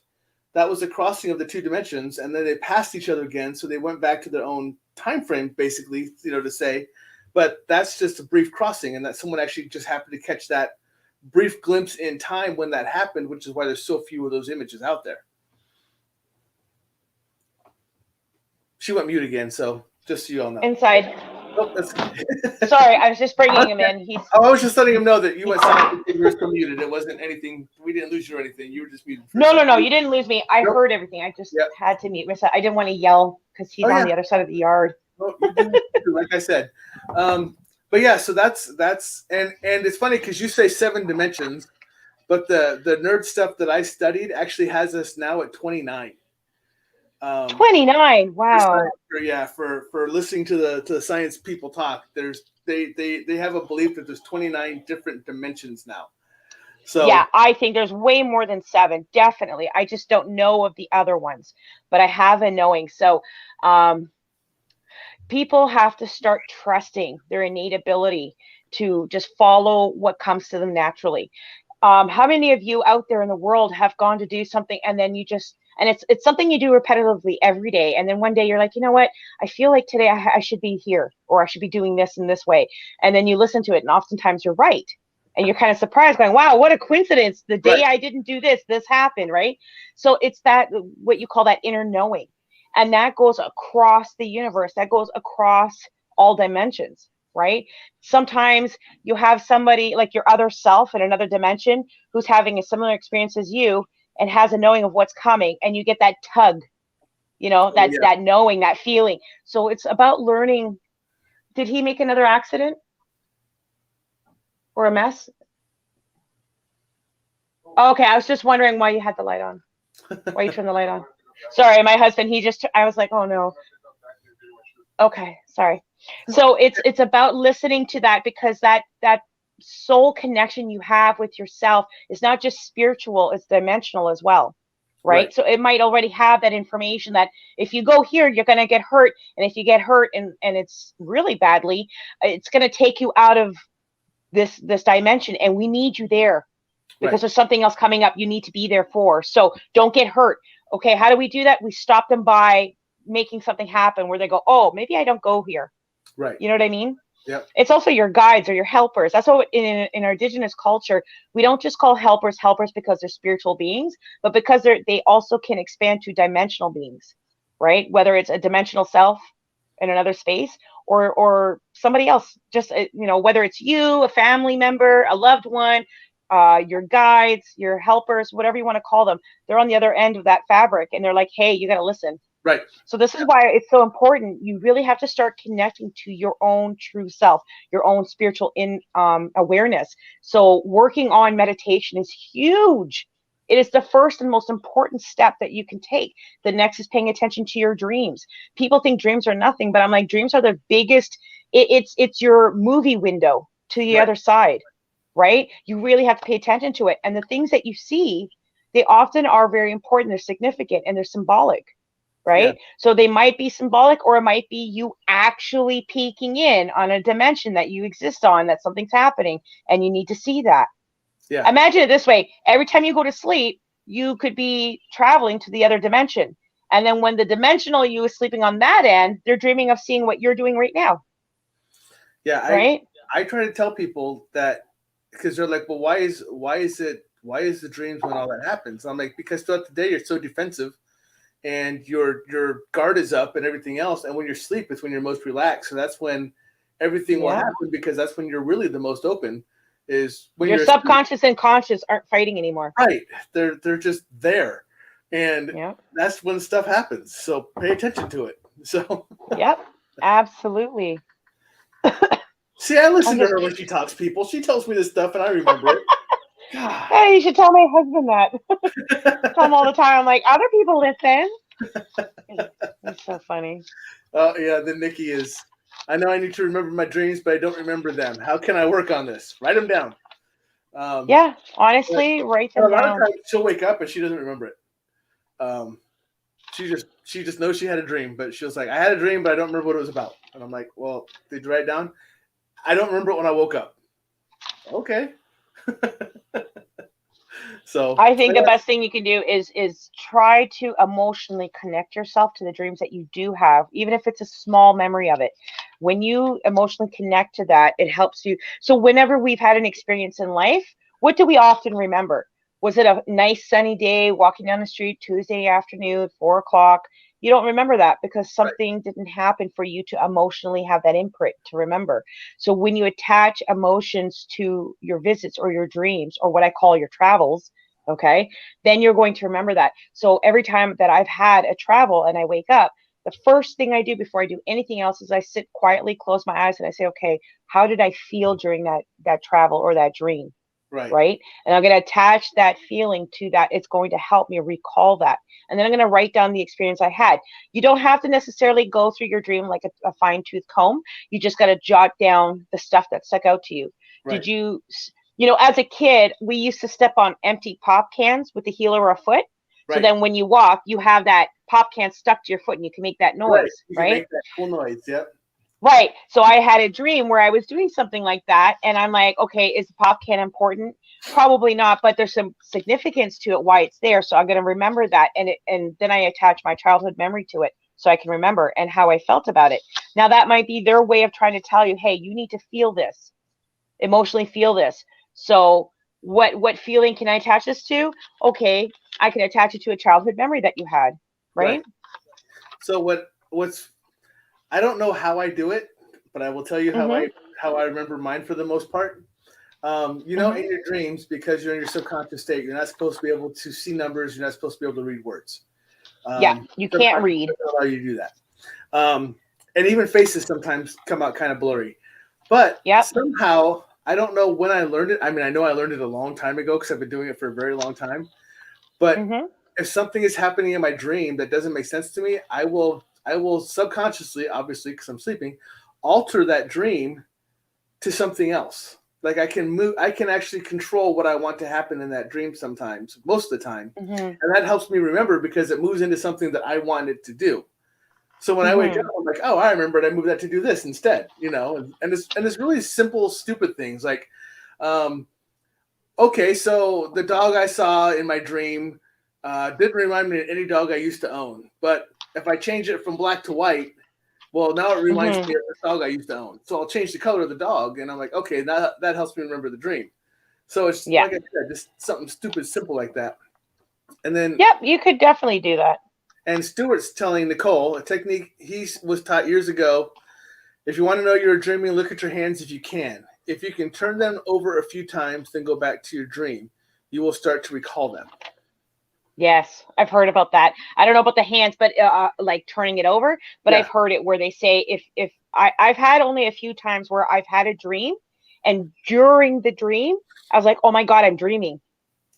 That was a crossing of the 2 dimensions, and then they passed each other again. So they went back to their own time frame, basically, to say. But that's just a brief crossing, and that someone actually just happened to catch that brief glimpse in time when that happened, which is why there's so few of those images out there. She went mute again, so just so you all know. Inside. Oh, that's Sorry, I was just bringing him in. I was just letting him know that you went silent. You were still muted. It wasn't anything. We didn't lose you or anything. You were just muted. No. You didn't lose me. I heard everything. I just had to mute myself. I didn't want to yell because he's on the other side of the yard. Oh, you do, like I said. But yeah, so that's and it's funny because you say 7 dimensions, but the nerd stuff that I studied actually has us now at 29. 29. Wow. For listening to the science people talk, they have a belief that there's 29 different dimensions now. So yeah, I think there's way more than 7, definitely. I just don't know of the other ones, but I have a knowing. So people have to start trusting their innate ability to just follow what comes to them naturally. How many of you out there in the world have gone to do something and then you just, and it's something you do repetitively every day, and then one day you're like, you know what, I feel like today I should be here, or I should be doing this in this way, and then you listen to it, and oftentimes you're right, and you're kind of surprised, going, wow, what a coincidence, the day I didn't do this happened, right? So it's that, what you call that inner knowing, and that goes across the universe, that goes across all dimensions, right? Sometimes you have somebody like your other self in another dimension who's having a similar experience as you and has a knowing of what's coming, and you get that tug, that knowing, that feeling. So it's about learning. Did he make another accident or a mess? Okay, I was just wondering why you had the light on. Why you turned the light on? Sorry, my husband, I was like, oh no. Okay, sorry. So it's about listening to that, because that soul connection you have with yourself is not just spiritual, it's dimensional as well, right? So it might already have that information that if you go here, you're going to get hurt, and if you get hurt and it's really badly, it's going to take you out of this dimension, and we need you there because there's something else coming up you need to be there for. So don't get hurt. Okay, how do we do that? We stop them by making something happen where they go, oh, maybe I don't go here. Right. You know what I mean? Yeah. It's also your guides or your helpers. That's what in our indigenous culture, we don't just call helpers because they're spiritual beings, but because they also can expand to dimensional beings, right? Whether it's a dimensional self in another space or somebody else, just, whether it's you, a family member, a loved one, your guides, your helpers, whatever you want to call them, they're on the other end of that fabric, and they're like, hey, you got to listen. Right. So this is why it's so important. You really have to start connecting to your own true self, your own spiritual awareness. So working on meditation is huge It is the first and most important step that you can take. The next is paying attention to your dreams. People think dreams are nothing, but I'm like, dreams are the biggest. It's your movie window to the Right. other side, right? You really have to pay attention to it. And the things that you see, they often are very important. They're significant and they're symbolic, Yeah. right? So they might be symbolic, or it might be you actually peeking in on a dimension that you exist on, that something's happening and you need to see that. Yeah. Imagine it this way. Every time you go to sleep, you could be traveling to the other dimension. And then when the dimensional you is sleeping on that end, they're dreaming of seeing what you're doing right now. Yeah. Right? I try to tell people that, because they're like, well, why is the dreams when all that happens? I'm like, because throughout the day you're so defensive and your guard is up and everything else. And when you're asleep, it's when you're most relaxed. So that's when everything will happen, because that's when you're really the most open, is when your you're subconscious and conscious aren't fighting anymore. Right. They're just there. And that's when stuff happens. So pay attention to it. So Yep. Absolutely. see, I listen to her when she talks, people. She tells me this stuff and I remember it. God. Hey, you should tell my husband that. Tell him all the time. I'm like, other people listen. It's so funny. Oh, yeah. Then Nikki is, I know I need to remember my dreams, but I don't remember them. How can I work on this? Write them down. Yeah, honestly, write them down. A lot of times she'll wake up and she doesn't remember it. She just knows she had a dream, but she was like, I had a dream, but I don't remember what it was about. And I'm like, well, did you write it down? I don't remember it when I woke up. Okay. So I think the best thing you can do is try to emotionally connect yourself to the dreams that you do have, even if it's a small memory of it. When you emotionally connect to that, it helps you. So whenever we've had an experience in life, what do we often remember? Was it a nice sunny day walking down the street Tuesday afternoon, 4 o'clock? You don't remember that because something didn't happen for you to emotionally have that imprint to remember. So when you attach emotions to your visits or your dreams, or what I call your travels, okay, then you're going to remember that. So every time that I've had a travel and I wake up, the first thing I do before I do anything else is I sit quietly, close my eyes, and I say, okay, how did I feel during that travel or that dream? Right. And I'm going to attach that feeling to that. It's going to help me recall that. And then I'm going to write down the experience I had. You don't have to necessarily go through your dream like a fine-tooth comb. You just got to jot down the stuff that stuck out to you. Right. Did you as a kid, we used to step on empty pop cans with the heel of our foot. Right. So then when you walk, you have that pop can stuck to your foot and you can make that noise, You can make that cool noise, yep. Right. So I had a dream where I was doing something like that. And I'm like, okay, is the pop can important? Probably not, but there's some significance to it, why it's there. So I'm going to remember that. And then I attach my childhood memory to it so I can remember and how I felt about it. Now that might be their way of trying to tell you, hey, you need to feel this, emotionally feel this. So what feeling can I attach this to? Okay, I can attach it to a childhood memory that you had, right? So what's I don't know how I do it, but I will tell you how I remember mine for the most part. In your dreams, because you're in your subconscious state, you're not supposed to be able to see numbers. You're not supposed to be able to read words. You can't read. Doesn't allow you to do that. And even faces sometimes come out kind of blurry. But somehow, I don't know when I learned it. I mean, I know I learned it a long time ago because I've been doing it for a very long time. But if something is happening in my dream that doesn't make sense to me, I will subconsciously, obviously, because I'm sleeping, alter that dream to something else. Like I can actually control what I want to happen in that dream sometimes, most of the time. And that helps me remember because it moves into something that I want it to do. So when I wake up, I'm like, oh, I remembered I moved that to do this instead, and it's really simple, stupid things like, okay, so the dog I saw in my dream didn't remind me of any dog I used to own. But if I change it from black to white, well, now it reminds me of the dog I used to own. So I'll change the color of the dog, and I'm like, okay, that helps me remember the dream. So it's like I said, just something stupid, simple like that. And then you could definitely do that. And Stuart's telling Nicole a technique he was taught years ago. If you want to know you're dreaming, look at your hands if you can. If you can turn them over a few times, then go back to your dream. You will start to recall them. Yes, I've heard about that. I don't know about the hands, but like turning it over. But I've heard it where they say if I've had only a few times where I've had a dream, and during the dream, I was like, oh my God, I'm dreaming.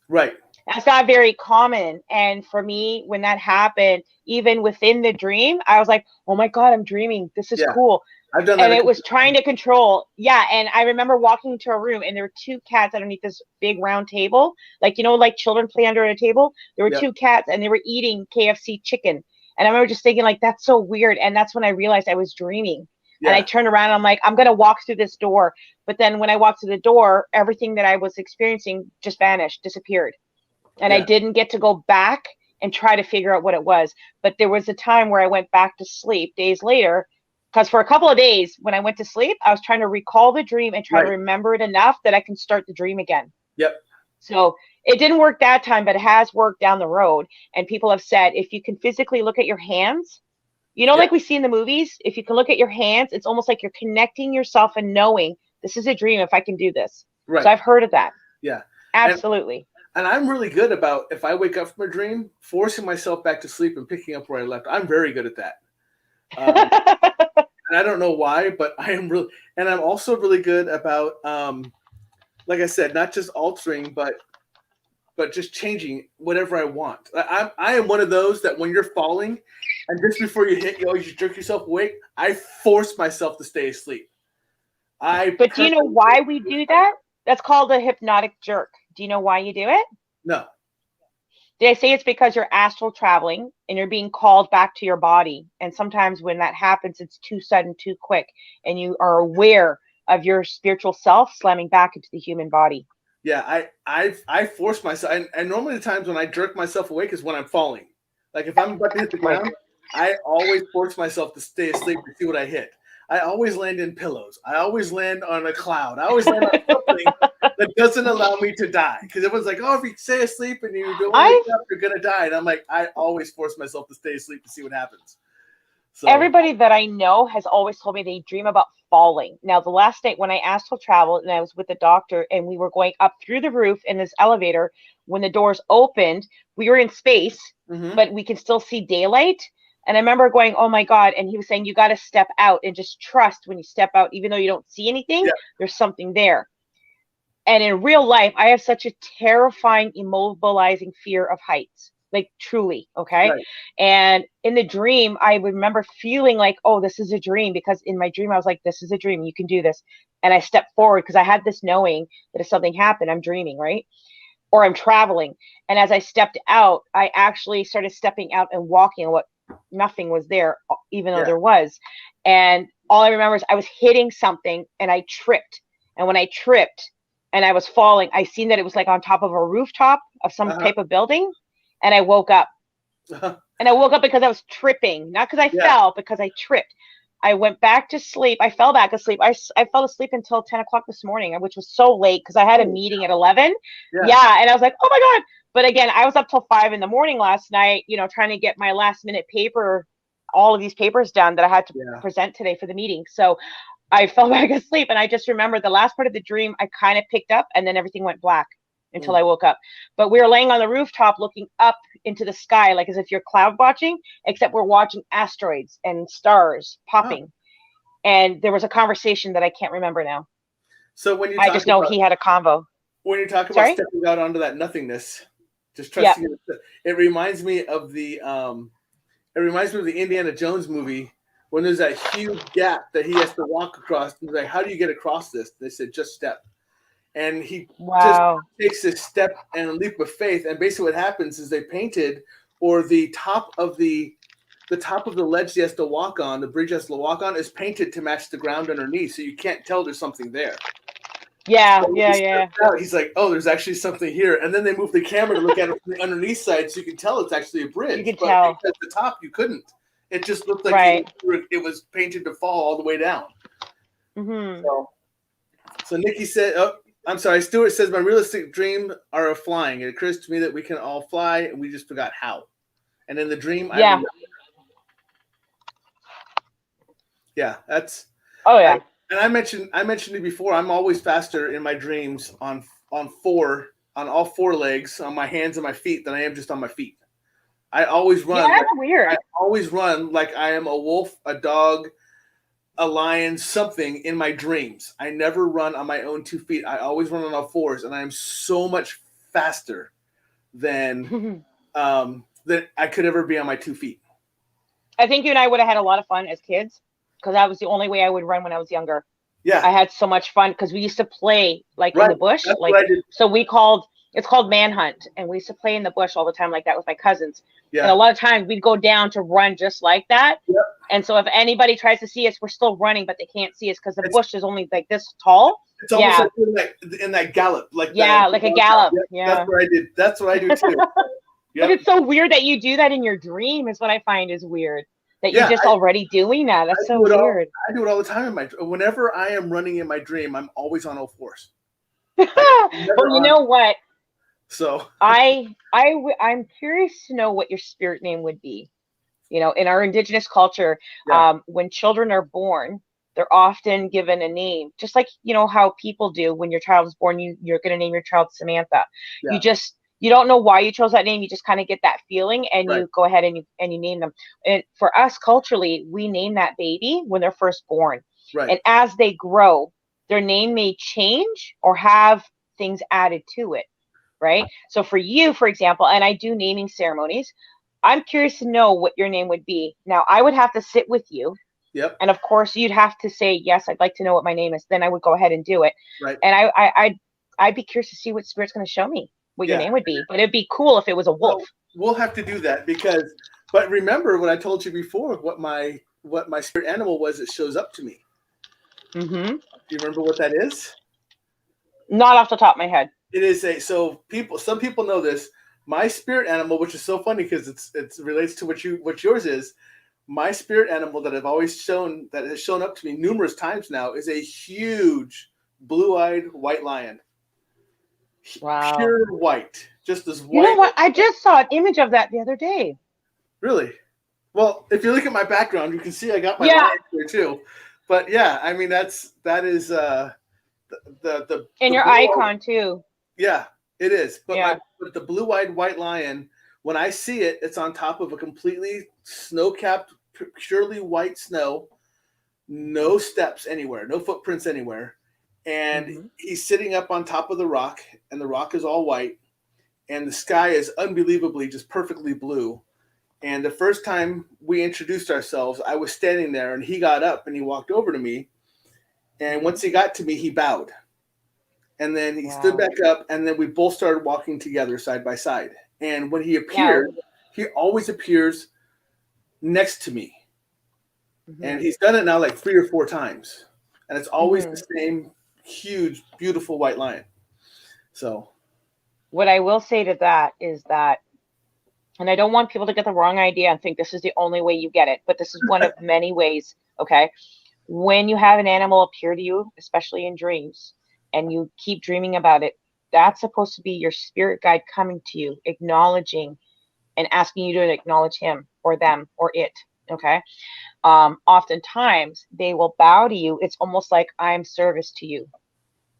Right. That's not very common. And for me, when that happened, even within the dream, I was like, oh my God, I'm dreaming. This is Yeah, cool. I've done that And a it couple was trying to control. Yeah. And I remember walking into a room and there were two cats underneath this big round table. Like, like children play under a table. There were Yep. two cats and they were eating KFC chicken. And I remember just thinking, like, that's so weird. And that's when I realized I was dreaming. And I Yeah. turned around and I'm like, I'm going to walk through this door. But then when I walked through the door, everything that I was experiencing just vanished, disappeared. And I Yeah. didn't get to go back and try to figure out what it was. But there was a time where I went back to sleep days later, because for a couple of days when I went to sleep, I was trying to recall the dream and try to Right. remember it enough that I can start the dream again. Yep. So it didn't work that time, but it has worked down the road. And people have said if you can physically look at your hands, Yeah. like we see in the movies, if you can look at your hands, it's almost like you're connecting yourself and knowing this is a dream if I can do this. Right. So I've heard of that. Yeah. Absolutely. And I'm really good about, if I wake up from a dream, forcing myself back to sleep and picking up where I left. I'm very good at that. And I don't know why, but I am really, and I'm also really good about, like I said, not just altering, but just changing whatever I want. I am one of those that when you're falling, and just before you hit, you always jerk yourself awake. I force myself to stay asleep. But do you know why we do that? That's called a hypnotic jerk. Do you know why you do it? No. They say it's because you're astral traveling and you're being called back to your body. And sometimes when that happens, it's too sudden, too quick, and you are aware of your spiritual self slamming back into the human body. Yeah, I force myself, and normally the times when I jerk myself awake is when I'm falling. Like if I'm about to hit the ground, I always force myself to stay asleep to see what I hit. I always land in pillows. I always land on a cloud. I always land on something that doesn't allow me to die. Because everyone's like, oh, if you stay asleep and you don't wake up, you're going to die. And I'm like, I always force myself to stay asleep to see what happens. So everybody that I know has always told me they dream about falling. Now, the last night when I astral traveled and I was with the doctor and we were going up through the roof in this elevator, when the doors opened, we were in space, but we can still see daylight. And I remember going, oh my God. And he was saying, you got to step out and just trust when you step out, even though you don't see anything, there's something there. And in real life, I have such a terrifying, immobilizing fear of heights, like truly. Okay. Right. And in the dream, I remember feeling like, oh, this is a dream, because in my dream, I was like, this is a dream. You can do this. And I stepped forward because I had this knowing that if something happened, I'm dreaming, right? Or I'm traveling. And as I stepped out, I actually started stepping out and walking. What nothing was there, even though there was. And all I remember is I was hitting something and I tripped. And when I tripped and I was falling, I seen that it was like on top of a rooftop of some type of building. And I woke up. And I woke up because I was tripping, not because I fell, because I tripped. I went back to sleep. I fell back asleep. I fell asleep until 10 o'clock this morning, which was so late because I had a meeting at 11. Yeah. And I was like, oh my God. But again, I was up till 5 a.m. last night, trying to get my last minute paper, all of these papers done that I had to present today for the meeting. So I fell back asleep and I just remember the last part of the dream I kind of picked up and then everything went black until I woke up. But we were laying on the rooftop looking up into the sky, like as if you're cloud watching, except we're watching asteroids and stars popping. And there was a conversation that I can't remember now. So when you I just know he had a convo. When you talk about stepping out onto that nothingness, just trusting it reminds me of the Indiana Jones movie when there's that huge gap that he has to walk across. And he's like, how do you get across this? They said, just step. And he just takes this step and a leap of faith. And basically what happens is they painted, or the top of the ledge he has to walk on, the bridge he has to walk on, is painted to match the ground underneath. So you can't tell there's something there. So he's like, oh, there's actually something here. And then they move the camera to look at it from the underneath side so you can tell it's actually a bridge. You can tell. At the top, you couldn't. It just looked like it was painted to fall all the way down. So Nikki said, I'm sorry, Stuart says, my realistic dream are of flying. It occurs to me that we can all fly, and we just forgot how. And in the dream, that's. Oh yeah. And I mentioned it before. I'm always faster in my dreams on all four legs, on my hands and my feet, than I am just on my feet. I always run. Yeah, that's weird. I always run like I am a wolf, a dog, a lion, something in my dreams. I never run on my own 2 feet. I always run on all fours, and I am so much faster than that I could ever be on my 2 feet. I think you and I would have had a lot of fun as kids because that was the only way I would run when I was younger. Yeah. I had so much fun because we used to play like in Right. the bush. That's Like, what I did. so it's called manhunt. And we used to play in the bush all the time like that with my cousins. Yeah. And a lot of times we'd go down to run just like that. Yep. And so if anybody tries to see us, we're still running, but they can't see us because the bush is only like this tall. It's almost like in that gallop. Like like a gallop. Yeah. That's what I did. That's what I do too. But it's so weird that you do that in your dream is what I find is weird. That you're just already doing that. That's so weird. I do it all the time whenever I am running in my dream, I'm always on all fours. Well, you know what? So I'm curious to know what your spirit name would be. You know, in our indigenous culture, when children are born, they're often given a name, just like, you know, how people do when your child is born, you're going to name your child Samantha. Yeah. You don't know why you chose that name. You just kind of get that feeling and you go ahead and you name them. And for us culturally, we name that baby when they're first born. Right. And as they grow, their name may change or have things added to it. Right. So for you, for example, and I do naming ceremonies, I'm curious to know what your name would be. Now, I would have to sit with you. Yep. And of course, you'd have to say, yes, I'd like to know what my name is. Then I would go ahead and do it. Right. And I'd be curious to see what spirit's going to show me. What your name would be, but it'd be cool if it was a wolf. We'll have to do that but remember what I told you before, what my spirit animal was that shows up to me. Mm-hmm. Do you remember what that is? Not off the top of my head. It is some people know this. My spirit animal, which is so funny because it relates to what yours is. My spirit animal that has shown up to me numerous times now is a huge blue-eyed white lion. Wow. Pure white, just as white. You know what? I just saw an image of that the other day. Really? Well, if you look at my background, you can see I got my lion here too. But yeah, I mean that is the your icon too. Yeah, it is. But but the blue-eyed white lion, when I see it, it's on top of a completely snow-capped, purely white snow, no steps anywhere, no footprints anywhere. And he's sitting up on top of the rock, and the rock is all white, and the sky is unbelievably just perfectly blue. And the first time we introduced ourselves, I was standing there, and he got up and he walked over to me. And once he got to me, he bowed. And then he stood back up, and then we both started walking together side by side. And when he appeared, he always appears next to me. Mm-hmm. And he's done it now like 3 or 4 times. And it's always the same huge, beautiful white lion. So what I will say to that is that, and I don't want people to get the wrong idea and think this is the only way you get it, but this is one of many ways. Okay. When you have an animal appear to you, especially in dreams, and you keep dreaming about it, that's supposed to be your spirit guide coming to you, acknowledging and asking you to acknowledge him or them or it. Okay. Oftentimes they will bow to you. It's almost like I'm service to you.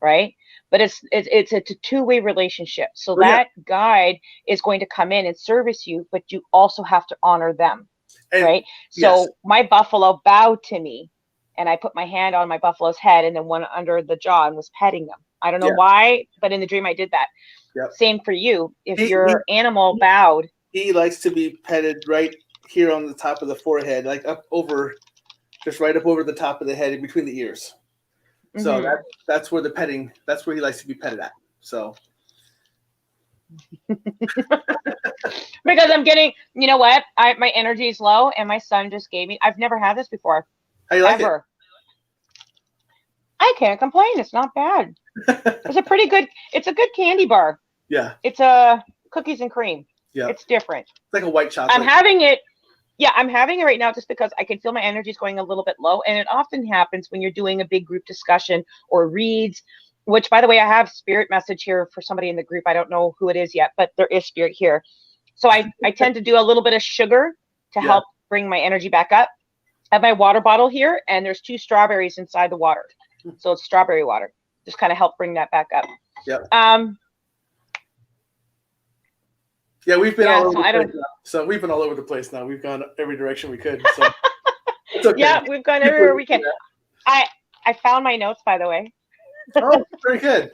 Right. But it's a two-way relationship. So that guide is going to come in and service you, but you also have to honor them. Right. So my buffalo bowed to me, and I put my hand on my buffalo's head and then one under the jaw and was petting them. I don't know why, but in the dream I did that. Yep. Same for you. If your animal bowed. He likes to be petted right here on the top of the forehead, like just right up over the top of the head in between the ears. So that's where that's where he likes to be petted at. So because I'm getting, you know what? My energy is low, and my son just gave me. I've never had this before. How you like it? I can't complain. It's not bad. It's a good candy bar. Yeah. It's a cookies and cream. Yeah. It's different. It's like a white chocolate. I'm having it right now just because I can feel my energies going a little bit low. And it often happens when you're doing a big group discussion or reads, which, by the way, I have spirit message here for somebody in the group. I don't know who it is yet, but there is spirit here. So I tend to do a little bit of sugar to help bring my energy back up. I have my water bottle here, and there's 2 strawberries inside the water. So it's strawberry water. Just kind of help bring that back up. Yeah. Yeah, we've been all over the place now. So we've been all over the place now. We've gone every direction we could. So it's okay. Yeah, we've gone everywhere we can. I found my notes, by the way. Oh, very good.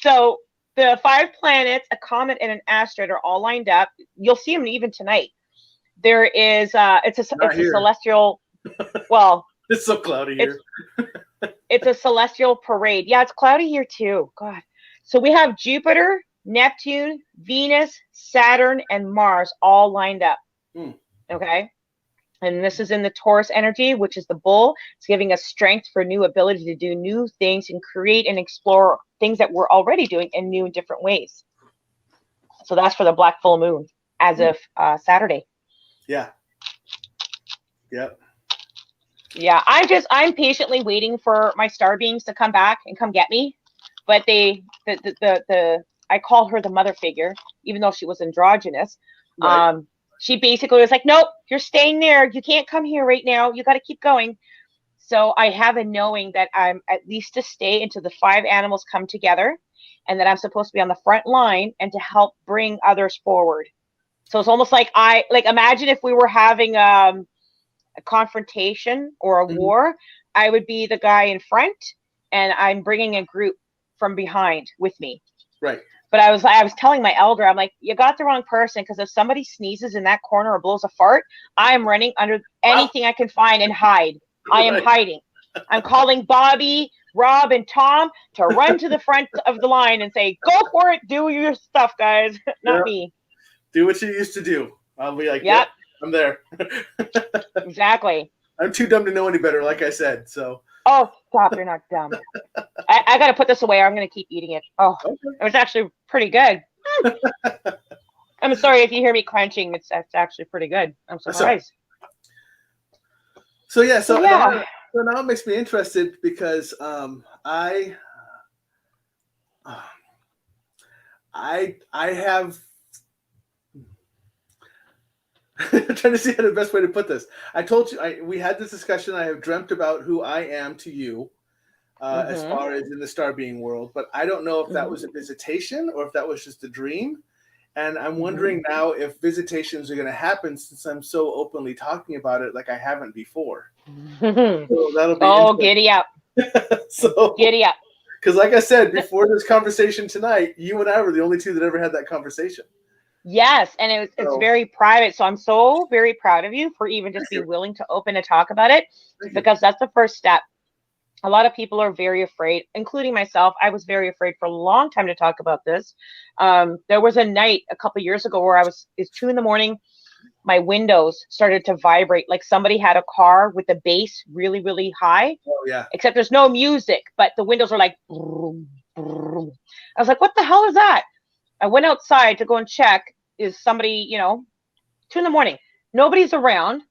So the 5 planets, a comet, and an asteroid are all lined up. You'll see them even tonight. There is it's a celestial. Well, it's so cloudy here. It's a celestial parade. Yeah, it's cloudy here too. God. So we have Jupiter, Neptune, Venus, Saturn, and Mars all lined up. Okay. And this is in the Taurus energy, which is the bull. It's giving us strength for new ability to do new things and create and explore things that we're already doing in new and different ways. So that's for the black full moon as of Saturday. Yeah. Yep. Yeah, I'm patiently waiting for my star beings to come back and come get me. But I call her the mother figure, even though she was androgynous. Right. She basically was like, nope, you're staying there. You can't come here right now. You got to keep going. So I have a knowing that I'm at least to stay until the 5 animals come together, and that I'm supposed to be on the front line and to help bring others forward. So it's almost like imagine if we were having a confrontation or a war, I would be the guy in front, and I'm bringing a group from behind with me. Right. But I was telling my elder, I'm like, you got the wrong person, because if somebody sneezes in that corner or blows a fart, I am running under anything I can find and hide. I am hiding. I'm calling Bobby, Rob, and Tom to run to the front of the line and say, go for it, do your stuff, guys. Not me. Do what you used to do. I'll be like, yep, I'm there. Exactly. I'm too dumb to know any better, like I said. So. Oh, stop! You're not dumb. I got to put this away, or I'm going to keep eating it. Oh, okay. It was actually pretty good. I'm sorry if you hear me crunching. It's actually pretty good. I'm surprised. So now it makes me interested because I have. I'm trying to see how the best way to put this. I told you we had this discussion. I have dreamt about who I am to you, as far as in the star being world, but I don't know if that was a visitation or if that was just a dream. And I'm wondering now if visitations are going to happen, since I'm so openly talking about it like I haven't before. So that'll be giddy up. Giddy up. Because like I said, before this conversation tonight, you and I were the only two that ever had that conversation. Yes, and it's very private. So I'm so very proud of you for even just being willing to open and talk about it, because that's the first step. A lot of people are very afraid, including myself. I was very afraid for a long time to talk about this. There was a night a couple of years ago where it's 2 a.m. My windows started to vibrate like somebody had a car with the bass really, really high. Oh yeah. Except there's no music, but the windows are like. Brum, brum. I was like, what the hell is that? I went outside to go and check. Is somebody, 2 a.m. Nobody's around.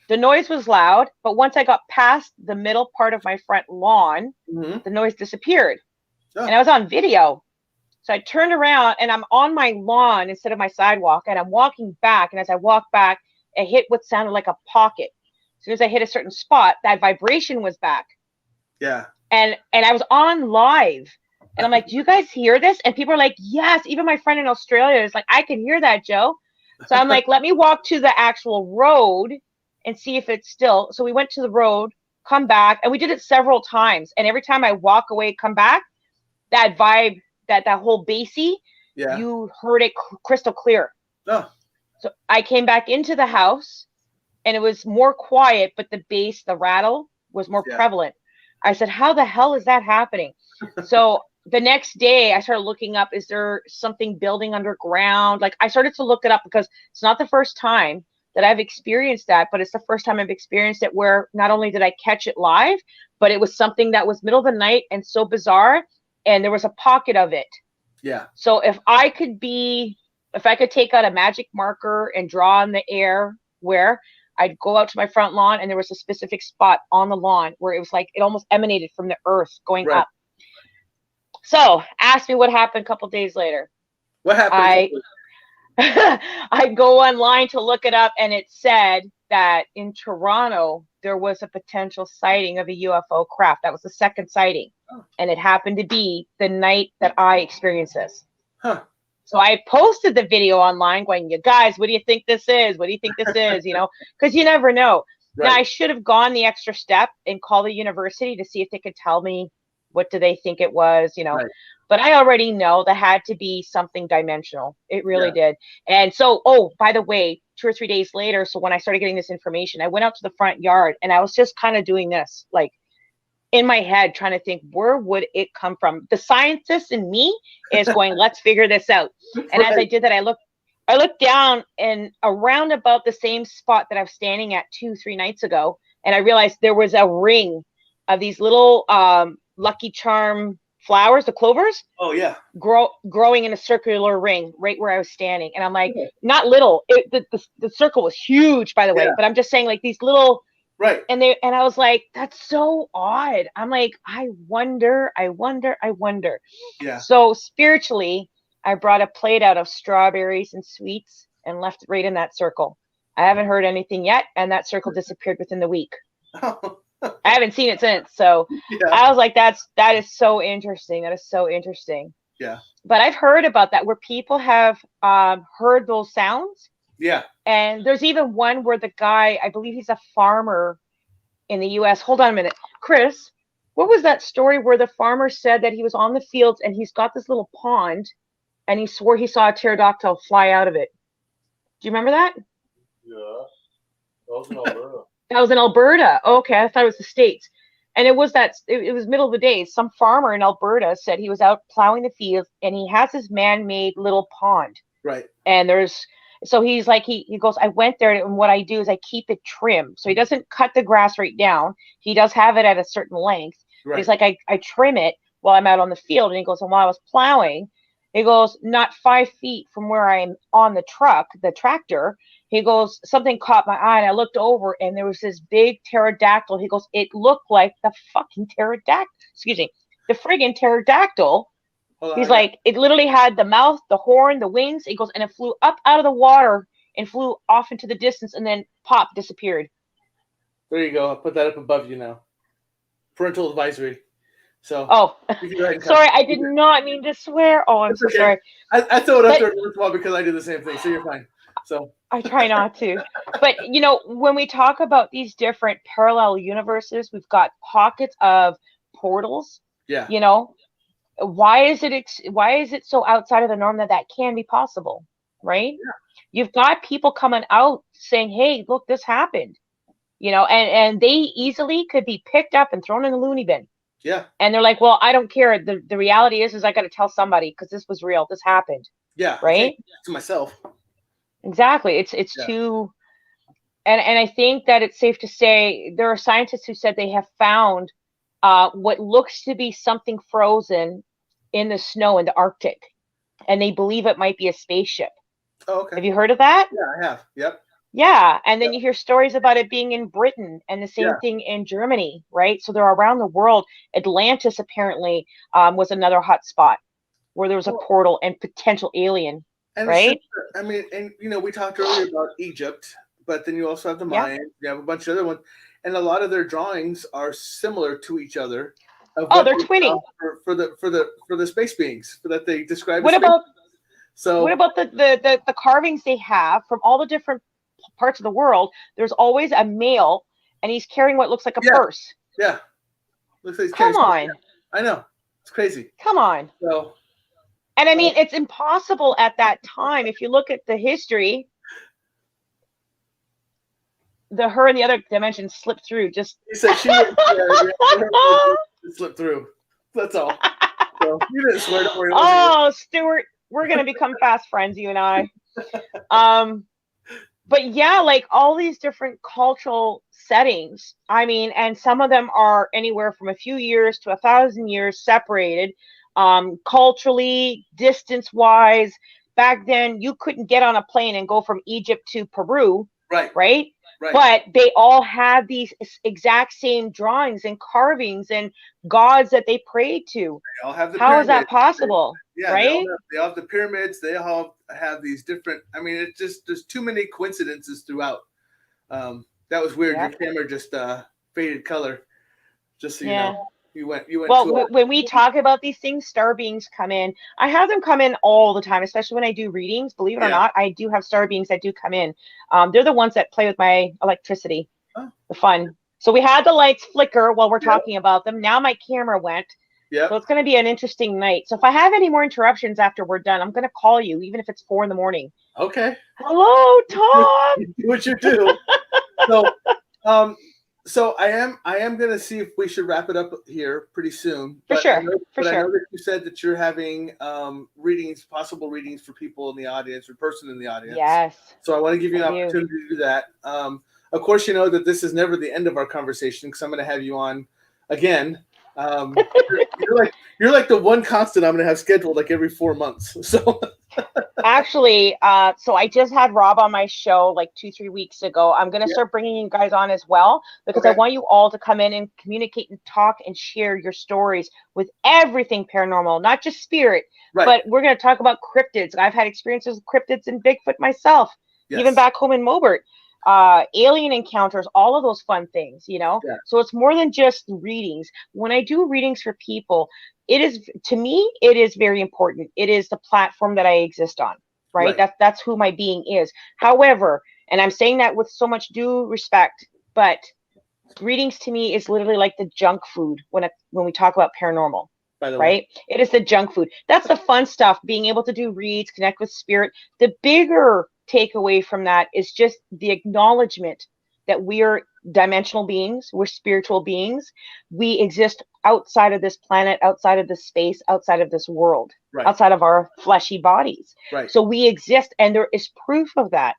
The noise was loud, but once I got past the middle part of my front lawn, the noise disappeared. Oh. And I was on video. So I turned around and I'm on my lawn instead of my sidewalk, and I'm walking back. And as I walk back, I hit what sounded like a pocket. As soon as I hit a certain spot, that vibration was back. Yeah. And I was on live. And I'm like, do you guys hear this? And people are like, yes. Even my friend in Australia is like, I can hear that, Joe. So I'm like, let me walk to the actual road and see if it's still. So we went to the road, come back, and we did it several times. And every time I walk away, come back, that vibe, that whole bassy, you heard it crystal clear. Oh. So I came back into the house, and it was more quiet, but the bass, the rattle was more prevalent. I said, how the hell is that happening? So the next day I started looking up, is there something building underground? Like, I started to look it up, because it's not the first time that I've experienced that, but it's the first time I've experienced it where not only did I catch it live, but it was something that was middle of the night and so bizarre, and there was a pocket of it. Yeah. So if I could take out a magic marker and draw in the air, where I'd go out to my front lawn, and there was a specific spot on the lawn where it was like it almost emanated from the earth going up. So ask me what happened a couple days later. What happened? I go online to look it up, and it said that in Toronto there was a potential sighting of a UFO craft. That was the second sighting. Oh. And it happened to be the night that I experienced this. Huh. So I posted the video online going, you guys, what do you think this is? What do you think this is? Because you never know. Right. Now, I should have gone the extra step and called the university to see if they could tell me What do they think it was? Right. But I already know that had to be something dimensional. It really Yeah. did. And so, oh, by the way, 2 or 3 days later, so when I started getting this information, I went out to the front yard and I was just kind of doing this, like in my head, trying to think, where would it come from? The scientist in me is going, let's figure this out. And as I Right. did that, I looked down and around about the same spot that I was standing at 2, 3 nights ago, and I realized there was a ring of these little Lucky Charm flowers, the clovers, Oh yeah. growing in a circular ring right where I was standing. And I'm like, Okay. not little. The circle was huge, by the way, Yeah. but I'm just saying, like, these little. Right. And I was like, that's so odd. I'm like, I wonder. Yeah. So spiritually, I brought a plate out of strawberries and sweets and left it right in that circle. I haven't heard anything yet, and that circle disappeared within the week. I haven't seen it since. So Yeah. I was like, that is so interesting. That is so interesting. Yeah. But I've heard about that where people have heard those sounds. Yeah. And there's even one where the guy, I believe he's a farmer in the US. Hold on a minute. Chris, what was that story where the farmer said that he was on the fields and he's got this little pond and he swore he saw a pterodactyl fly out of it? Do you remember that? Yeah, that was in Alberta. That was in Alberta. Okay, I thought it was the States. And it was middle of the day. Some farmer in Alberta said he was out plowing the fields and he has this man-made little pond. Right. And so he's like, he goes, I went there and what I do is I keep it trim. So he doesn't cut the grass right down. He does have it at a certain length. But Right. he's like, I trim it while I'm out on the field. And he goes, and while I was plowing, he goes, not 5 feet from where I'm on the tractor, he goes, something caught my eye and I looked over and there was this big pterodactyl. He goes, it looked like the fucking pterodactyl, the friggin' pterodactyl. Hold on, He's like, it literally had the mouth, the horn, the wings. He goes, and it flew up out of the water and flew off into the distance and then pop, disappeared. there you go. I'll put that up above you now. Parental advisory. So. Oh, you can go ahead and sorry, cut. I did not mean to swear. Oh, I'm It's so okay. sorry. I throw it up But- there once in a while because I do the same thing. So you're fine. So. I try not to. But, when we talk about these different parallel universes, we've got pockets of portals, Yeah. why is it so outside of the norm that can be possible, right? Yeah. You've got people coming out saying, hey, look, this happened, and they easily could be picked up and thrown in the loony bin. Yeah. And they're like, well, I don't care. The reality is I got to tell somebody because this was real. This happened. Yeah. Right. To myself. Exactly. It's Yeah. too, and I think that it's safe to say there are scientists who said they have found what looks to be something frozen in the snow in the Arctic, and they believe it might be a spaceship. Oh, okay. Have you heard of that? Yeah, I have. Yep. Yeah, and then you hear stories about it being in Britain and the same Yeah. thing in Germany, right? So they're around the world. Atlantis apparently was another hot spot where there was a portal and potential alien. And Right? sure, I mean, and we talked earlier about Egypt, but then you also have the Yeah. Mayans. You have a bunch of other ones, and a lot of their drawings are similar to each other. Of Oh, what they're they twinning. saw for the space beings that they describe. What as about so? What about the carvings they have from all the different parts of the world? There's always a male, and he's carrying what looks like a Yeah. purse. Yeah, looks like he's Come carrying on, I know, it's crazy. come on. So And I mean, it's impossible at that time. If you look at the history, her and the other dimension slipped through. Just he said she slipped through. That's all. So you didn't swear. Don't worry. oh, Stuart, we're gonna become fast friends, you and I. But yeah, like all these different cultural settings. I mean, and some of them are anywhere from a few years to 1,000 years separated. Culturally, distance-wise, back then you couldn't get on a plane and go from Egypt to Peru, Right. right? But they all had these exact same drawings and carvings and gods that they prayed to. They all have the How is that pyramids. possible? Yeah, right? They all have the pyramids. They all have these different. I mean, it's just there's too many coincidences throughout. That was weird. Yep. Your camera just faded color. Just so you Yeah. know, you went. Well, when we talk about these things, star beings come in. I have them come in all the time, especially when I do readings. Believe it or Yeah. not, I do have star beings that do come in. They're the ones that play with my electricity. Oh. The fun. So we had the lights flicker while we're Yeah. talking about them. Now my camera went. Yeah. So it's going to be an interesting night. So if I have any more interruptions after we're done, I'm going to call you, even if it's 4 a.m. Okay. Hello, Tom. Do what you do. So, so I am going to see if we should wrap it up here pretty soon. For But sure. I know sure. that you said that you're having possible readings for people in the audience or person in the audience. Yes. So I want to give you an I do. opportunity to do that. Of course, you know that this is never the end of our conversation because I'm going to have you on again. You're like the one constant I'm going to have scheduled like every 4 months. So Actually, so I just had Rob on my show like 2-3 weeks ago. I'm going to start bringing you guys on as well because I want you all to come in and communicate and talk and share your stories with everything paranormal, not just spirit, but we're going to talk about cryptids. I've had experiences with cryptids and Bigfoot myself, even back home in Mobert. Alien encounters, all of those fun things, you know. So it's more than just readings. When I do readings for people, it is, to me, it is very important. It is the platform that I exist on, right? That's who my being is. However, and I'm saying that with so much due respect, but readings to me is literally like the junk food when we talk about paranormal. By the way, it is the junk food. That's the fun stuff, being able to do reads, connect with spirit. The bigger takeaway from that is just the acknowledgement that we are dimensional beings, we're spiritual beings. We exist outside of this planet, outside of this space, outside of this world, outside of our fleshy bodies. So we exist, and there is proof of that.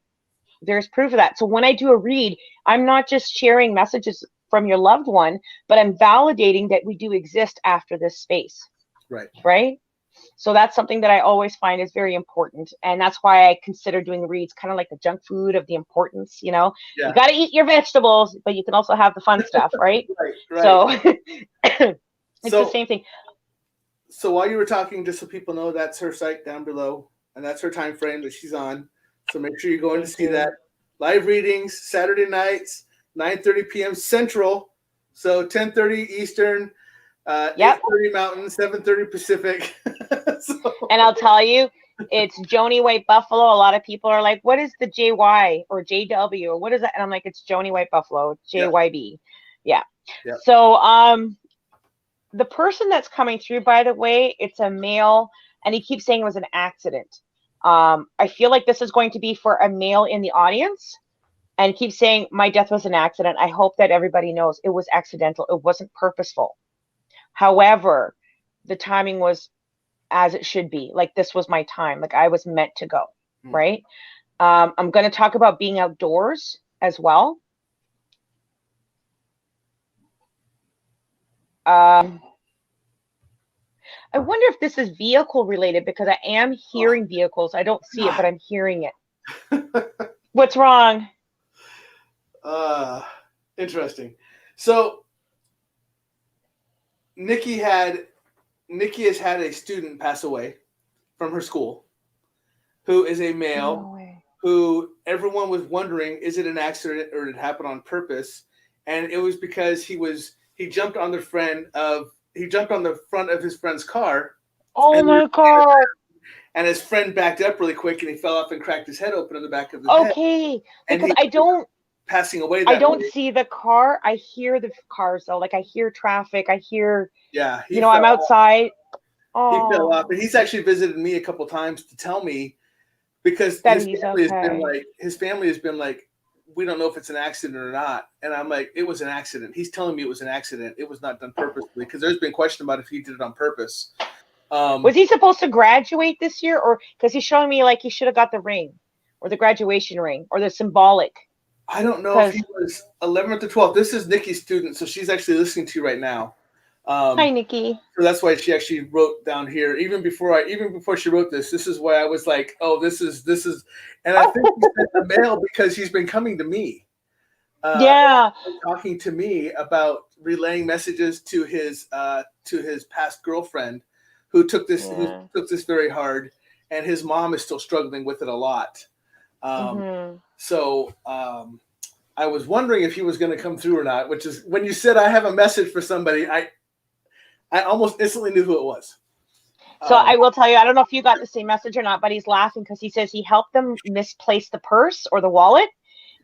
There's proof of that. So when I do a read, I'm not just sharing messages from your loved one, but I'm validating that we do exist after this space. Right. So that's something that I always find is very important. And that's why I consider doing reads kind of like the junk food of the importance, you know. You got to eat your vegetables, but you can also have the fun stuff, right? So it's the same thing. So while you were talking, just so people know, that's her site down below, and that's her time frame that she's on. So make sure you're going to see that. Live readings, Saturday nights, 9:30 p.m. Central. So 10:30 Eastern, 8:30 Mountain, 7:30 Pacific. And I'll tell you, it's Joannie White Buffalo. A lot of people are like, what is the JY or JW or what is that? And I'm like, it's Joannie White Buffalo, JYB. Yeah. So the person that's coming through, by the way, it's a male, and he keeps saying it was an accident. I feel like this is going to be for a male in the audience, and keeps saying my death was an accident. I hope that everybody knows it was accidental. It wasn't purposeful. However, the timing was as it should be. Like, this was my time. Like, I was meant to go, right? I'm going to talk about being outdoors as well. I wonder if this is vehicle related, because I am hearing vehicles. I don't see it, but I'm hearing it. What's wrong? Interesting. So Nikki has had a student pass away from her school who is a male who everyone was wondering, is it an accident or did it happen on purpose? And it was because he jumped on the front of his friend's car. Oh my God. And his friend backed up really quick and he fell off and cracked his head open in the back of his head. Okay. And Because passing away. I don't see the car. I hear the cars though. Like, I hear traffic. I hear, I'm outside. Oh. He fell off, and he's actually visited me a couple times to tell me, because his family has been like, we don't know if it's an accident or not. And I'm like, it was an accident. He's telling me it was an accident. It was not done purposely, because there's been question about if he did it on purpose. Was he supposed to graduate this year, or because he's showing me like he should have got the ring or the graduation ring or the symbolic? I don't know if he was 11th or 12th. This is Nikki's student, so she's actually listening to you right now. Hi, Nikki. So that's why she actually wrote down here. Even before she wrote this is why I was like, oh, this is, and I think he sent the mail because he's been coming to me. Talking to me about relaying messages to his past girlfriend, who took this very hard, and his mom is still struggling with it a lot. So I was wondering if he was going to come through or not, which is when you said I have a message for somebody, I almost instantly knew who it was. So I will tell you, I don't know if you got the same message or not, but he's laughing because he says he helped them misplace the purse or the wallet.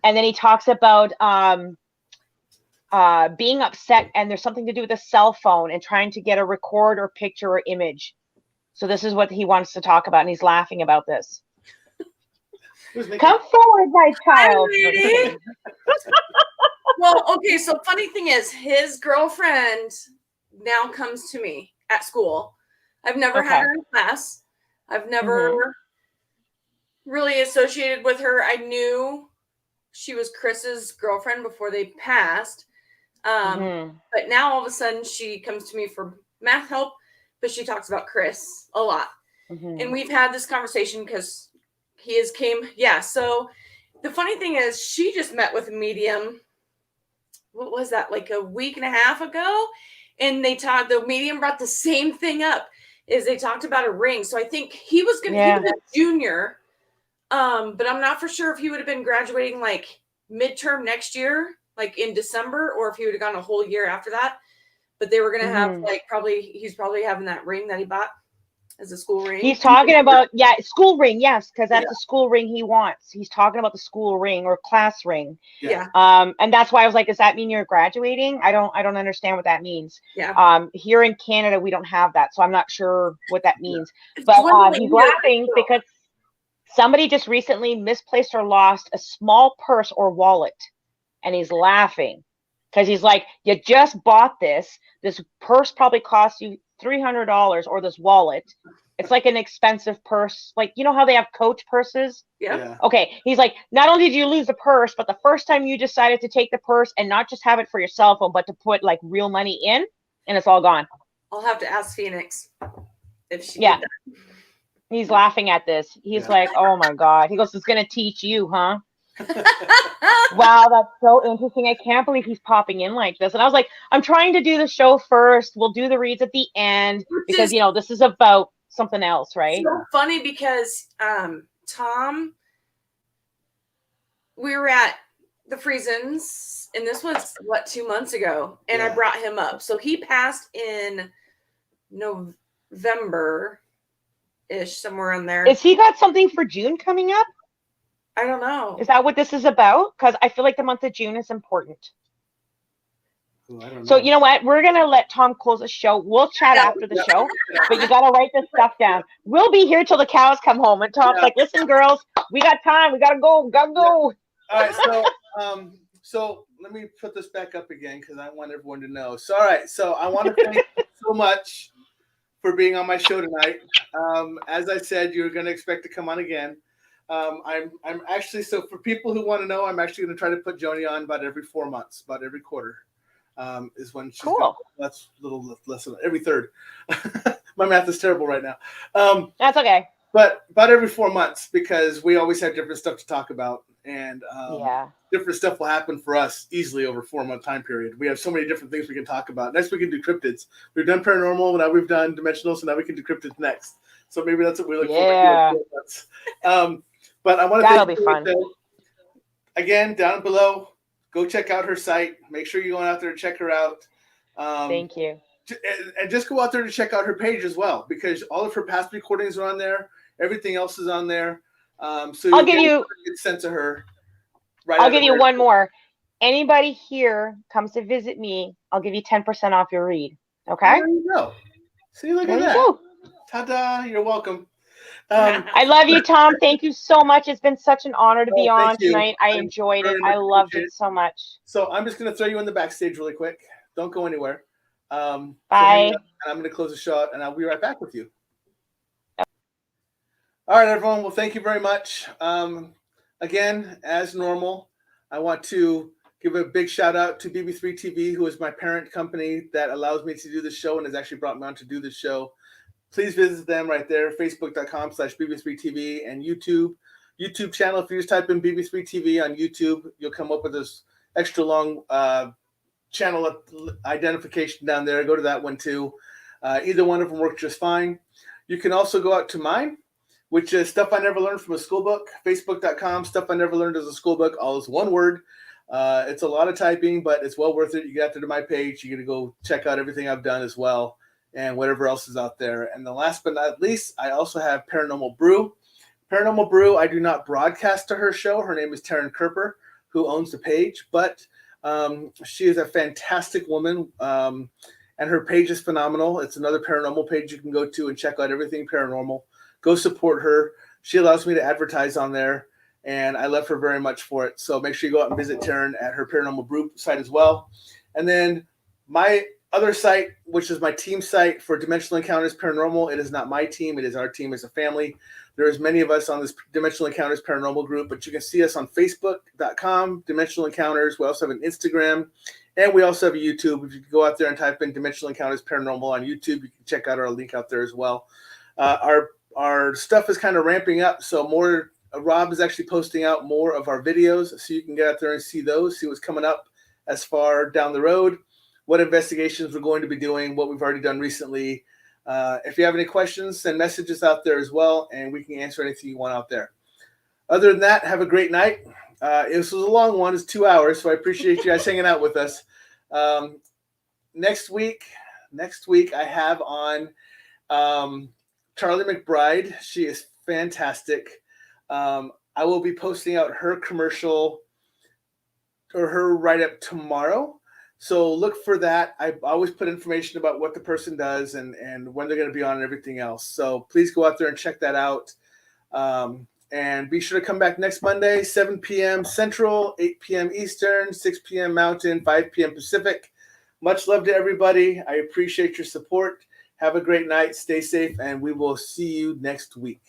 And then he talks about being upset, and there's something to do with a cell phone and trying to get a record or picture or image. So this is what he wants to talk about, and he's laughing about this. Come forward, my child. Hi, well, okay, so funny thing is, his girlfriend now comes to me at school. I've never had her in class. I've never really associated with her. I knew she was Chris's girlfriend before they passed. But now all of a sudden she comes to me for math help, but she talks about Chris a lot. And we've had this conversation because he came. Yeah. So the funny thing is, she just met with a medium. What was that? Like a week and a half ago. And the medium brought the same thing up, is they talked about a ring. So I think he was he was a junior. But I'm not for sure if he would have been graduating like midterm next year, like in December, or if he would have gone a whole year after that. But they were going to have he's probably having that ring that he bought as a school ring. He's talking about, school ring. Yes. Cause that's the school ring he wants. He's talking about the school ring or class ring. Yeah. And that's why I was like, does that mean you're graduating? I don't understand what that means. Yeah. Here in Canada, we don't have that. So I'm not sure what that means, but he's laughing because somebody just recently misplaced or lost a small purse or wallet. And he's laughing because he's like, you just bought this. This purse probably cost you $300, or this wallet. It's like an expensive purse. Like, you know how they have Coach purses? Yeah. Okay. He's like, not only did you lose the purse, but the first time you decided to take the purse and not just have it for your cell phone, but to put like real money in, and it's all gone. I'll have to ask Phoenix if she did that. He's laughing at this. He's like, oh my God. He goes, it's going to teach you, huh? Wow, that's so interesting. I can't believe he's popping in like this. And I was like, I'm trying to do the show first. We'll do the reads at the end because, this is about something else, right? So funny because Tom, we were at the Friesens, and this was 2 months ago, and I brought him up. So he passed in November-ish, somewhere in there. Is he got something for June coming up? I don't know. Is that what this is about? Because I feel like the month of June is important. Ooh, I don't know. So you know what? We're going to let Tom close the show. We'll chat after the show, but you got to write this stuff down. We'll be here till the cows come home. And Tom's like, listen, girls, we got time. We got to go. Got to go. All right. So let me put this back up again because I want everyone to know. So, all right. So I want to thank you so much for being on my show tonight. As I said, you're going to expect to come on again. I'm actually, so for people who want to know, I'm actually going to try to put Joanie on about every 4 months, about every quarter. Is when she's that's a little less than every third. My math is terrible right now. That's okay. But about every 4 months, because we always have different stuff to talk about, and different stuff will happen for us easily over a 4 month time period. We have so many different things we can talk about. Next, we can do cryptids. We've done paranormal, now we've done dimensional, so now we can do cryptids next. So maybe that's what we look for. But I want to that'll be fun. Again, down below, go check out her site. Make sure you're going out there to check her out. Thank you. And just go out there to check out her page as well, because all of her past recordings are on there. Everything else is on there. So I'll give you a good sense of her. Right. I'll give you one more. Anybody here comes to visit me, I'll give you 10% off your read. Okay. There you go. See, look at that. Go. Ta-da! You're welcome. I love you, Tom. Thank you so much. It's been such an honor to be on tonight. I enjoyed it. I loved it so much. So I'm just going to throw you in the backstage really quick. Don't go anywhere. Bye. And I'm going to close the show out, and I'll be right back with you. All right, everyone. Well, thank you very much. Again, as normal, I want to give a big shout out to BB3 TV, who is my parent company that allows me to do this show and has actually brought me on to do this show. Please visit them right there, facebook.com/BB3TV, and YouTube channel. If you just type in BB3 TV on YouTube, you'll come up with this extra long channel identification down there. Go to that one too. Either one of them works just fine. You can also go out to mine, which is Stuff I Never Learned from a Schoolbook, facebook.com, Stuff I Never Learned as a Schoolbook, all is one word. It's a lot of typing, but it's well worth it. You get out there to my page, you're going to go check out everything I've done as well, and whatever else is out there. And the last but not least, I also have Paranormal Brew. Paranormal Brew, I do not broadcast to her show. Her name is Taryn Kerper, who owns the page, but She is a fantastic woman, and her page is phenomenal. It's another paranormal page you can go to and check out everything paranormal. Go support her. She allows me to advertise on there, and I love her very much for it. So make sure you go out and visit Taryn at her paranormal group site as well. And then my other site, which is my team site for Dimensional Encounters Paranormal. It is not my team. It is our team as a family. There's many of us on this Dimensional Encounters Paranormal group, but you can see us on Facebook.com, Dimensional Encounters. We also have an Instagram, and we also have a YouTube. If you go out there and type in Dimensional Encounters Paranormal on YouTube, you can check out our link out there as well. Our stuff is kind of ramping up, so more. Rob is actually posting out more of our videos, so you can get out there and see those, see what's coming up as far down the road, what investigations we're going to be doing, what we've already done recently. If you have any questions, send messages out there as well, and we can answer anything you want out there. Other than that, have a great night. This was a long one. It's 2 hours, so I appreciate you guys hanging out with us. Next week, I have on Charlie McBride. She is fantastic. I will be posting out her commercial or her write-up tomorrow. So look for that. I always put information about what the person does and when they're going to be on and everything else. So please go out there and check that out. And be sure to come back next Monday, 7 p.m. Central, 8 p.m. Eastern, 6 p.m. Mountain, 5 p.m. Pacific. Much love to everybody. I appreciate your support. Have a great night. Stay safe, and we will see you next week.